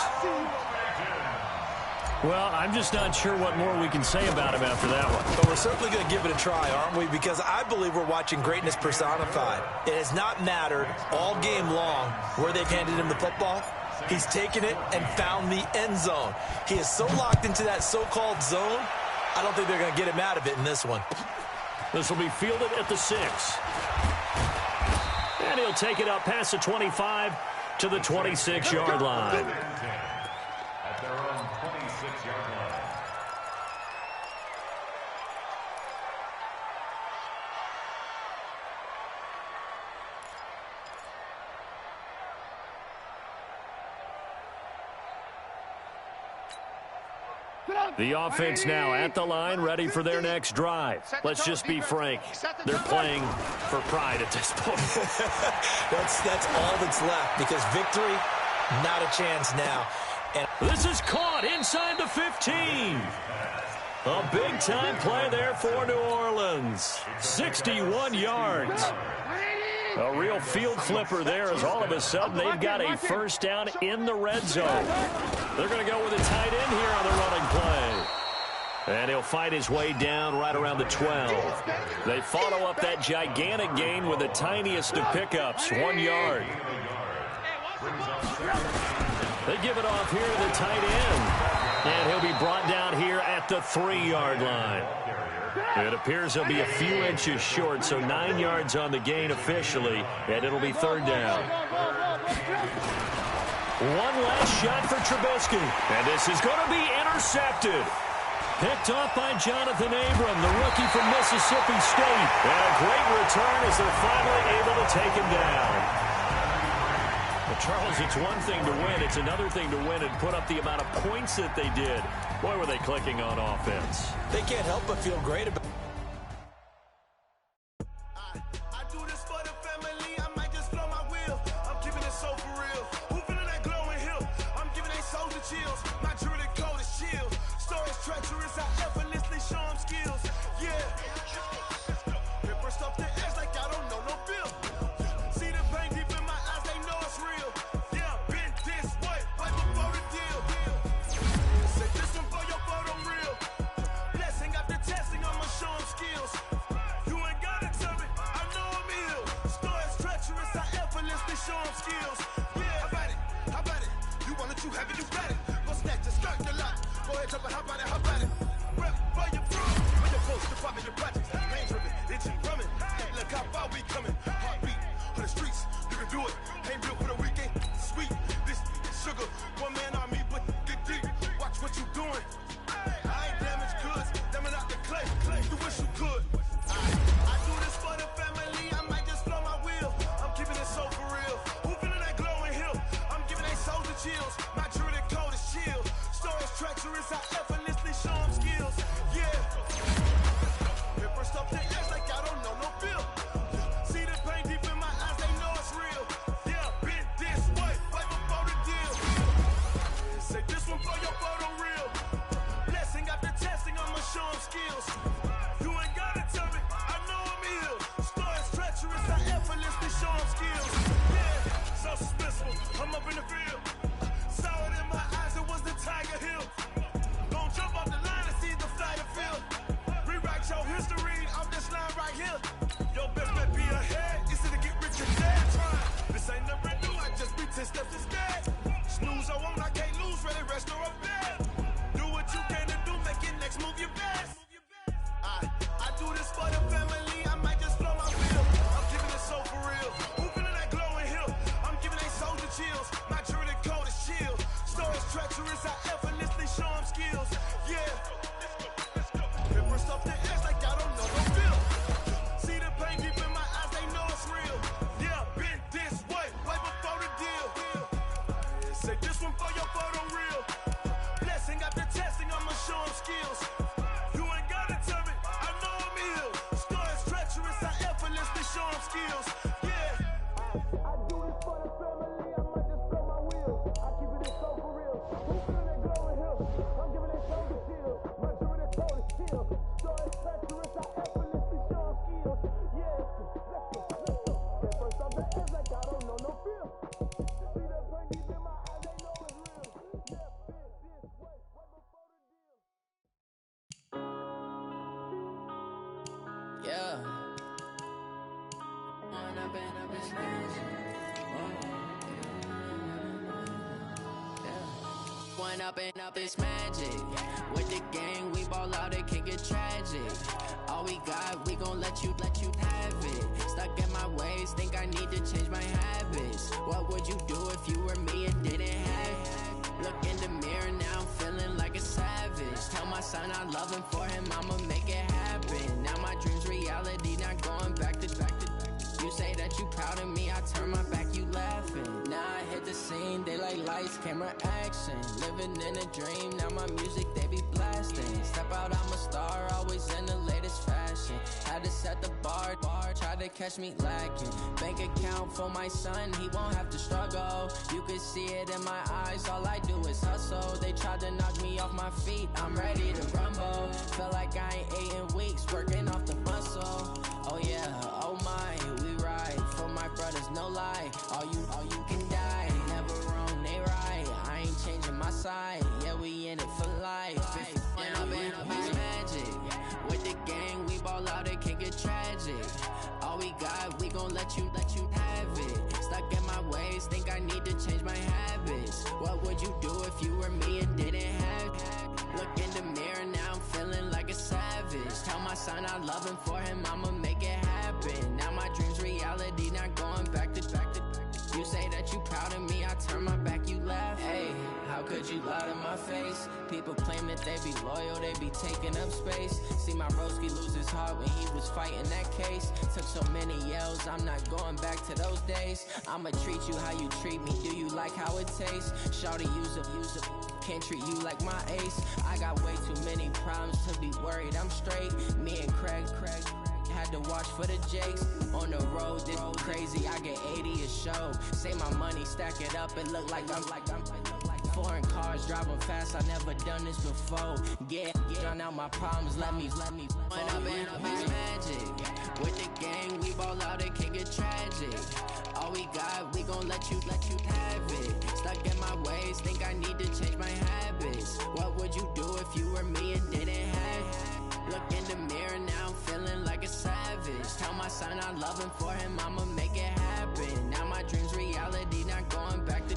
A: Well, I'm just not sure what more we can say about him after that one.
C: But we're certainly going to give it a try, aren't we? Because I believe we're watching greatness personified. It has not mattered all game long where they've handed him the football. He's taken it and found the end zone. He is so locked into that so-called zone, I don't think they're going to get him out of it in this one.
A: This will be fielded at the 6. And he'll take it up past the 25 to the 26-yard line.
D: At their own 26-yard line.
A: The offense now at the line, ready for their next drive. Let's just be frank. They're playing for pride at this point.
C: That's all that's left, because victory, not a chance now. And
A: this is caught inside the 15. A big-time play there for New Orleans. 61 yards. A real field flipper there as all of a sudden they've got a first down in the red zone. They're going to go with a tight end here on the running play. And he'll fight his way down right around the 12. They follow up that gigantic gain with the tiniest of pickups, 1 yard. They give it off here to the tight end. And he'll be brought down here at the 3-yard line. It appears he'll be a few inches short, so 9 yards on the gain officially, and it'll be 3rd down. One last shot for Trubisky, and this is going to be intercepted. Picked off by Jonathan Abram, the rookie from Mississippi State. And a great return as they're finally able to take him down. Well, Charles, it's one thing to win. It's another thing to win and put up the amount of points that they did. Boy, were they clicking on offense.
C: they can't help but feel great about it.
B: you got it. Go snatch it, start the lot. Go ahead, jump it, hop on it, hop on it. Rep for your bro. When your post, your pop, and your projects. Pain driven, itching, drumming. Look how far we coming. Heartbeat on the streets, you can do it. Ain't built for the weekend. Sweet, this sugar. One man on me, but get deep. Watch what you doing. I ain't damaged goods, damn out the clay. You wish you could. I do this for the family. I might just blow my wheel. I'm keeping it so for real. Who feeling that glowing hill? I'm giving they souls the chills. My jewelry code is chill. Stories treacherous, I effortlessly show them skills. Yeah. Paper stuff the edge like I don't know no feel. See the pain deep in my eyes, they know it's real. Yeah, been this way, right before the deal. Say this one for your photo real. Blessing after testing, I'ma show them skills. You ain't gotta tell me, I know I'm ill. Stories treacherous, I effortlessly show them skills. Yeah, so suspenseful, I'm up in the field. Saw it in my eyes, it was the Tiger Hill. Gon' jump off the line and see the flight of field. Rewrite your history off this line right here. Your best bet be ahead, instead to get rich and dead trying. This ain't never new, I just be 10 steps instead. Snooze, I won't, I can't lose, ready, rest or up bed. Do what you can to do, make your next move your best. I do this for the family, I might just blow my wheel. I'm giving it so for real. Who feeling that glowing hill? I'm giving they soldier chills. My jewelry code is chill. Stories treacherous, I effortlessly show them skills. Yeah. Paper stuff the edge like I don't know no feel. See the pain deep in my eyes, they know it's real. Yeah, been this way, right before the deal. Say this one for your photo real. Blessing after testing, I'ma show them skills. You ain't gotta tell me, I know I'm ill. Stories treacherous, I effortlessly show them skills. Yeah. I do this for the family, I might just blow my wheel. I keep it so for real. Who feeling that glowing hill? I'm giving it shoulder chill. My jewelry code is chill. Stories treacherous, I effortlessly show them skills. Yeah. Let's go. At first I'm the edge like I don't know no feel. See the pain deep in my eyes, they know it's real. Yeah, been this way, right before the deal.
J: Yeah. When I've been up this When up this magic. With the gang, we ball out, it can get tragic. All we got, we gon' let you have it. Stuck in my ways, think I need to change my habits. What would you do if you were me and didn't have it? Look in the mirror, now I'm feeling like a savage. Tell my son I love him, for him I'ma make it happen. Now my dream's reality, not going back to. You say that you proud of me, I turn my back, you laughing. Now I hit the scene, they like lights, camera, action. Living in a dream, now my music, they be blasting. Step out, I'm a star, always in the latest fashion. Had to set the bar, try to catch me lacking. Bank account for my son, he won't have to struggle. You can see it in my eyes, all I do is hustle. They tried to knock me off my feet, I'm ready to rumble. Feel like I ain't ate in weeks, working off the muscle. Oh yeah, oh my, we ride for my brothers, no lie. All you can die, never wrong, they right. I ain't changing my side, yeah, we in it for life. When I've been up this magic. With the gang, we ball out, it can get tragic. All we got, we gon' let you have it. Stuck in my ways, think I need to change my habits. What would you do if you were me and didn't have it? Look in the mirror, now I'm feeling like a savage. Tell my son I love him, for him I'ma make it happen. Now my dream's reality, not going back to. You say that you proud of me, I turn my back, you laugh. Hey, how could you lie to my face? People claim that they be loyal, they be taking up space. See my broski lose his heart when he was fighting that case. Took so many yells, I'm not going back to those days. I'ma treat you how you treat me, do you like how it tastes? Shawty, use it, can't treat you like my ace. I got way too many problems to be worried, I'm straight. Me and Craig had to watch for the Jakes. On the road, this crazy, I get 80 a show. Say my money, stack it up, it look like I'm foreign cars, driving fast, I never done this before. Yeah, drown out my problems, let me When I've been up this magic. With the gang, we ball out, it can get tragic. All we got, we gon' let you have it. Stuck in my ways, think I need to change my habits. What would you do if you were me and didn't have it? Look in the mirror, now I'm feeling like a savage. Tell my son I love him, for him I'ma make it happen. Now my dream's reality, not going back to.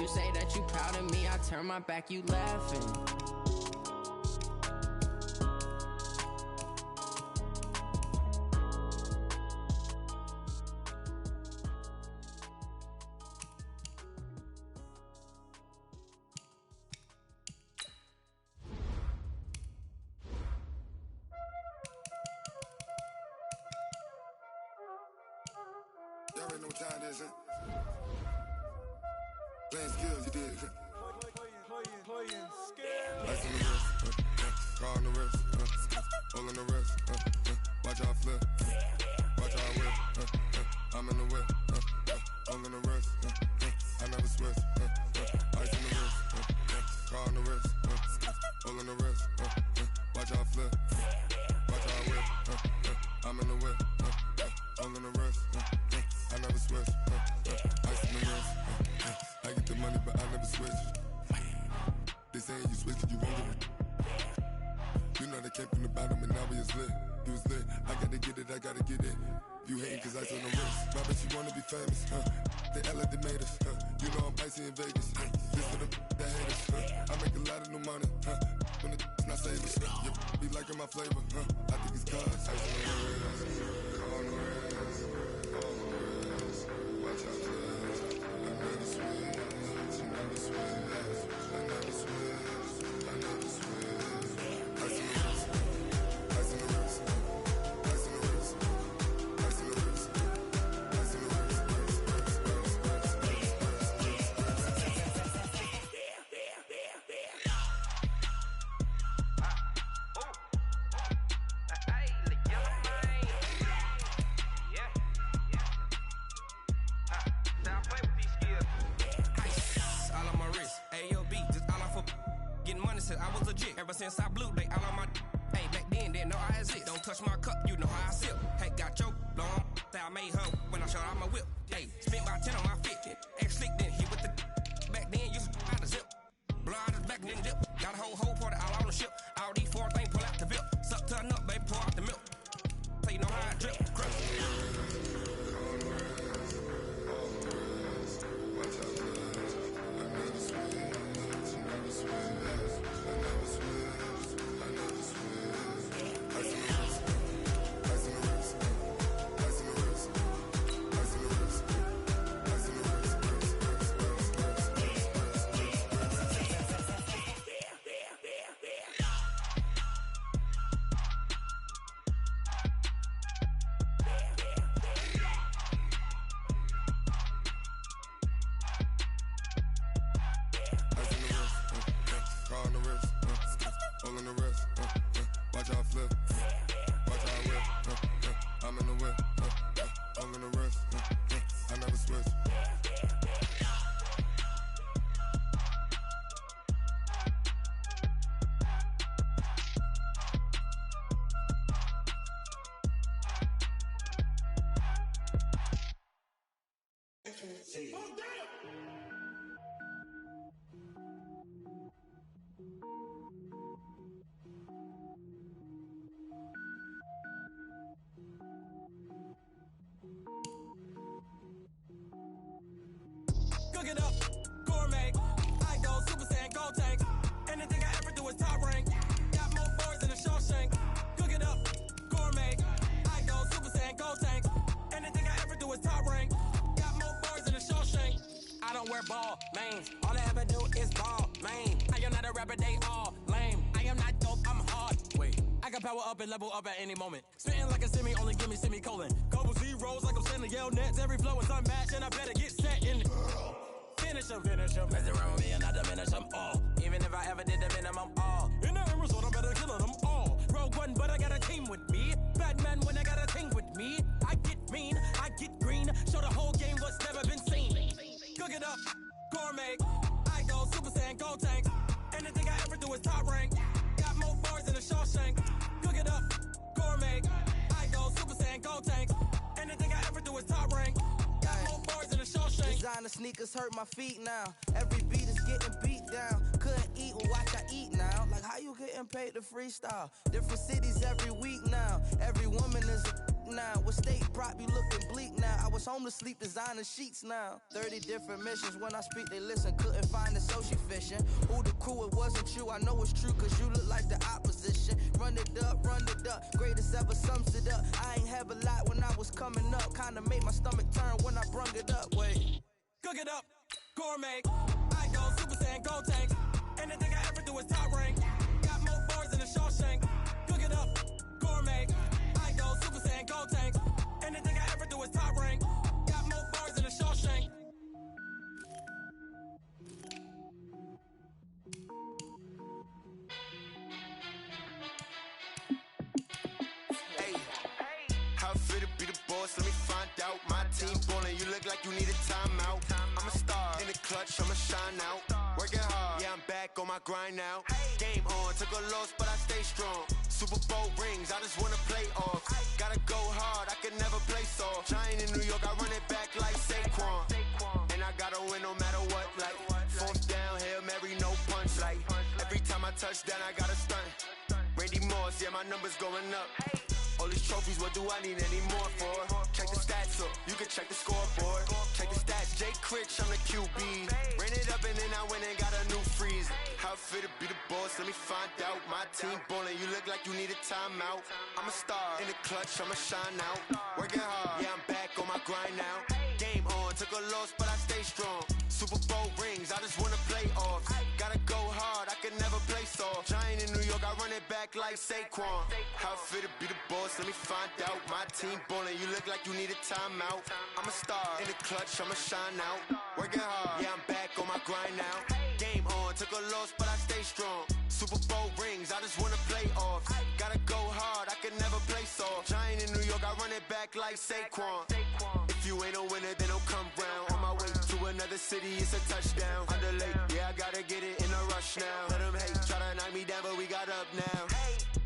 J: You say that you proud of me, I turn my back, you laughing.
K: Y'all already know what time it is, huh? Playing skills, you did.
C: Playing skills.
K: Ice on the wrist, car on the wrist, hole in the wrist, watch how I flip, watch how I whip, I'm in the whip, hole in the wrist, I never switch, ice on the wrist, car on the wrist, hole in the wrist, watch how I flip, watch how I whip, I'm in the whip, hole in the wrist, I never switch, ice on the wrist, I get the money but I never switch. They saying you switch it, you won't get it. You know they came from the bottom and now we is lit. You was lit, I gotta get it, I gotta get it. You hating cause ice on the wrist. My bitch, you wanna be famous, They Ella, they made us, You know I'm icy in Vegas, This for the that hate us, I make a lot of new money, When the not savers, You be liking my flavor, I think it's cause ice on the wrist, on the wrist, on the wrist. Watch out, please. I never switch, I never switch. I never switch, I never switch. Ice in the wrist, ice in the wrist, ice in the wrist, ice in the wrist, ice in the wrist,
L: I was legit ever since I blew they all on my hey back then didn't know I exist. Don't touch my cup, you know how I sip. Hey, got your long I made her when I showed out my whip. Hey, spent about 10 on my fit. Ex slick then hit with the back then used to out the zip. Blow out his back then dip. Got a whole party all on the ship. All these four things pull out the VIP. Suck turn up, baby, pour out the milk. So you know how I drip. Crush.
E: Cooking up, gourmet. I go Super Saiyan, gold tank. Anything I ever do is top rank. Got more boards than a Shawshank. Cooking up, gourmet. I go Super Saiyan, gold tank. Anything I ever do is top rank. Got more boards than a Shawshank. I don't wear ball mains. All I ever do is ball main. I am not a rapper, they all lame. I am not dope, I'm hard. Wait, I can power up and level up at any moment. Spitting like a semi, only give me semicolon. Couple zeros like I'm sending yell nets. Every flow is unmatched and I better get set in. Finish them, mess around with me and I diminish them all. Even if I ever did the minimum all. In the end result, I better kill them all. Rogue One, but I got a team with me. Batman when I got a thing with me. I get mean, I get green. Show the whole game what's never been seen. Cook it up, gourmet. I go Super Saiyan, gold tank. Anything I ever do is top rank. Got more bars than a Shawshank. Cook it up, gourmet. I go Super Saiyan, gold tank. Anything I ever do is top rank. Got more bars than a Shawshank.
F: Designer sneakers hurt my feet now. Every beat is getting beat down. Couldn't eat, well, watch I eat now. Like how you getting paid to freestyle? Different cities every week now. Every woman is a
M: now. With state prop, you looking bleak now. I was home to sleep, designer sheets now. 30 different missions. When I speak, they listen. Couldn't find the social fishing. Who the crew, it wasn't you. I know it's true, cause you look like the opposition. Run it up, greatest ever sums it up. I ain't have a lot when I was coming up. Kinda made my stomach turn when I brung it up. Wait.
E: Cook it up, gourmet. I go Super Saiyan, gold tank. Anything I ever do is top rank. Got more bars than a Shawshank. Cook it up, gourmet. I go Super Saiyan, gold tank. Anything I ever do is top rank. Got more bars than a Shawshank.
G: Hey, how fit to be the boss? Let me find out. My team ballin', you look like you need a timeout. I'm a star in the clutch, I'ma shine out. Working hard, yeah, I'm back on my grind now. Game on, took a loss, but I stay strong. Super Bowl rings, I just wanna play off. Gotta go hard, I can never play soft. Giant in New York, I run it back like Saquon. And I gotta win no matter what, like fourth down, Hail Mary, no punch. Like every time I touch down, I gotta stunt. Randy Moss, yeah, my numbers going up. All these trophies, what do I need any more for? Check the stats up, you can check the scoreboard. Check the stats, Jay Critch, I'm the QB. Ran it up and then I went and got a new freeze. How fit to be the boss, let me find out. My team ballin', you look like you need a timeout. I'm a star in the clutch, I'ma shine out. Working hard, yeah, I'm back on my grind now. Game on, took a loss, but I stay strong. Super Bowl rings, I just wanna play off. Gotta go hard, I can never play soft. Giant in New York, I run it back like Saquon. How fit to be the boss, let me find out. My team ballin', you look like you need a timeout. I'm a star in the clutch, I'ma shine out. Working hard, yeah, I'm back on my grind now. Game on, took a loss, but I stay strong. Super Bowl rings, I just wanna play off. Gotta go hard, I can never play soft. Giant in New York, I run it back like Saquon. If you ain't a winner, then don't come round. On my way to another city, it's a touchdown. Underlay, yeah, I gotta get it in a rush now. Let them hate, try to knock me down, but we got up now.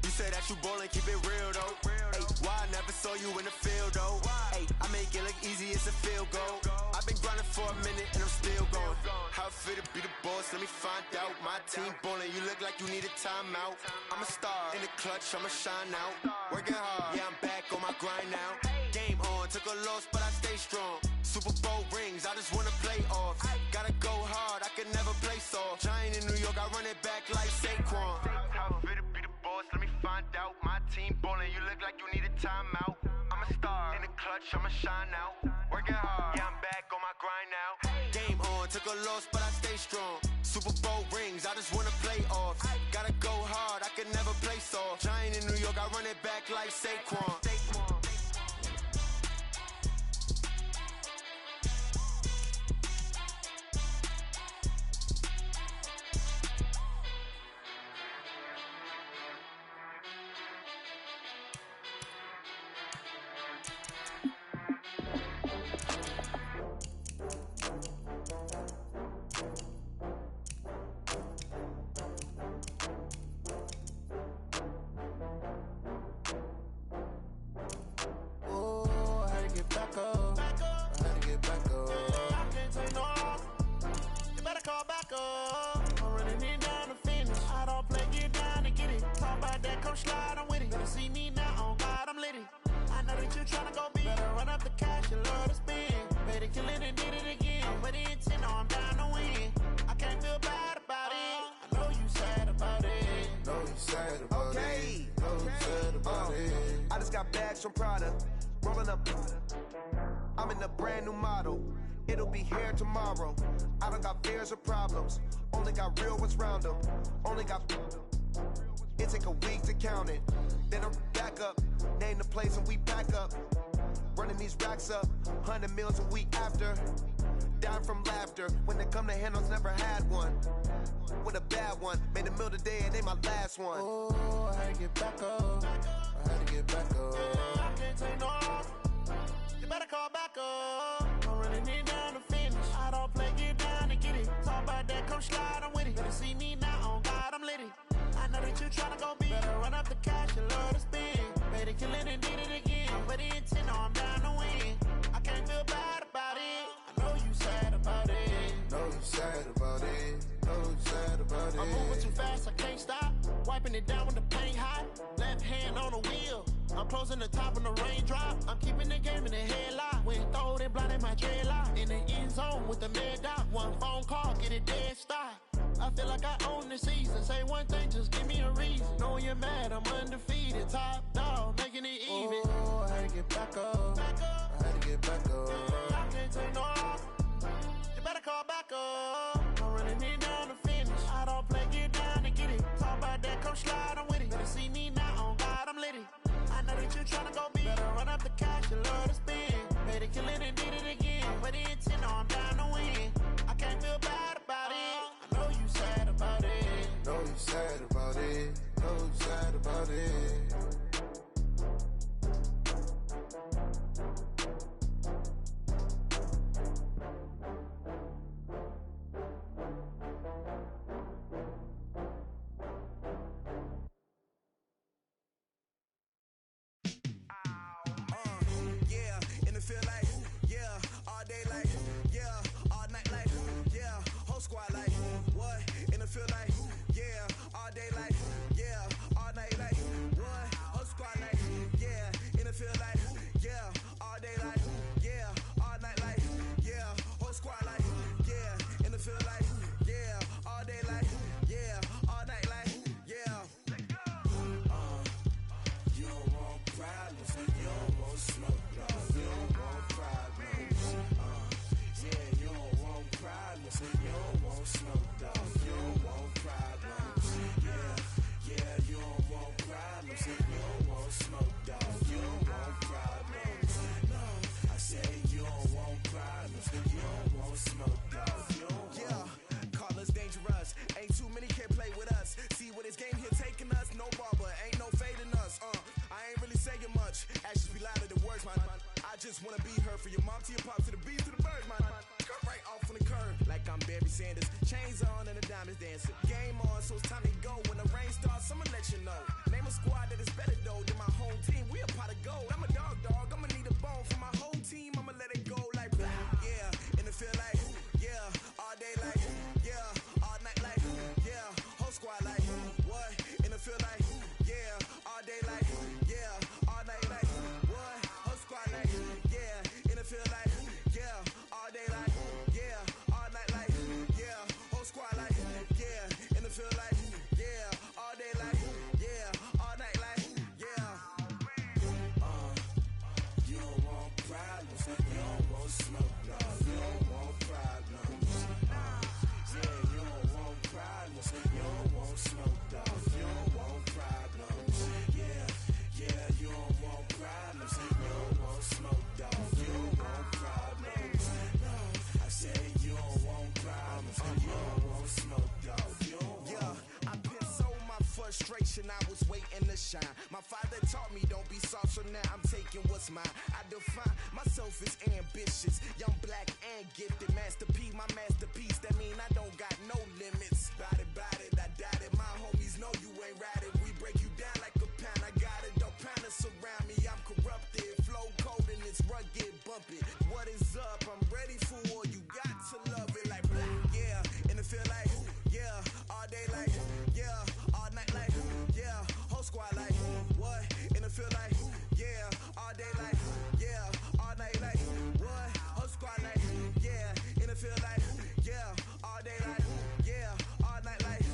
G: You say that you ballin', keep it real though. Hey, why I never saw you in the field though? Hey, I make it look easy, it's a field goal. I've been grinding for a minute and I'm still going. How fit to be the boss, let me find out. My team ballin', you look like you need a timeout. I'm a star in the clutch, I'ma shine out. Working hard, yeah, I'm back on my grind now. Game on, took a loss, but I stay strong. Super Bowl rings, I just wanna play off. Gotta go hard, I can never play soft. Giant in New York, I run it back like Saquon. How fit to be the boss, let me find out. My team ballin', you look like you need a timeout. I'm a star in the clutch, I'ma shine out. Working hard, yeah, I'm back on my grind now. Game on, took a loss, but I stay strong. Super Bowl rings, I just wanna play off. Gotta go hard, I can never play soft. Giant in New York, I run it back like Saquon.
N: From Prada, rolling up. I'm in a brand new model. It'll be here tomorrow. I don't got fears or problems. Only got real ones round them. Only got. It take a week to count it. Then I'm back up. Name the place and we back up. Running these racks up. 100 meals a week after. Down from laughter. When they come to handles, never had one. With a bad one. Made a meal today and they my last one.
O: Oh, I had to get back up. I had to get back up. I can't take no off. You better call back up. I'm running it down to finish. I don't play, get down and get it. Talk about that, come slide, I'm with it. Better see me now, on God, I'm lit it. I know that you tryna go big. Better run up the cash and love to spend. Made it, kill it and did it again. But the intent, no, I'm down to win. I can't feel bad about it. I know you sad about it.
K: Know you sad about it. Know you sad about it.
O: I'm moving too fast, I can't stop. Wiping it down when the paint hot. Left hand on the wheel. I'm closing the top on the raindrop. I'm keeping the game in the headlock. When throw they blind in my dreadlock. In the end zone with the mad dot. One phone call, get it dead stop. I feel like I own the season. Say one thing, just give me a reason. Know you're mad, I'm undefeated. Top dog, making it even. Oh, I had to get back up. I had to get back up. I can't take no off. You better call back up. I'm running it down to finish. I don't play, get down and get it. Talk about that, come slide, I'm with it. Better see me now, on God, I'm litty. I know that you're tryna go big. Better run up the cash, you love to spend. Made it, kill it, and did it again. But the intent, no, I'm down to win. I can't feel bad about it. I know you sad about it. Know you sad about it. Know you sad about it.
P: Just wanna be her for your mom to your pop to the beat to the birds, man. Skirt right off on the curb like I'm Barry Sanders. Chains on and the diamonds dancing. Game on, so it's time to go. When the rain starts, I'ma let you know. Name a squad that is better though than my home team. We a pot of gold. I'm a dog. I'ma need a bone for my whole team. I'ma let it go like yeah. And it feel like yeah. All day like yeah. All night like yeah. Whole squad like what? And it feel like yeah. All day like yeah. All night like what? Whole squad like yeah. And it feel like yeah. All day like yeah. All night like yeah. Whole squad like yeah. And it feel like yeah. All day like yeah. All night like yeah. You don't want problems. You don't want smoke, no. You don't want problems. Yeah, you don't want problems. You don't want smoke, dog. You don't want problems. Yeah, you don't want problems. You don't want smoke, dog. You don't want problems. No, I said you don't want problems. You don't want smoke, dog. You don't want. Yeah, I've been so my frustration. I was waiting to shine. My father taught me don't be soft, so now I'm taking what's mine. I define myself as ambitious, young, black, and gifted. Master P, my masterpiece. That mean I don't got no limits. Bout it, I doubt it. My homies know you ain't ratted. We break you down like a pound. I got it, don't pound to surround me. I'm corrupted, flow cold and it's rugged, bumpy. What is up? I'm ready for war. You got to love it like yeah. And it feel like yeah. All day like yeah. All night like yeah. Whole squad like what? And it feel like yeah. All day like yeah. All night like what? Whole squad like yeah. And it feel like yeah. All day like yeah. All night like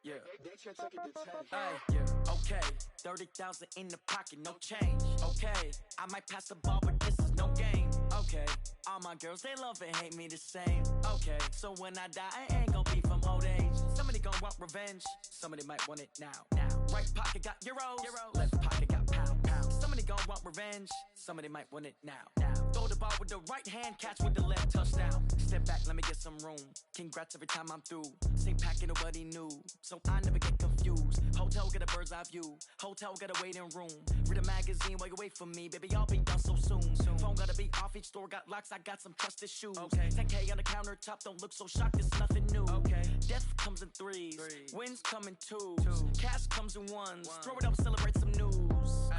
Q: Yeah. Hey, yeah. Okay, 30,000 in the pocket, no change. Okay, I might pass the ball, but this is no game. Okay, all my girls, they love and hate me the same. Okay, so when I die, I ain't gonna be from old age. Somebody gonna want revenge, somebody might want it now. Right pocket got euros, left pocket got pound. Somebody gonna want revenge, somebody might want it now. Throw the ball with the right hand, catch with the left, touchdown. Step back, let me get some room. Congrats every time I'm through. Same packet, nobody knew, so I never get confused. Hotel get a bird's eye view, hotel get a waiting room. Read a magazine while you wait for me, baby, I'll be done so soon. Phone gotta be off, each store got locks, I got some trusted shoes. 10K on the countertop, don't look so shocked, it's nothing new. Death comes in threes, wins come in twos, cash comes in ones. Throw it up, celebrate some news.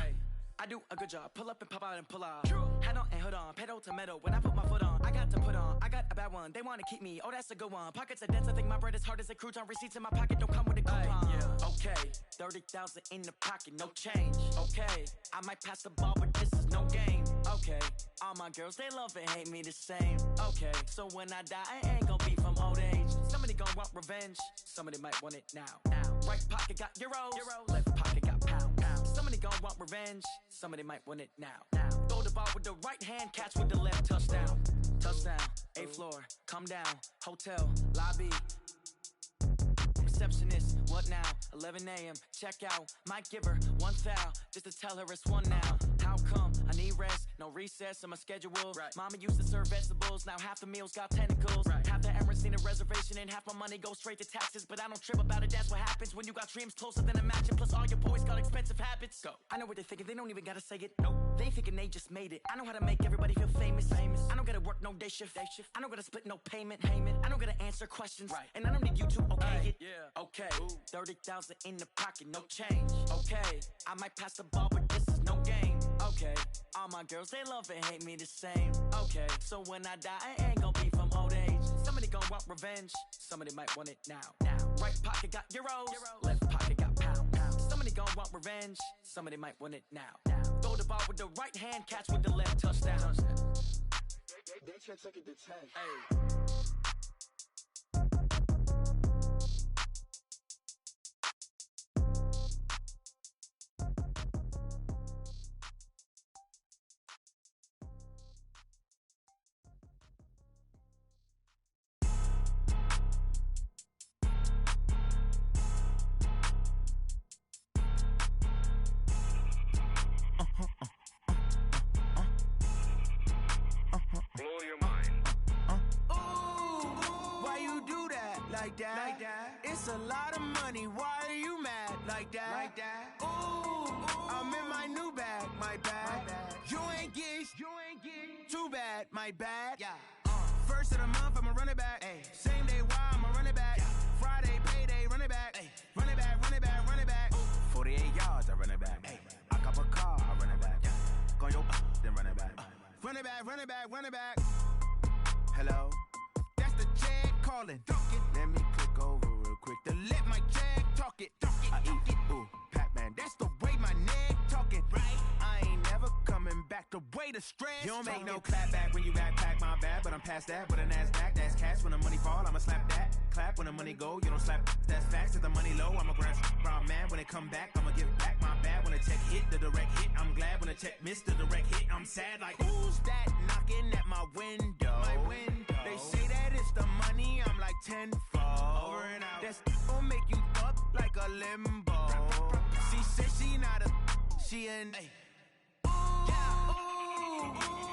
Q: I do a good job, pull up and pop out and pull out. Head on and hood on, pedal to metal. When I put my foot on, I got to put on. I got a bad one, they wanna keep me, oh that's a good one. Pockets are dense, I think my bread is hard as a crouton. Receipts in my pocket don't come with a coupon. Okay, 30,000 in the pocket, no change. Okay, I might pass the ball, but this is no game. Okay, all my girls, they love and hate me the same. Okay, so when I die, I ain't gonna be from old age. Somebody gonna want revenge, somebody might want it now. Right pocket got euros, left pocket got pound. Somebody gonna want revenge, somebody might want it now. Throw the ball with the right hand, catch with the left, touchdown. Touchdown, 8th floor, come down, hotel, lobby. Receptionist, what now? 11 a.m., check out. Might give her one foul, just to tell her it's one now. How come? I need rest, no recess in my schedule. Mama used to serve vegetables, now half the meals got tentacles. Half the errands need a reservation, and half my money goes straight to taxes. But I don't trip about it, that's what happens when you got dreams closer than a match. And plus all your boys got expensive habits. I know what they're thinking, they don't even gotta say it. They thinking they just made it. I know how to make everybody feel famous. I don't gotta work no day shift. I don't gotta split no payment. I don't gotta answer questions. And I don't need you to okay it. Okay, 30,000 in the pocket, no change. Okay, I might pass the ball, but this is no game. Okay, all my girls, they love and hate me the same. Okay, so when I die, I ain't gonna be from old age. Somebody gonna want revenge, somebody might want it now. Right pocket got euros, left pocket got pound. Somebody gonna want revenge, somebody might want it now. Throw the ball with the right hand, catch with the left, touchdown.
P: They took it to 10.
I: Blow your mind.
M: Why you do that? Like that? It's a lot of money. Why are you mad? Like that? Ooh, I'm in my new bag. My bad. You ain't get too bad. My bad. First of the month, I'ma run it back. Same day, why I'ma run it back. Friday, payday, run it back. Run it back, run it back, run it back.
R: 48 yards, I run it back. I cop a car, I run it back. Go your then run it back.
M: Run it back, run it back, run it back.
R: Hello?
M: That's the jag calling.
R: Let me click over real quick to
M: Let my jag talk it.
R: I eat it. Ooh, Pac-Man,
M: That's the way my neck talking. Right? I ain't never coming back the way the stress.
R: You don't make no clap back when you backpack, my bad, but I'm past that. With a NASDAQ, that's cash. When the money fall, I'ma slap that. Clap when the money go, you don't slap. That's facts. If the money low, I'ma grab brown man. When it come back, I'ma give back my bad. When the check hit, the direct hit, I'm glad. When the check missed the direct hit, I'm sad. Like,
M: who's that knocking at my window? They say that it's the money, I'm like tenfold.
R: Over and out.
M: That's gon' make you up like a limbo. She said she not a, she an.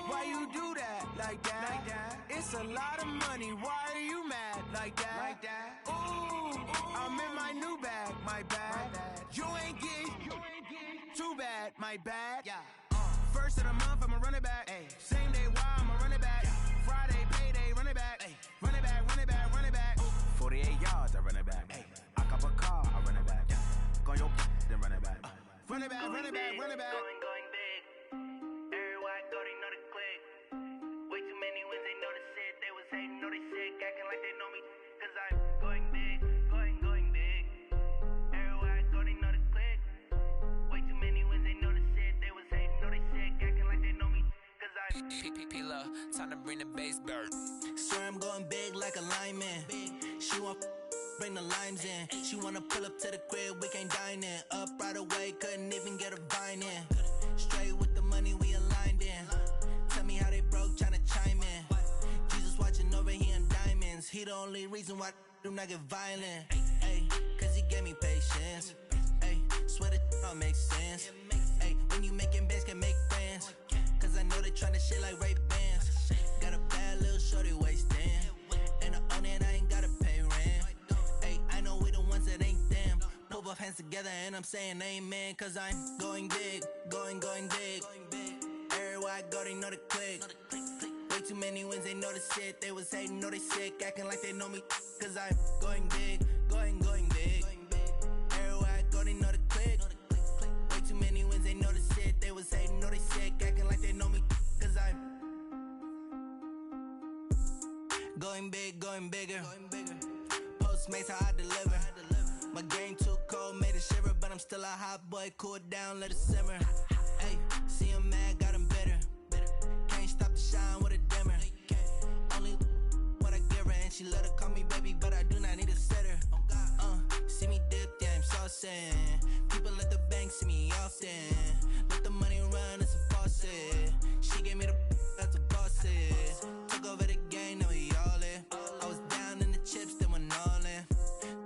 M: Why you do that? Like that? It's a lot of money. Why are you mad? Like that? Ooh, I'm in my new bag. My bad. You ain't get too bad. My bad. First of the month, I'ma run it back. Same day, why I'ma run it back. Friday, payday, run it back. Run it back, run it back, run it back.
R: 48 yards, I run it back. I cop a car, I run it back. Go your then run it back.
M: Run it back, run it back, run it back.
S: Going big. Everywhere I go, they know the click. Way too many wins, they know the shit. They was hating, know they sick, acting like they know me. Cause I'm going big, going big. Everywhere I go, they know the click. Way too many wins, they know the shit. They was hating, know they sick, acting like they know me. Cause I'm
T: P-P-P-Love, time to bring the bass bird.
U: Swear I'm going big like a lineman. She want
F: bring the limes in. She wanna pull up to the crib, we can't dine in. Up right away, couldn't even get a vine in. Straight with the money, we aligned in. Tell me how they broke, tryna chime in. Jesus watching over, he in diamonds. He the only reason why I do not get violent. Ay, cause he gave me patience. Ay, swear that don't make sense. Ay, when you making bands, can make friends. Cause I know they tryna shit like Ray Bans. Got a bad little shorty wasting. And I own it, I ain't gotta pay rent. Ay, I know we the ones that ain't them. Pull both hands together and I'm saying amen. Cause I'm going big, going big. Everywhere I go, they know the click. Way too many wins, they know the shit. They was hating, know they sick, acting like they know me. Cause I'm going big, going big. Everywhere I go, they know the click. Way too many wins, they know the shit. They was hating, know they sick, acting like they know me. Cause I'm going big, going bigger. Postmates, how I deliver. My game too cold, made it shiver. But I'm still a hot boy, cool it down, let it simmer. Hey, see him mad, got him bitter. Can't stop the shine with a dimmer. Only what I give her, and she let her call me baby, but I do not need a sitter. See me dip, yeah, I'm saucing. People at the bank see me often. Let the money run, it's a faucet. She gave me the that's a boss it. Took over the game, now we all in. I was down in the chips, then went all in.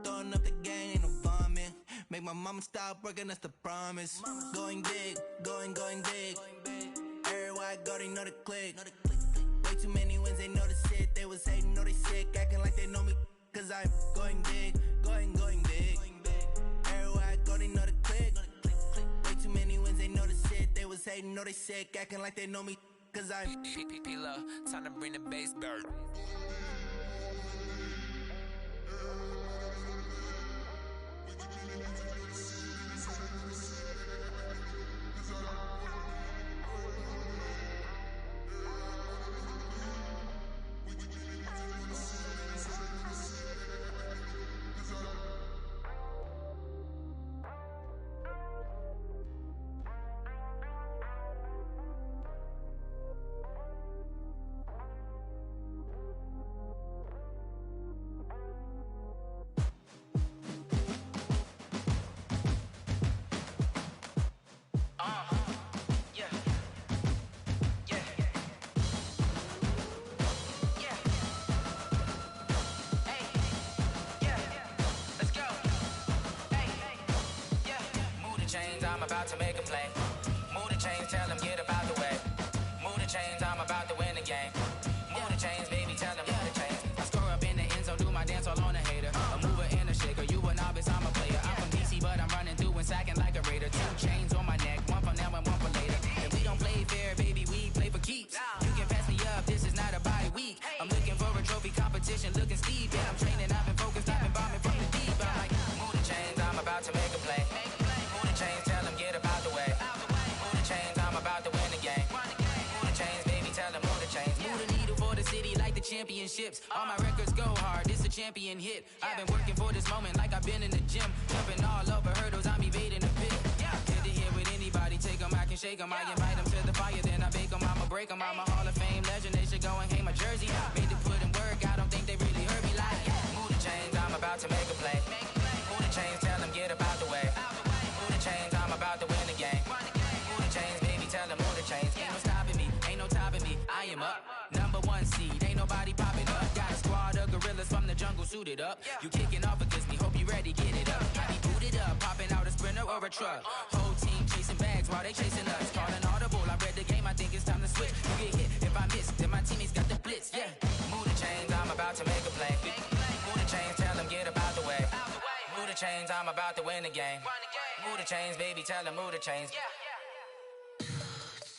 F: Throwing up the gang, ain't no vomit. Make my mama stop working, that's the promise. Going big, going big. Everywhere I go, they know the click. Way too many wins, they know the shit. They was hating, know they sick, acting like they know me. Cause I'm going big, going big. Everywhere I go, they know the click. Way too many wins, they know the shit. They was hating, know they sick, acting like they know me. Cause I'm
T: P-Love, time to bring the bass back. I'm about to make a play. Move the chains, tell them get up out the way. Move the chains, I'm about to win the game. Move the chains, baby, tell them move the chains. I score up in the end zone, do my dance all on a hater. A mover and a shaker, you a novice, I'm a player. I'm from DC, but I'm running through and sacking like a raider. 2 chains on my neck, one for now and one for later. If we don't play fair, baby, we play for keeps. You can pass me up, this is not a bye week. I'm looking for a trophy competition, looking steep. Yeah, I'm training, I've been focused, I've been bombing from the deep. I'm like, move the chains, I'm about to make a play. Move the chains, tell them get up out the way. Move the chains, I'm about to win the game. Move the chains, baby, tell them move the chains. Move the needle for the city like the championships. All my records go hard, this a champion hit. I've been working for this moment like I've been in the gym. Jumping all over hurdles, I'm evading the pit. Get to here with anybody, take them, I can shake them. I invite them to the fire, then I bake them, I'ma break them. I'm a Hall of Fame legend, they should go and hang my jersey. Made to put in work, I don't think they really heard me like, move the chains, I'm about to make a play. Move the chains, tell them get up out the way. Move the chains, I'm about to win the game. Move the chains, baby, tell them move the chains. Ain't no stopping me, ain't no topping me. I am up, #1 seed, ain't nobody popping up. Got a squad of gorillas from the jungle suited up. You kicking off against me, hope you ready, get it up. I be booted up, popping out a Sprinter or a truck. Whole team chasing bags while they chasing us. Calling audible, I read the game, I think it's time to switch. You get hit, if I miss, then my teammates got the blitz, yeah. Move the chains, I'm about to make a play. Move the chains, tell them get up out the way. Move the chains, I'm about to win the game. Move the chains, baby, tell them move the chains.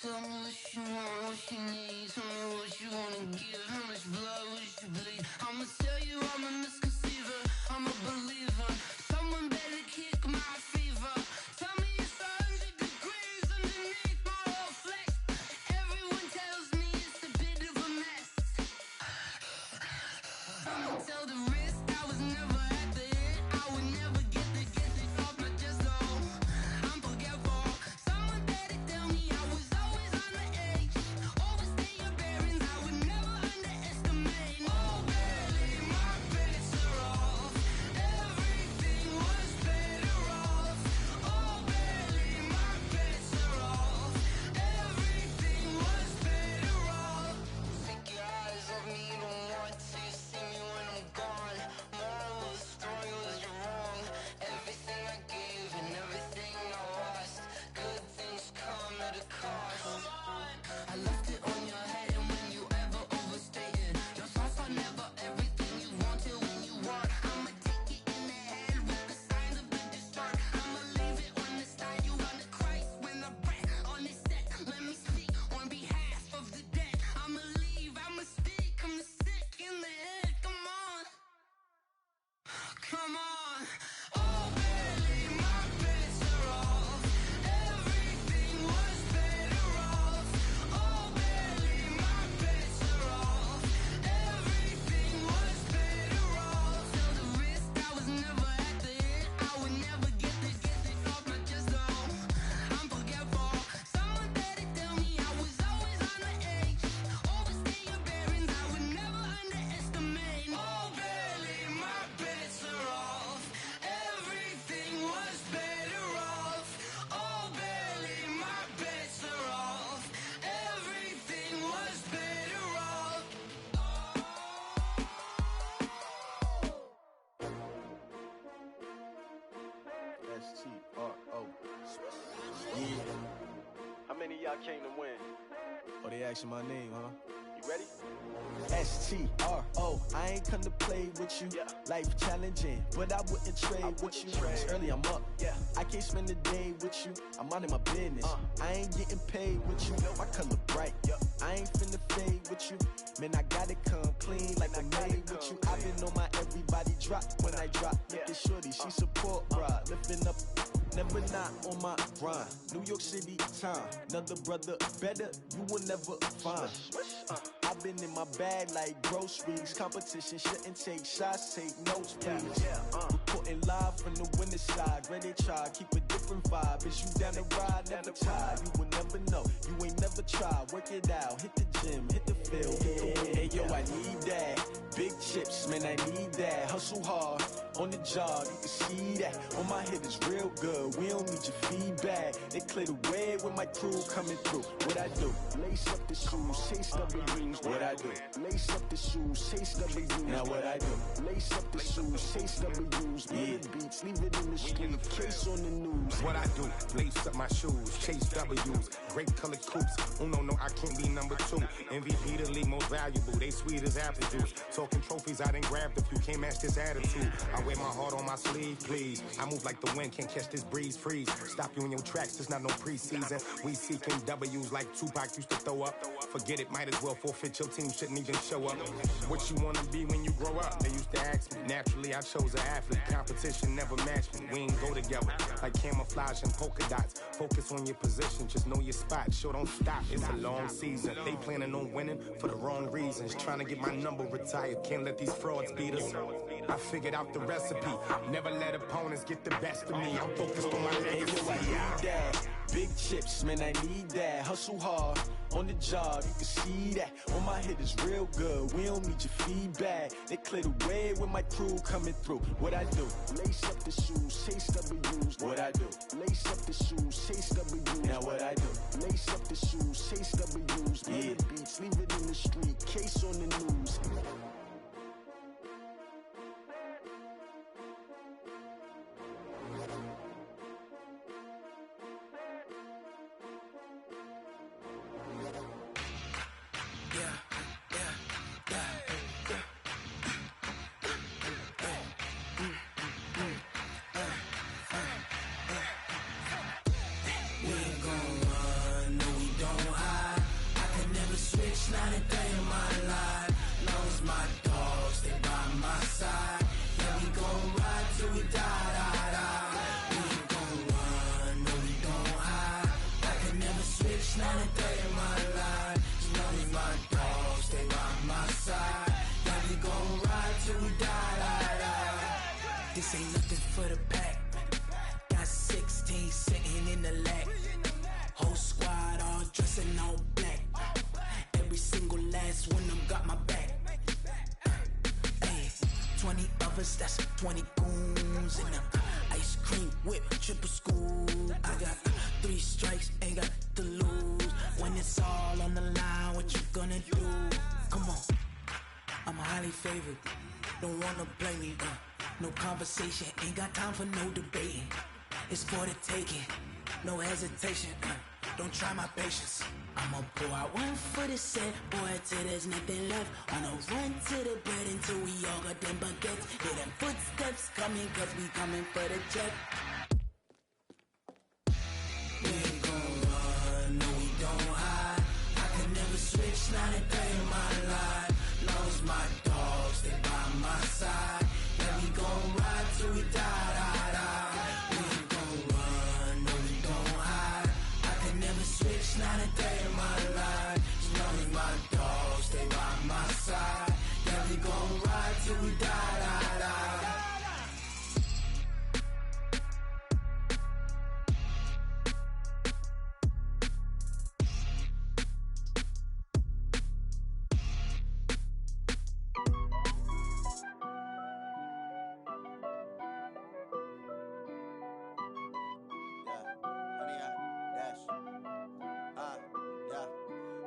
U: Tell me what you want, what you need. Tell me what you wanna give. How much blood would you bleed? I'ma tell you I'm a misconceiver. I'm a believer. Someone better kick my fever. Tell me it's 100 degrees underneath my whole flesh. Everyone tells me it's a bit of a mess. I'ma tell the risk I was never at the end. I would never get it off my chest though. I'm forgetful. Someone better tell me I was always on the edge.
I: came to win.
N: Oh, they asking my name, huh?
I: You ready?
N: STRO, I ain't come to play with you. Life challenging, but I wouldn't trade with you. It's early, I'm up. I can't spend the day with you. I'm out of my business. I ain't getting paid with you. My color bright. I ain't finna fade with you. Man, I gotta come clean like I made with you. I've been on my everybody drop when I drop. Look at shorty, she support, bruh. Lifting up, never not on my grind. New York City time, another brother better, you will never find. I've been in my bag like groceries. Competition shouldn't take shots, take notes, please. Reporting live from the winning side. Ready to try, keep a different vibe. Is you down the ride, never tired. You will never know, you ain't never tried. Work it out, hit the gym, hit the field, hit the win. Hey yo, I need that. Big chips, man, I need that. Hustle hard, on the job, you can see that. On my head is real good, we don't need your feedback. They clear the way with my crew coming through. What I do? Lace up the shoes, chase W's. What I do? Lace up the shoes, chase W's. Now what I do? Lace up the shoes, chase W's. Big beats, leave it in the street, case on the news.
H: What I do? Lace up my shoes, chase W's. Great colored coops. Oh no, I can't be number 2. MVP the league most valuable. They sweet as apple juice. Talking trophies, I done grabbed a few. Can't match this attitude. I wear my heart on my sleeve, please. I move like the wind, can't catch this breeze. Freeze. Stop you in your tracks, there's not no preseason. We seeking W's like Tupac used to throw up. Forget it, might as well forfeit. Your team shouldn't even show up. What you wanna be when you grow up? They used to ask me. Naturally, I chose an athlete. Competition never matched me. We ain't go together like camouflage and polka dots. Focus on your position, just know your spot. Sure, don't stop. It's a long season. They planning on winning for the wrong reasons. Trying to get my number retired. Can't let these frauds beat us. I figured out the recipe. Never let opponents get the best of me. I'm focused on my legacy.
N: I need that. Big chips, man, I need that. Hustle hard, on the job, you can see that. On my head is real good, we don't need your feedback. They clear the way with my crew coming through. What I do? Lace up the shoes, chase W's. What I do? Lace up the shoes, chase W's. Now what I do? Lace up the shoes, chase W's. Big beats, leave it in the street, case on the news.
P: Not a day in my life. Long as my dogs stay by my side. Yeah, we gon' ride till we die. We ain't gon' run, no we don't hide. I can never switch, not a day in my life. As long as my dogs stay by my side. Yeah, we gon' ride till we die. This ain't nothing for the pack. Got 16 sitting in the lap. Whole squad all dressing all black. Every single last one of them got my back. Hey, 20 of us, that's 20 goons. And ice cream whip, triple scoop. I got 3 strikes, ain't got to lose. When it's all on the line, what you gonna do? Come on, I'm highly favored. Don't wanna play me, no conversation, ain't got time for no debating. It's for the taking, no hesitation. Don't try my patience. I'ma pour out one for the set, boy, till there's nothing left. I'ma run to the bread until we all got them baguettes. Hear them footsteps coming, cause we coming for the jet. We ain't gon' run, no we don't hide. I can never switch, not a day in my life. Long as my dogs stay by my side. Yeah, we gon' ride till we die. We ain't gon' run, no we don't hide. I can never switch, not a day in my life. As long as my dogs stay by my side. Yeah, we gon' ride till we die.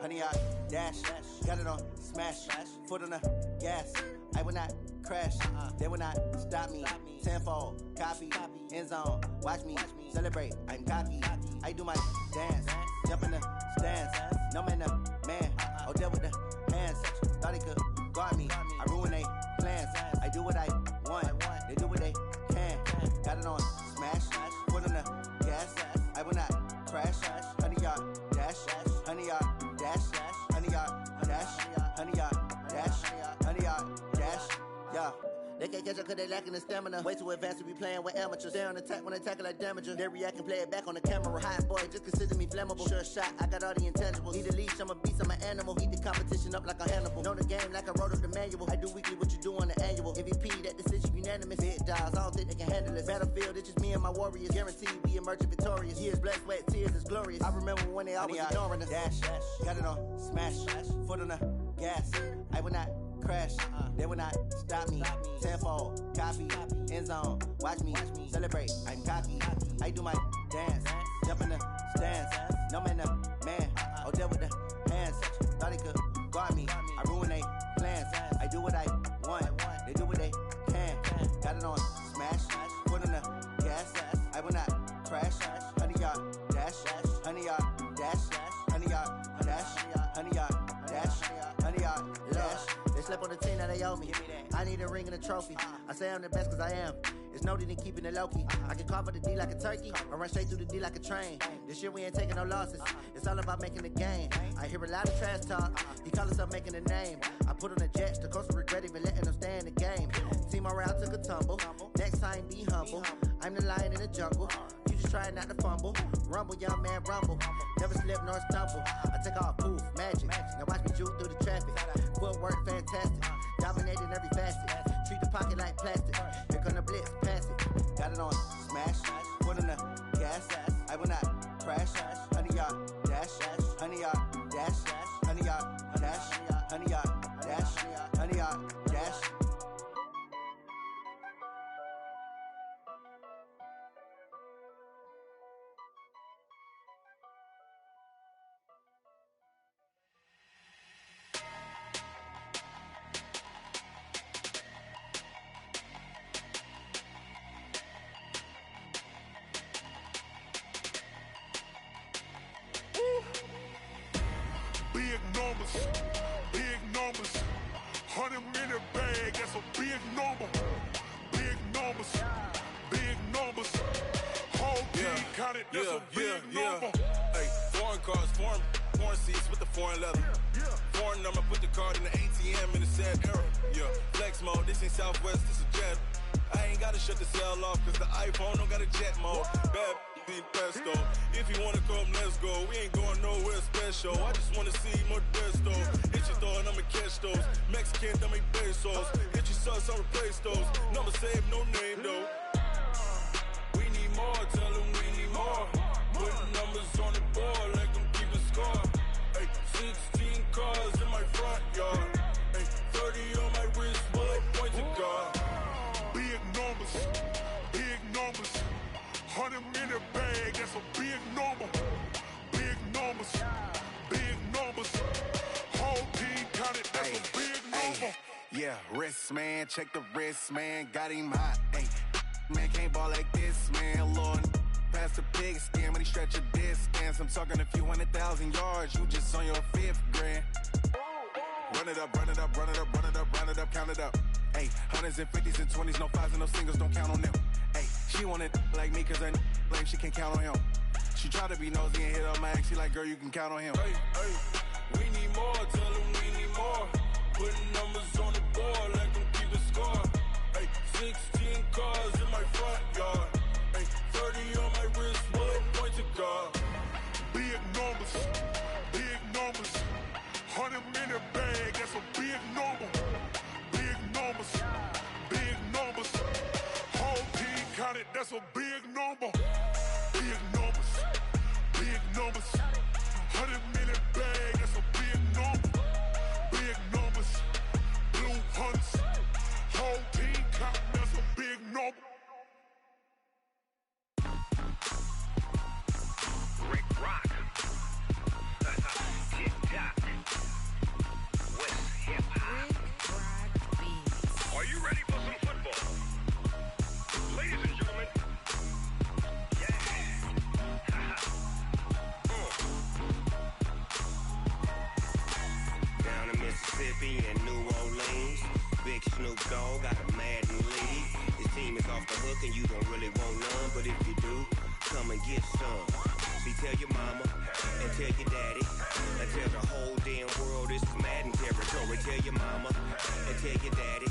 F: Honey, I dash, got it on smash, foot on the gas. I will not crash, they will not stop me. Tenfold, copy, end zone, watch me celebrate. I'm cocky, I do my dance, jump in the stands. No man, oh, there with the hands. Thought he could guard me. I ruin they plans. I do what I want. They do what they can. Got it on smash. Foot on the gas. I will not crash. 100-yard dash. 100-yard dash. 100-yard dash. 100-yard dash. 100-yard dash. Yeah. They can't catch up cause they lacking the stamina. Way too advanced to be playing with amateurs. Stay on attack when attacking like damager. They react and play it back on the camera. Hot boy, just consider me flammable. Sure shot, I got all the intangibles. Need a leash, I'm a beast, I'm an animal. Eat the competition up like a Hannibal. Know the game like I wrote up the manual. I do weekly what you do on the annual. MVP, that decision unanimous. Big dials, I don't think they can handle this. Battlefield, it's just me and my warriors. Guaranteed we emerging victorious. Years, blood, sweat, tears, is glorious. I remember when they always ignoring us. Dash, got it on smash. Foot on the gas. I will not crash, they will not stop me. Tenfold, copy, end zone, watch me celebrate. I'm cocky, I do my dance, jump in the stands. No man, oh, there with the hands. Thought he could guard me. I ruin they plans. I do what I want. They do what they can. Got it on smash, foot on the gas. I will not crash. 100-yard dash, 100-yard dash, 100-yard dash, 100-yard dash, 100-yard dash. They slept on the team that they owe me. I need a ring and a trophy. I say I'm the best cause I am. It's noted in keeping it low-key. I can carve up the D like a turkey or run straight through the D like a train. This year we ain't taking no losses. It's all about making the game. I hear a lot of trash talk. He call himself making a name. I put on the Jets. The coach will regret even letting them stay in the game. Team morale took a tumble. Next time be humble. I'm the lion in the jungle. You just try not to fumble. Rumble, young man, rumble. Never slip nor stumble. I take off, poof, magic. Now watch me juke through the traffic. Footwork fantastic. Dominating every facet. Treat the pocket like plastic. Here come the blitz, pass it. Got it on smash. Foot on the gas. I will not crash. 100-yard dash. 100-yard dash. 100-yard dash. 100-yard dash. 100-yard dash.
D: Big numbers, 100-minute bag, that's a big number. Big numbers, whole team counted, that's a big number.
K: Hey, foreign cars, foreign seats with the foreign leather. Foreign number, put the card in the ATM in the sad era. Yeah, flex mode, this ain't Southwest, this is Jet. I ain't gotta shut the cell off, cause the iPhone don't got a jet mode. Bad pesto. If you wanna come, let's go. We ain't going nowhere special. I just wanna see Modesto. Hit your thought, I'ma catch those. Mexican, I make pesos. Hit your sus, I'll replace those. Number saved, no name though. We need more, tell them we need more. Putting numbers on the board, like them keep a score. Hey, 16 cars in my front yard. Hey, 30 on my wrist, bullet point to God.
D: Big numbers, 100-minute bag, that's a big number. Big numbers, whole team counted, that's a big number.
V: Yeah, wrist man, check the wrist man, got him hot. Ay, man can't ball like this, man. Lord, past the pig skin when he stretch a distance. I'm talking a few 100,000 yards, you just on your 5th grand. Run it up, count it up. Ay, hundreds and 50s and 20s, no 5s and no singles, don't count on them. Ay, she want it like me, cause her lame, she can't count on him. She try to be nosy and hit up my ex, she like, girl, you can count on him.
K: Hey, we need more, tell them we need more. Putting numbers on the board, like them keep a score. Hey, 16 cars in my front yard. Hey, 30 on my wrist, bullet point to God.
D: Big numbers, 100-minute bag, that's a big number. Big numbers, whole team counted, that's a big number. Big numbers, 100-minute bag, that's a big number. Big numbers, blue hunts, whole team counting, that's a big number.
W: Rick Rock, TikTok, West Hip Hop. Are you ready for some football? Ladies and gentlemen,
A: Mississippi and New Orleans. Big Snoop Dogg got a Madden lead. His team is off the hook and you don't really want none, but if you do, come and get some. See, tell your mama and tell your daddy and tell the whole damn world this is Madden territory. Tell your mama and tell your daddy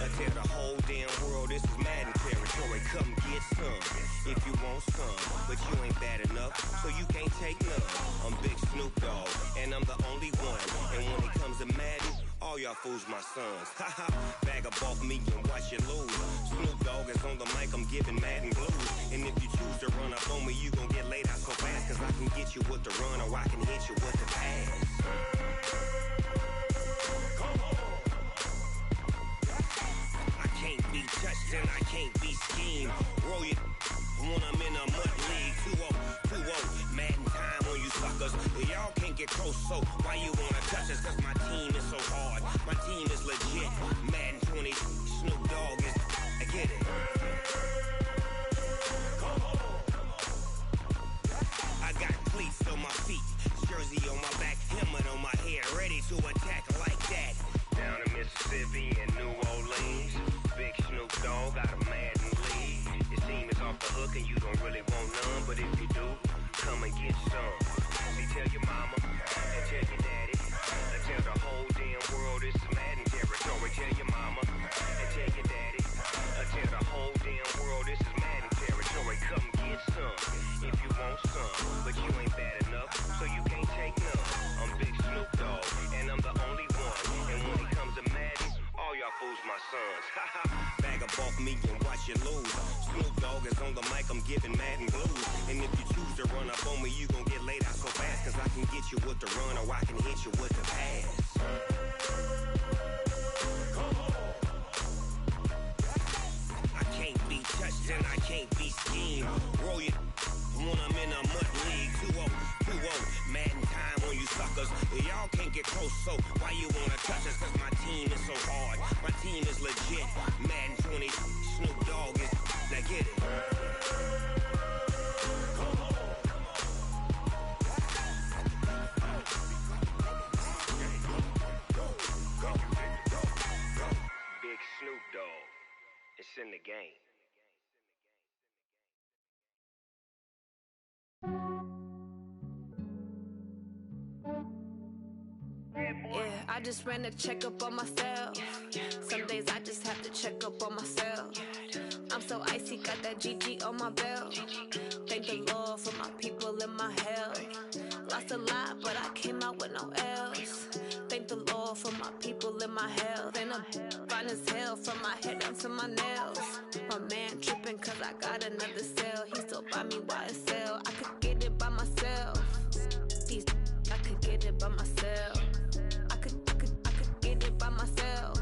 A: and tell the whole damn world this is Madden territory. Come get some if you want some, but you ain't bad enough, so you can't take none. I'm Big Snoop Dogg and I'm the only one, and when it comes to Madden, all y'all fools my sons. Haha, bag up off me and watch you lose. Snoop Dogg is on the mic, I'm giving Madden blues. And if you choose to run up on me, you gon' get laid out so fast, cause I can get you with the run or I can hit you with the pass. Come on. I can't be touched and I can't be schemed. Roll your when I'm in a mud league. 2-0, Madden time on you suckers. Y'all can't get close, so why you wanna touch us? Cause my team is so hard, my team is legit. Madden 20, Snoop Dogg is, I get it. Come on. I got cleats on my feet, jersey on my back, helmet on my head, ready to attack like that. Down in Mississippi and New Orleans, Big Snoop Dogg got a Madden lead. His team is off the hook and you don't really want none, but if you do, come and get some. See, tell your mama and tell your daddy and tell the whole damn world this is Madden territory. Tell your mama and tell your daddy and tell the whole damn world this is Madden territory. Come get some if you want some, but you ain't bad enough, so you can't take none. I'm Big Snoop Dogg and I'm the only one, and when it comes to Madden, all y'all fools my sons. Haha, bag up off me and watch you lose. Snoop Dogg is on the mic, I'm giving Madden blues. And if you choose to run up on me, you gon' get laid out so fast, cause I can get you with the run or I can hit you with the pass. Come on. I can't be touched and I can't be schemed. Roll your when I'm in a mud league. 2-0, Madden time on you suckers. Y'all can't get close, so why you wanna touch us? Cause my team is so hard, my team is legit. Madden 20, Snoop Dogg is, now get it. Come on. Big Snoop Dogg, it's in the game.
B: Yeah, I just ran a checkup on myself. Some days I just have to check up on myself. I'm so icy, got that GG on my belt. Thank the Lord for my people in my health. Lost a lot, but I came out with no L's. Thank the Lord for my people in my health. And I'm fine as hell from my head down to my nails. My man tripping cause I got another cell. He still buy me YSL. I could get it by myself. These I could get it by myself. I could get it by myself.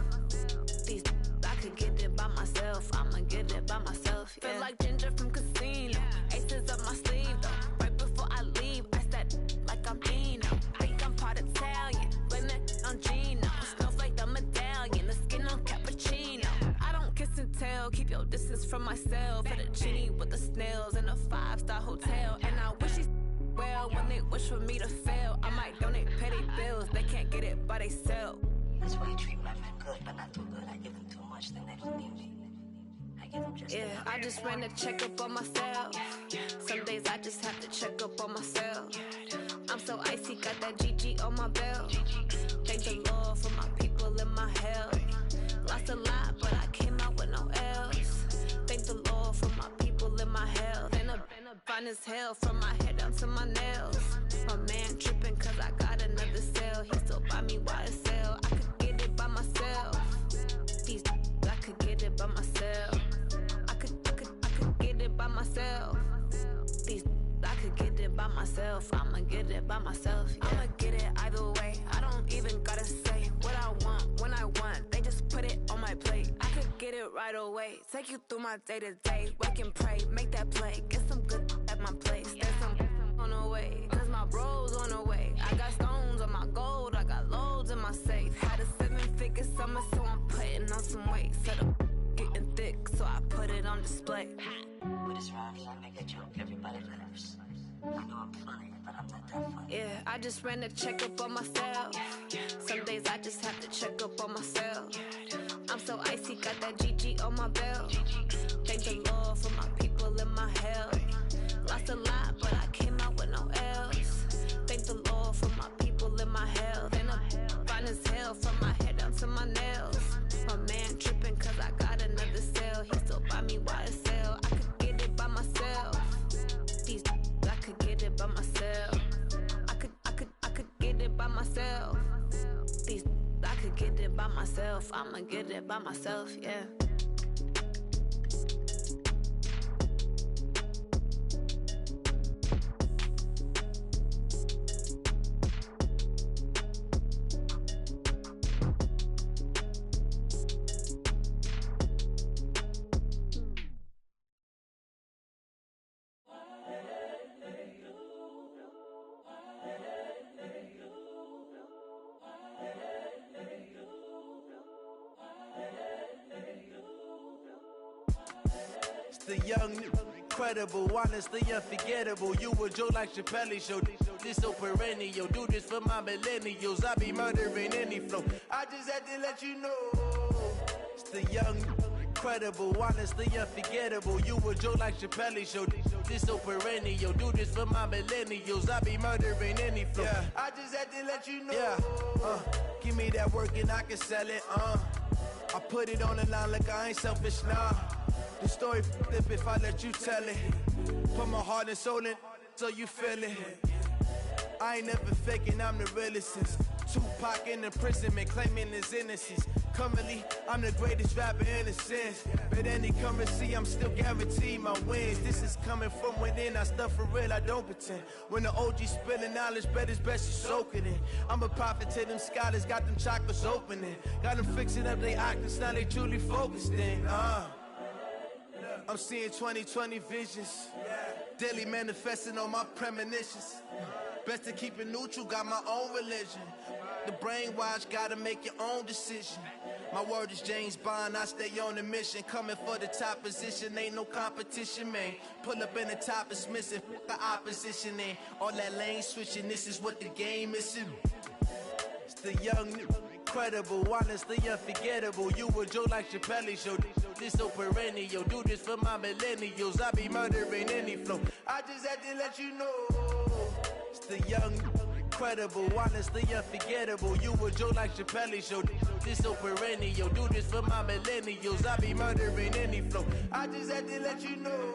B: These I could get it by myself. I'ma get it by myself. Yeah. Feel like Ginger from Casino. Aces up my sleeve though. Right before I leave, I said like I'm Dino. Think I'm part Italian. Blame that on Gino. Smells like the medallion. The skin on cappuccino. I don't kiss and tell. Keep your distance from myself. At a genie with the snails in a 5-star hotel. And I wish he's well when they wish for me to fail. I might donate petty bills. They can't get it by themselves.
J: That's why you treat my friend good, but not too good. I give them too much, then they don't need me. I give them just
B: yeah, I just ran a checkup on myself. Some days I just have to check up on myself. I'm so icy, got that GG on my belt. Thank the Lord for my people in my health. Lost a lot, but I came out with no L's. Thank the Lord for my people in my health. And I'm fine as hell from my head down to my nails. My man tripping cause I got another cell. He still buy me YSL. I could get it by myself. These I could get it by myself. I could get it by myself. These I could get it by myself. I'ma get it by myself. Yeah. I'ma get it either way. I don't even gotta say what I want when I want. They just put it on my plate. I could get it right away. Take you through my day to day. Wake and pray, make that play. Get some good at my place. There's some on the way. Cause my bro's on the way. I got stones on my gold. I got loads in my safe. Had a 7-figure summer, so I'm putting on some weight. Set up getting thick, so I put it on display.
J: With this round here, I make a joke. Everybody laughs. I know I'm funny, but I'm not that funny.
B: Yeah, I just ran a checkup on myself. Some days I just have to check got that GG on my belt. Thank the Lord for my people in my health. Lost a lot, but I came out with no L's. Thank the Lord for my people in my health. And I'm fine as hell from my head down to my nails. My man tripping cause I got another sale. He still buy me YSL. I could get it by myself. These I could get it by myself. I could get it by myself. These I could get it by myself. I'ma get it by myself, yeah.
C: The young, incredible, honestly unforgettable. You a Joe like Chappelle show. This so perennial. Do this for my millennials. I be murdering any flow. I just had to let you know. It's the young, incredible, honestly unforgettable. You a Joe like Chappelle show. This so perennial. Do this for my millennials. I be murdering any flow. Yeah. I just had to let you know. Yeah. Give me that work and I can sell it. I put it on the line like I ain't selfish, nah. The story flip if I let you tell it. Put my heart and soul in so you feel it. I ain't never faking, I'm the realest since Tupac in imprisonment, claiming his innocence. Currently, I'm the greatest rapper in a sense. But any currency, I'm still guaranteed my wins. This is coming from within, I stuff for real, I don't pretend. When the OG spilling knowledge, bet it's best you soak it in. I'm a prophet to them scholars, got them chakras opening. Got them fixing up their octaves, now they truly focused in. I'm seeing 2020 visions. Daily manifesting on my premonitions. Best to keep it neutral, got my own religion. The brainwash, gotta make your own decision. My word is James Bond, I stay on a mission. Coming for the top position, ain't no competition, man. Pull up in the top is missing, the opposition in. All that lane switching, this is what the game is. It's the young, incredible, honestly unforgettable. You a Joe like Chappelle show. This so perennial. Do this for my millennials. I be murdering any flow. I just had to let you know. It's the young, incredible, honestly unforgettable. You a Joe like Chappelle show. This so perennial. Do this for my millennials. I be murdering any flow. I just had to let you know.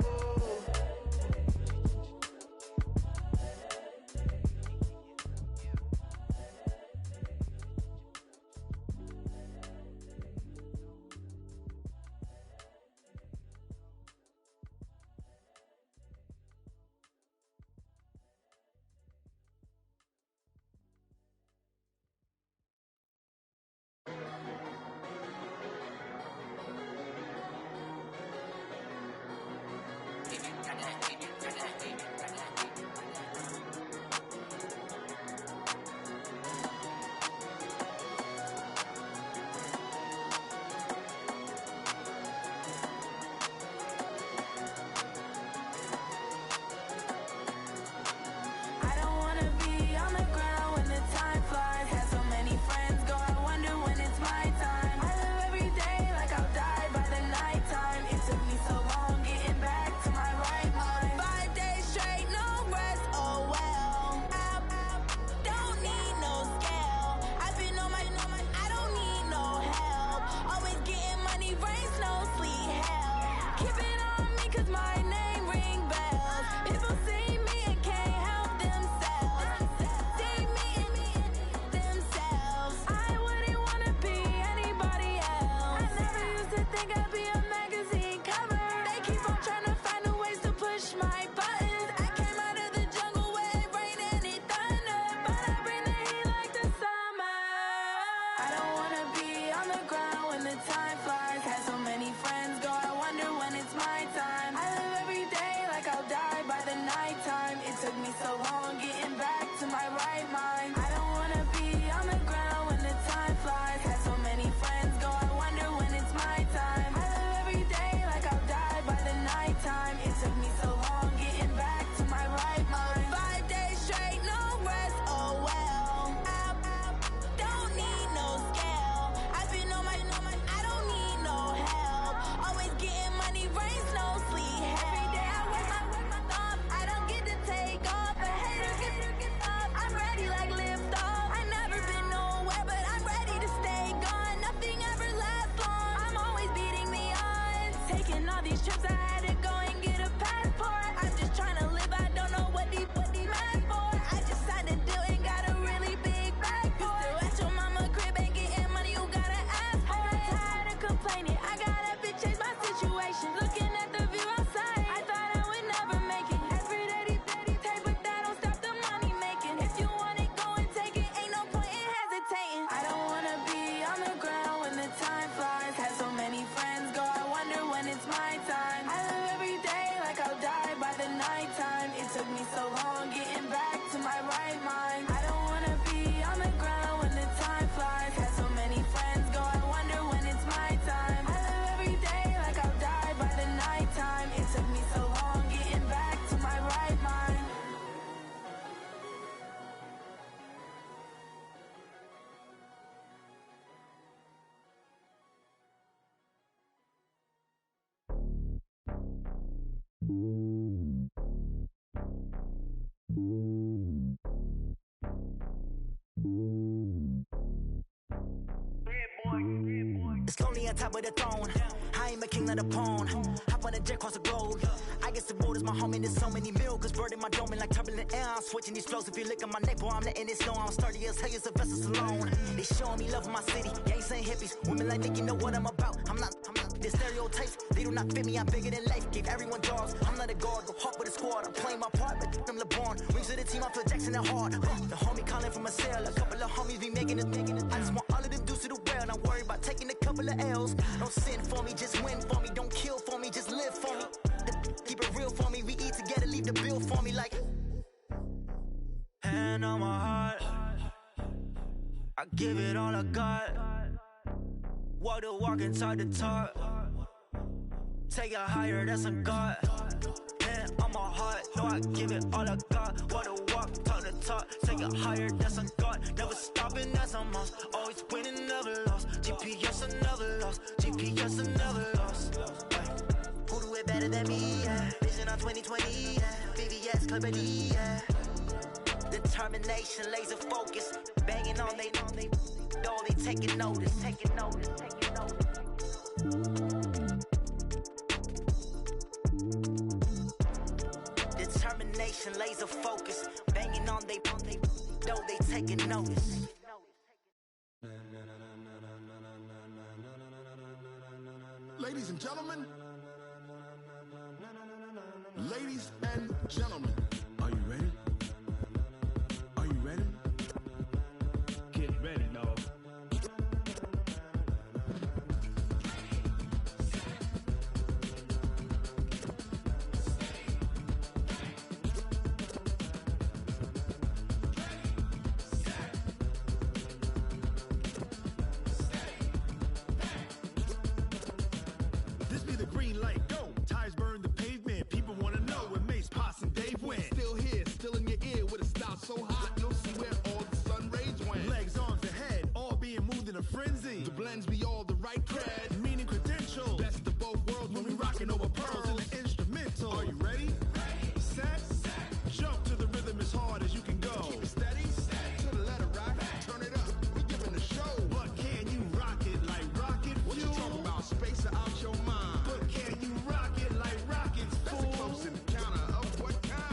Q: It's lonely on top of the throne. I ain't a king of the pawn. Hop on a jet across the globe. I guess the road is my home and there's so many milk. Bird in my dome and like turbulent air. I'm switching these flows. If you look at my neck, boy, I'm letting it snow. I'm sturdy as hell as a vessel alone. They showing me love in my city. Gangs and hippies. Women like Nicky know what I'm about. I'm not the stereotypes. They do not fit me. I'm bigger than life. Gave everyone jobs. I'm not a guard. Go hard with a squad. I'm playing my part, but I'm LeBron. Rings to the team. I feel Jackson and hard. The homie calling from a cell. A couple of homies be making it. I just want all of them dudes to do well. Not worry about taking a couple of L's. Don't sin for me, just win for me. Don't kill for me, just live for me. Keep it real for me. We eat together, leave the bill for me like. Hand on my heart, I give it all I got. Walk the walk and talk the talk. Take it higher, that's a God. Hand on my heart, no, I give it all I got. Walk the walk, talk the talk. Take it higher, that's a God. Never stopping, that's a must. Always winning, never lost. GPS, I never lost. GPS, I never lost. Who do it better than me? Yeah. Vision on 2020, yeah. VVS, Clarity, yeah. Determination, laser focus. Banging on they know they taking notice. Taking notice, taking notice. Determination, laser focus. Banging on they know they taking notice.
O: Ladies and gentlemen, ladies and gentlemen, are you ready? Are you ready? Get ready, no. This be the green light, go. Tires burn the pavement. People wanna know where Mace, Potts, and Dave went. Still here, still in your ear with a style so hot, you'll see where all the sun rays went. Legs, arms, and head, all being moved in a frenzy. The blends be all the right cred, meaning credential. Best of both worlds when we rockin' over pearls in the instrumental. Are you ready? Set, jump to the rhythm as hard as you can go. Keep it steady, to the letter rock, turn it up. We giving a show. But can you rock it like rocket fuel? What you talking about? Space or out your mind? But can you rock it like rockets, fool? That's a close encounter of what kind?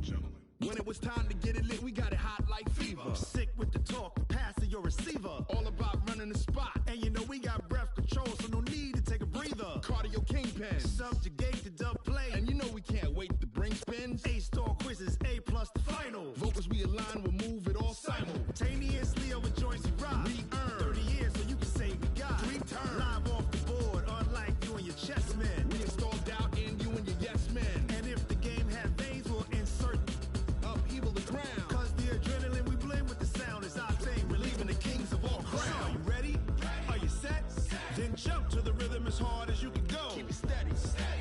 O: Gentlemen. When it was time to get it lit, we got it hot like fever. Sick with the talk, the pass to your receiver. All about running the spot. And you know we got breath control, so no need to take a breather. Cardio kingpin, subjugate the dub play. And you know we can't wait to bring spins. A-star quizzes, A+ the final. Vocals we align, we'll move it all simultaneously over joints we rock. We earn 30 years, so you can say we got 3 turns. Live off the board, unlike you and your chess men. We install doubt in you and your yes men. And if the game had veins, we'll insert upheaval the ground. Cause the adrenaline we blend with the sound is our thing, relieving the kings of all crowns. So are you ready? Are you set? Then jump to the rhythm as hard as you can go. Keep it steady,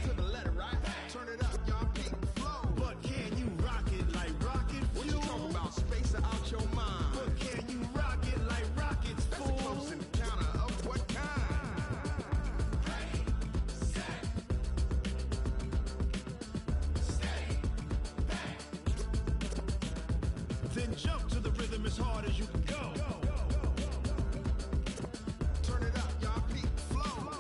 O: to the letter right. Turn it up, y'all peak the flow. But can you rock it like rocket fuel? What you talking about? Space or out your mind? But can you rock it like rockets, fool? That's a close encounter of what kind? Then jump to the rhythm as hard as you can go. Turn it up, y'all peak the flow.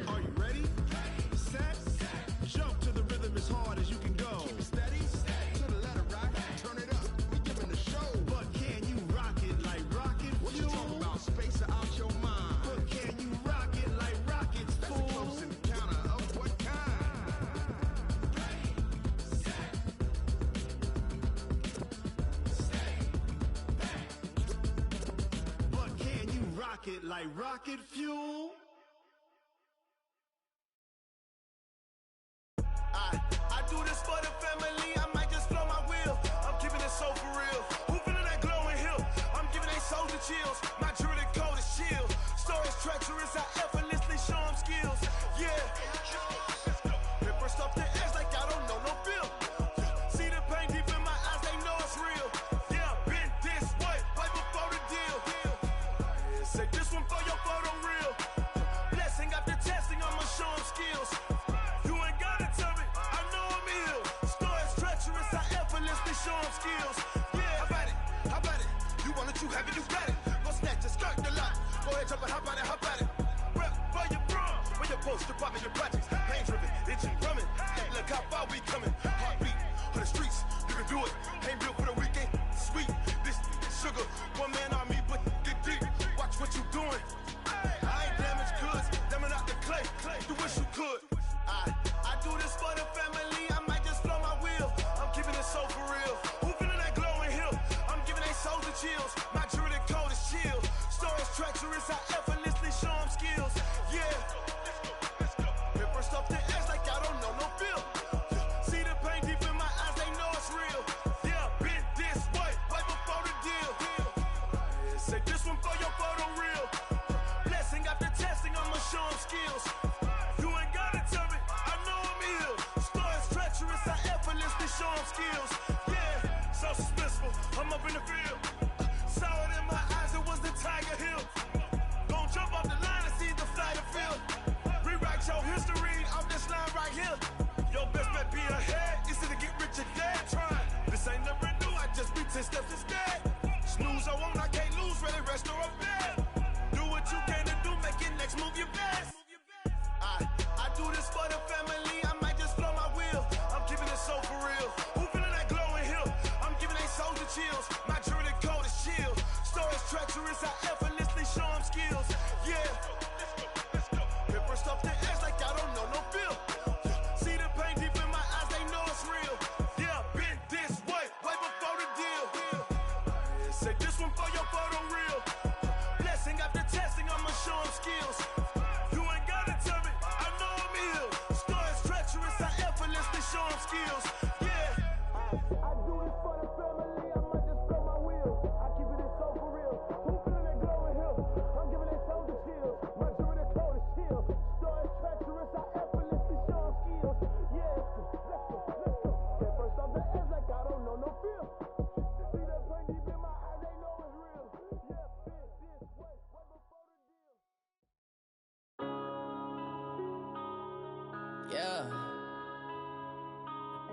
O: Are you ready? Set, jump to the rhythm as hard as you can go. Keep it steady, to the letter right. Turn it up, we giving a show. But can you rock it like rocket fuel? What you talking about? Space or out your mind? But can you rock it like rockets, fool? That's a close encounter of what kind? But can you rock it like rocket fuel?
C: I do this for the family, I might just blow my wheel. I'm keeping it so for real. Who feeling that glowing hill? I'm giving they soldier chills. My jewelry treacherous, I effortlessly show them skills. Yeah. Paper stuff the edge like I don't know no feel. See the pain deep in my eyes, they know it's real. Yeah, been this way, right before the deal. Say this one for your photo real. Blessing after testing, I'ma show them skills. You ain't gotta tell me, I know I'm ill. Stories treacherous, I effortlessly show them skills. Yeah, how about it? You want it, you have it, you got it. Go snatch your skirt the lot. Go ahead, jump it, how about it? Rep for your bra, where your post, department, your projects. Pain driven, itching, drumming. Hey, look how far we coming. Heartbeat on the streets, you can do it. Ain't built for the weekend, sweet. This sugar, one man army, but get deep. Watch what you doing. I ain't damaged goods, damn out the clay. You wish you could. I do this for the family. I might just blow my wheel. I'm keeping it so for real. Who feeling that glowing hill? I'm giving they souls the chills. My jewelry cold is chill. Stories treacherous, I effortlessly show them skills. Yeah. Paper stuff the edge like I don't know no feel. See the pain deep in my eyes, they know it's real. Yeah, been this way, right before the deal. Say this one for your photo real. Blessing after testing, I'ma show them skills. You ain't gotta tell me, I know I'm ill. Stories treacherous, I effortlessly show them skills. Yeah, so suspenseful, I'm up in the field. Saw it in my eyes, it was the Tiger Hill. Gon' jump off the line and see the fly the field. Rewrite your history off this line right here. Your best bet be ahead, easy to get rich or dead. Try, this ain't never new, I just be 10 steps instead. Snooze or won't, I can't lose, ready, rest or a bed. Do what you can to do, make it next move your best. I do this for the family, I might just blow my wheel. I'm keeping it so for real. Who feeling that glowing hill? I'm giving they souls the chills. My jewelry cold is chill. Stories treacherous, I effortlessly show them skills. Yeah. Paper stuff the edge like I don't know no feel. See the pain deep in my eyes, they know it's real. Yeah, been this way, right before the deal. Say this one for your photo real. Blessing after testing, I'ma show them skills. You ain't gotta tell me, I know I'm ill. Stories treacherous, I effortlessly show them skills. Yeah. I do this for the family, I might just blow my wheel. I keep it so for real. Who feeling that glowing hill? I'm giving they souls the chills. My jewelry cold is chill. Stories treacherous, I effortlessly show them skills. Yeah, let's go. Paper stuff the edge like I don't know no feel. See that pain deep in my eyes, they know it's real. Yeah, been this way, right before the deal.
E: Yeah.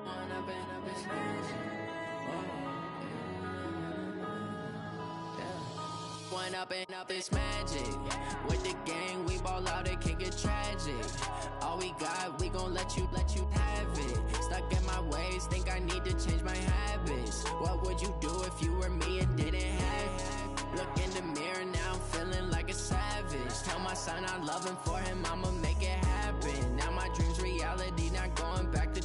E: When I've been smashing. When up it's magic. With the gang, we ball out, it can get tragic. All we got, we gon' let you have it. Stuck in my ways, think I need to change my habits. What would you do if you were me and didn't have it? Look in the mirror, now I'm feeling like a savage. Tell my son I love him, for him I'ma make it happen. Now my dream's reality, not going back to.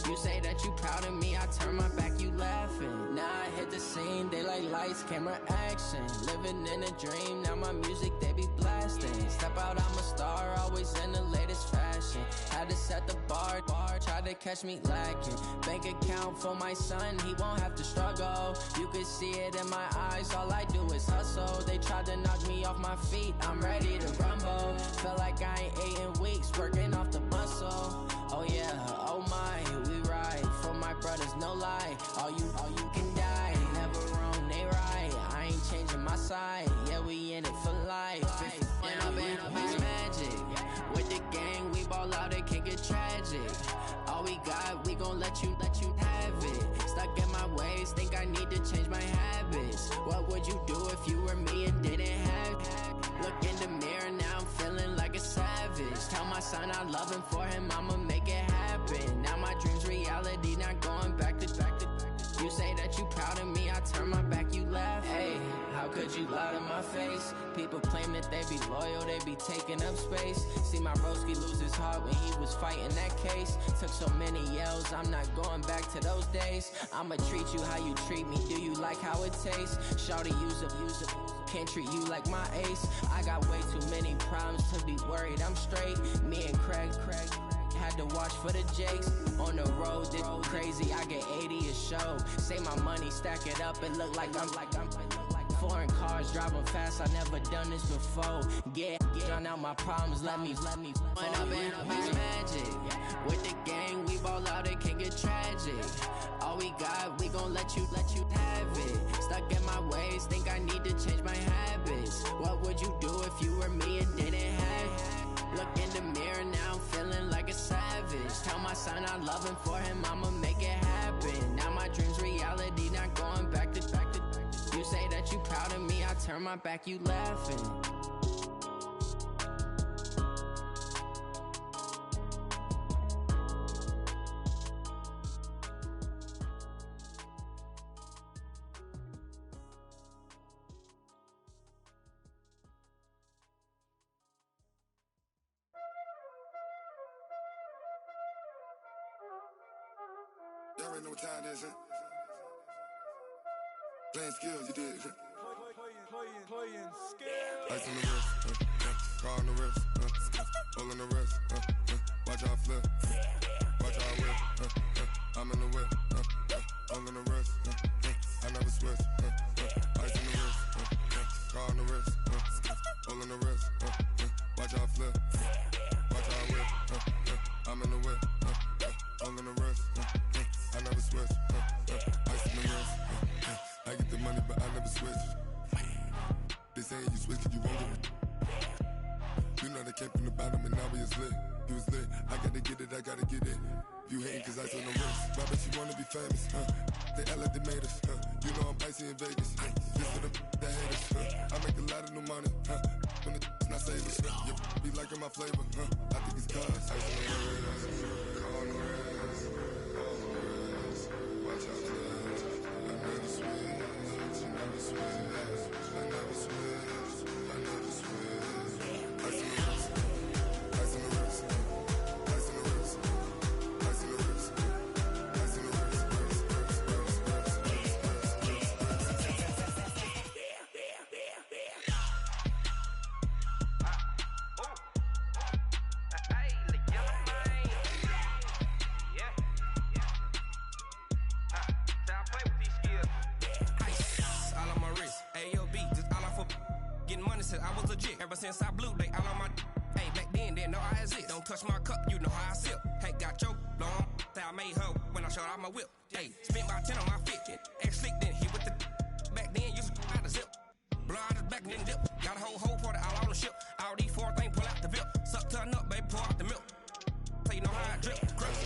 E: You say that you proud of me, I turn my back, you laughing. Now I hit the scene, they like lights, camera, action. Living in a dream, now my music, they be blasting. Step out, I'm a star, always in the latest fashion. Had to set the bar, try to catch me lacking. Bank account for my son, he won't have to struggle. You can see it in my eyes, all I do is hustle. They tried to knock me off my feet, I'm ready to rumble. Feel like I ain't ate in weeks, working off the muscle. Oh yeah, oh my, we ride for my brothers, no lie. All you can die, never wrong, they right. I ain't changing my side, yeah, we in it for life. When up it's magic. With the gang, we ball out, it can get tragic. All we got, we gon' let you have it. Stuck in my ways, think I need to change my habits. What would you do if you were me and didn't have it? Look in the mirror, now I'm feeling like a savage. Tell my son I love him, for him I'ma make it happen. Now my dream's reality, not going back to. You say that you proud of me, I turn my back, you laugh. Hey, how could you lie to my face? People claim that they be loyal, they be taking up space. See my broski lose his heart when he was fighting that case. Took so many yells, I'm not going back to those days. I'ma treat you how you treat me, do you like how it tastes? Shawty, use up, can't treat you like my ace. I got way too many problems to be worried, I'm straight. Me and Craig had to watch for the Jakes. On the road, this crazy, I get 80 a show. Say my money, stack it up, and look like I'm Foreign cars, driving fast, I never done this before. Get on out my problems, let me When I've been magic. With the gang, we ball out, it can get tragic. All we got, we gon' let you have it. Stuck in my ways, think I need to change my habits. What would you do if you were me and didn't have it? Look in the mirror, now I'm feeling like a savage. Tell my son I love him, for him I'ma make it happen. Now my dream's reality, not going back to. You say that you proud of me, I turn my back, you laughing.
K: Y'all already know what time it is, huh? Playing skills, you did.
G: Playing skills.
K: Ice on the wrist, car on the wrist, hole in the wrist, watch how I flip, watch how I whip, I'm in the whip, hole in the wrist, I never switch, ice on the wrist, car on the wrist, hole in the wrist, watch how I flip, watch how I whip, I'm in the whip, hole in the wrist, I never switch, ice on the wrist, I get the money but I never switch. They say you switch cause you won't get it. You know they came from the bottom and now we is lit. You was lit, I gotta get it, I gotta get it. You hating cause ice on the wrist. Why bet you wanna be famous, They act like they made us, You know I'm icy in Vegas, This for the that hate us, I make a lot of new money, When the not savers, Be liking my flavor, I think it's cause ice on the wrist, car on the wrist, all on the wrist. Watch out for this, I never switch, you never switch. I never switch, I never switch. Ice in the wrist, ice in the wrist, ice in the wrist, ice in the wrist, ice in the wrist,
L: I was legit ever since I blew they all on my. Hey, back then didn't know I exist. Don't touch my cup, you know how I sip. Hey, got your long that I made her when I showed out my whip. Hey, spent about 10 on my fit. Ex slick then hit with the. Back then used to out the zip. Blow out his back then dip. Got a whole party all on the ship. All these four things pull out the VIP. Suck turn up, baby, pour out the milk. So you know how I drip. Crush.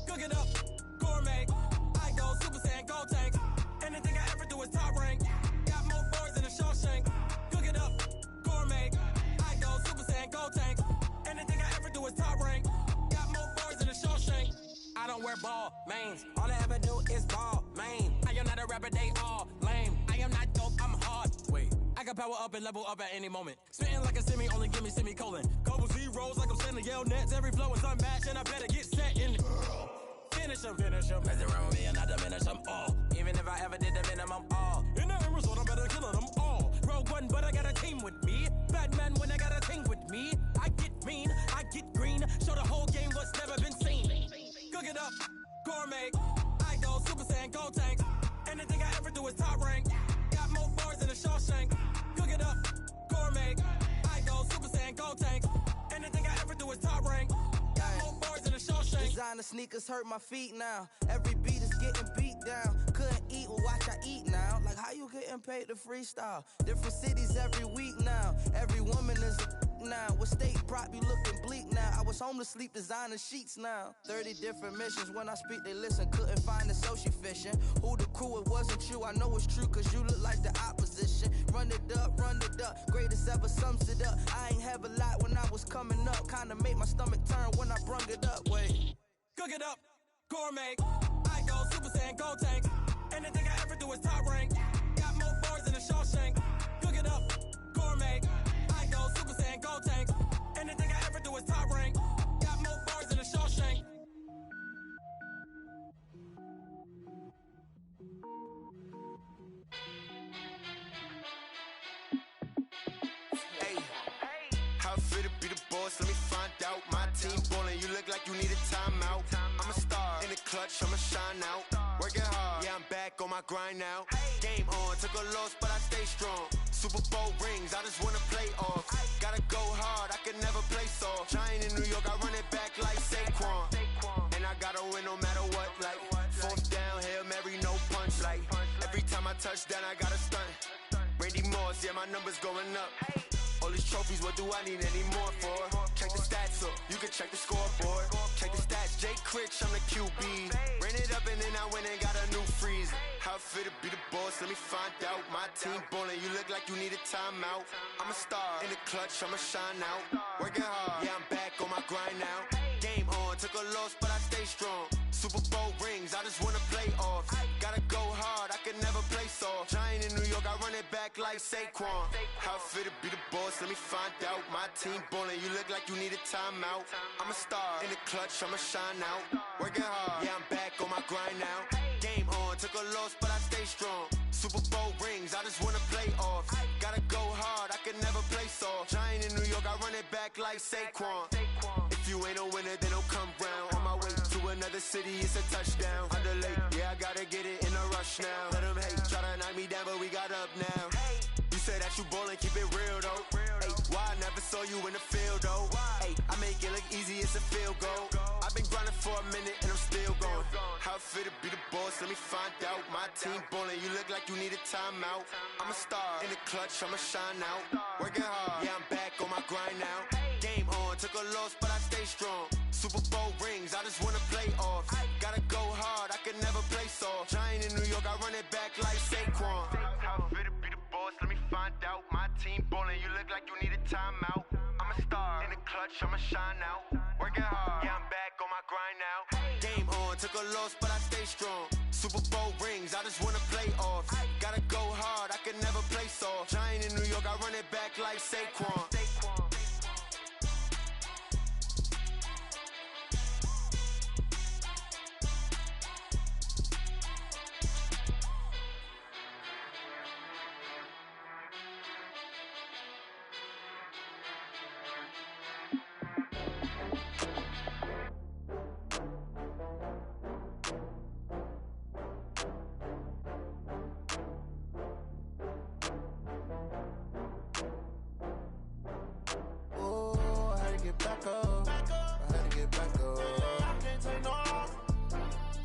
Q: Cook it up, gourmet. I go Super Saiyan, gold tank. Anything I ever do is top rank. Got more boys than a Shawshank. Cook it up, gourmet. I go Super Saiyan, gold tank. Anything I ever do is top rank. Got more boys than a Shawshank. I don't wear ball mains. All I ever do is ball main. I am not a rapper, they all lame. I am not dope, I'm hard. Wait, I can power up and level up at any moment. Spitting like a semi, only give me semicolon. Couple zeros like I'm sending yell nets. Every flow is unmatched and I better get set in. Finish them. Mess around with me and I diminish them all. Even if I ever did the minimum, all. In the end result, I'm better killing them all. Rogue One, but I got a team with me. Batman when I got a team with me. I get mean, I get green. Show the whole game what's never been seen. Cook it up, gourmet. I go Super Saiyan.
L: Saiyan gold tanks. Anything I ever do is top rank. Got more bars than a Shawshank. Cook it up, gourmet. I go Super Saiyan gold tanks. Anything I ever do is top rank. Got more bars than a Shawshank.
M: Designer sneakers hurt my feet now. Every beat is getting beat down. Couldn't eat, well watch I eat now. Like how you getting paid to freestyle? Different cities every week now. Every woman is a now. With state prop, you looking bleak now. I was home to sleep designing sheets now. 30 different missions. When I speak, they listen. Couldn't find the social fishing. Who the crew, it wasn't you. I know it's true, cause you look like the opposition. Run it up, greatest ever sums it up. I ain't have a lot when I was coming up. Kinda made my stomach turn when I brung it up. Wait.
L: Cook it up, gourmet. I go Super Saiyan gold tank. Anything I ever do is top rank. Got more bars than a Shawshank. Cook it up, gourmet. I go Super Saiyan gold tanks. Anything I ever do is top rank. Got more bars than a Shawshank.
V: Hey, how fit to be the boss? Let me find out. My team ballin', you look like you need a timeout. I'm a star in the clutch, I'ma shine out. Working hard, yeah, I'm back on my grind now. Game on, took a loss, but I stay strong. Super Bowl rings, I just wanna play off. Gotta go hard, I can never play soft. Giant in New York, I run it back like Saquon. And I gotta win no matter what, like fourth down, Hail Mary, no punch. Like every time I touch down, I gotta stunt. Randy Moss, yeah, my numbers going up. All these trophies, what do I need any more for? Check the stats up, you can check the scoreboard. Check the stats, Jake Critch, I'm the QB. Ran it up and then I went and got a new freeze. How fit to be the boss, let me find out. My team ballin', you look like you need a timeout. I'm a star in the clutch, I'ma shine out. Working hard, yeah, I'm back on my grind now. Game on, took a loss, but I stay strong. Super Bowl rings, I just wanna play off. Gotta go hard, I can never play soft. Giant in New York, I run it back like Saquon. How fit to be the boss, let me find out. My team ballin', you look like you need a timeout. I'm a star in the clutch, I'ma shine out. Working hard, yeah, I'm back on my grind now. Game on, took a loss, but I stay strong. Super Bowl rings, I just wanna play off. Gotta go hard, I can never play soft. Giant in New York, I run it back like Saquon. If you ain't a winner, then don't come round. On my way to another city, it's a touchdown. Underlay, yeah, I gotta get it in a rush now. Let them hate, try to knock me down, but we got up now. You say that you ballin', keep it real though. Hey, why I never saw you in the field though? Hey, I make it look easy, it's a field goal. I've been grinding for a minute and I'm still going. How fit to be the boss, let me find out. My team ballin', you look like you need a timeout. I'm a star in the clutch, I'ma shine out. Working hard, yeah, I'm back on my grind now. Game on, took a loss, but I stay strong. Super Bowl rings, I just wanna play off. Gotta go hard, I can never play soft. Giant in New York, I run it back like Saquon. How fit to be the boss, let me find out. My team ballin', you look like you need a timeout. I'm a star in the clutch, I'ma shine out. Working hard, yeah, I'm back on my grind now. Game on, took a loss, but I stay strong. Super Bowl rings, I just wanna play off. Gotta go hard, I can never play soft. Giant in New York, I run it back like Saquon.
O: Back up. I had to get back up. I can't take no loss.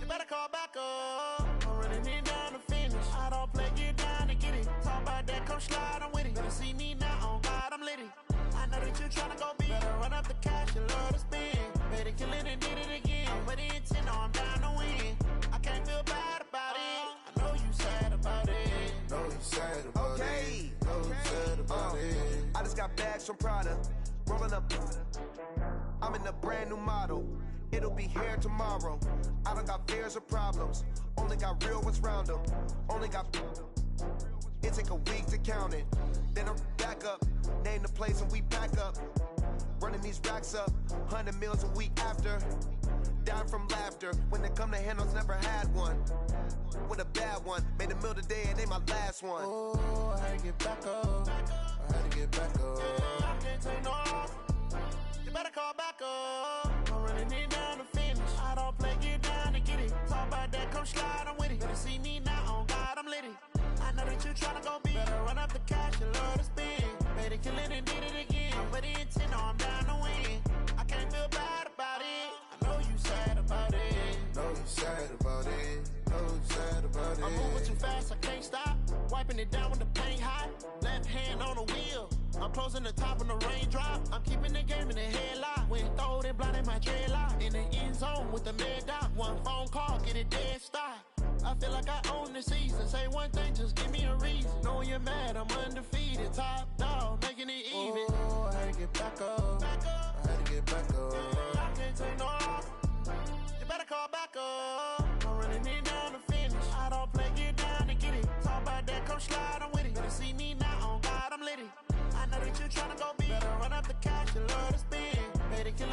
O: You better call back up. I'm running it down to finish. I don't play, get down to get it. Talk about that, come slide, I'm with it. Better see me now, on God, I'm litty. I know that you tryna go big. Better run up the cash, you love to spend. Better kill it and did it again. With the intent, no, I'm down to win. I can't feel bad about it. I know you sad about it.
N: Know you sad about it. Know you sad about it. I just got bags from Prada. Rolling up, I'm in a brand new model. It'll be here tomorrow. I don't got fears or problems. Only got real ones round them. Only got. It take a week to count it. Then I'm back up. Name the place and we pack up. Running these racks up. 100 meals a week after. Down from laughter. When they come to handles, never had one. With a bad one. Made a meal today and they my last one.
O: Oh, I had to get back up. I had to get back up. I can't take no loss. You better call back up. I'm running it down to finish. I don't play, get down to get it. Talk about that. come slide, I'm with it. Better see me now, on God, I'm litty. I know that you tryna go be. Better run up the cash, you love to spend. Better kill it and did it again. I'm with the intent, no, I'm down to win. I can't feel bad about it. I know you sad about it.
P: Know you sad about it. Know you sad about it.
O: I'm moving too fast, I can't stop. Wiping it down when the paint hot. Left hand on the wheel. I'm closing the top when the raindrop. I'm keeping the game in the headlock. When throwed and blinded my dreadlock. In the end zone with the mad dot. One phone call, get it dead stop. I feel like I own the season. Say one thing, just give me a reason. Knowing you're mad, I'm undefeated. Top dog, making it even.
P: Oh, I had to get back up. I had to get back up.
O: I can't take no off. You better call back up. I'm running it down to finish. I don't play, get down to get it. Talk about that, come slide, I'm with it. Better see me now, on God, I'm litty. I know that you tryna go be. Better run up the cash, you love to spend. Better kill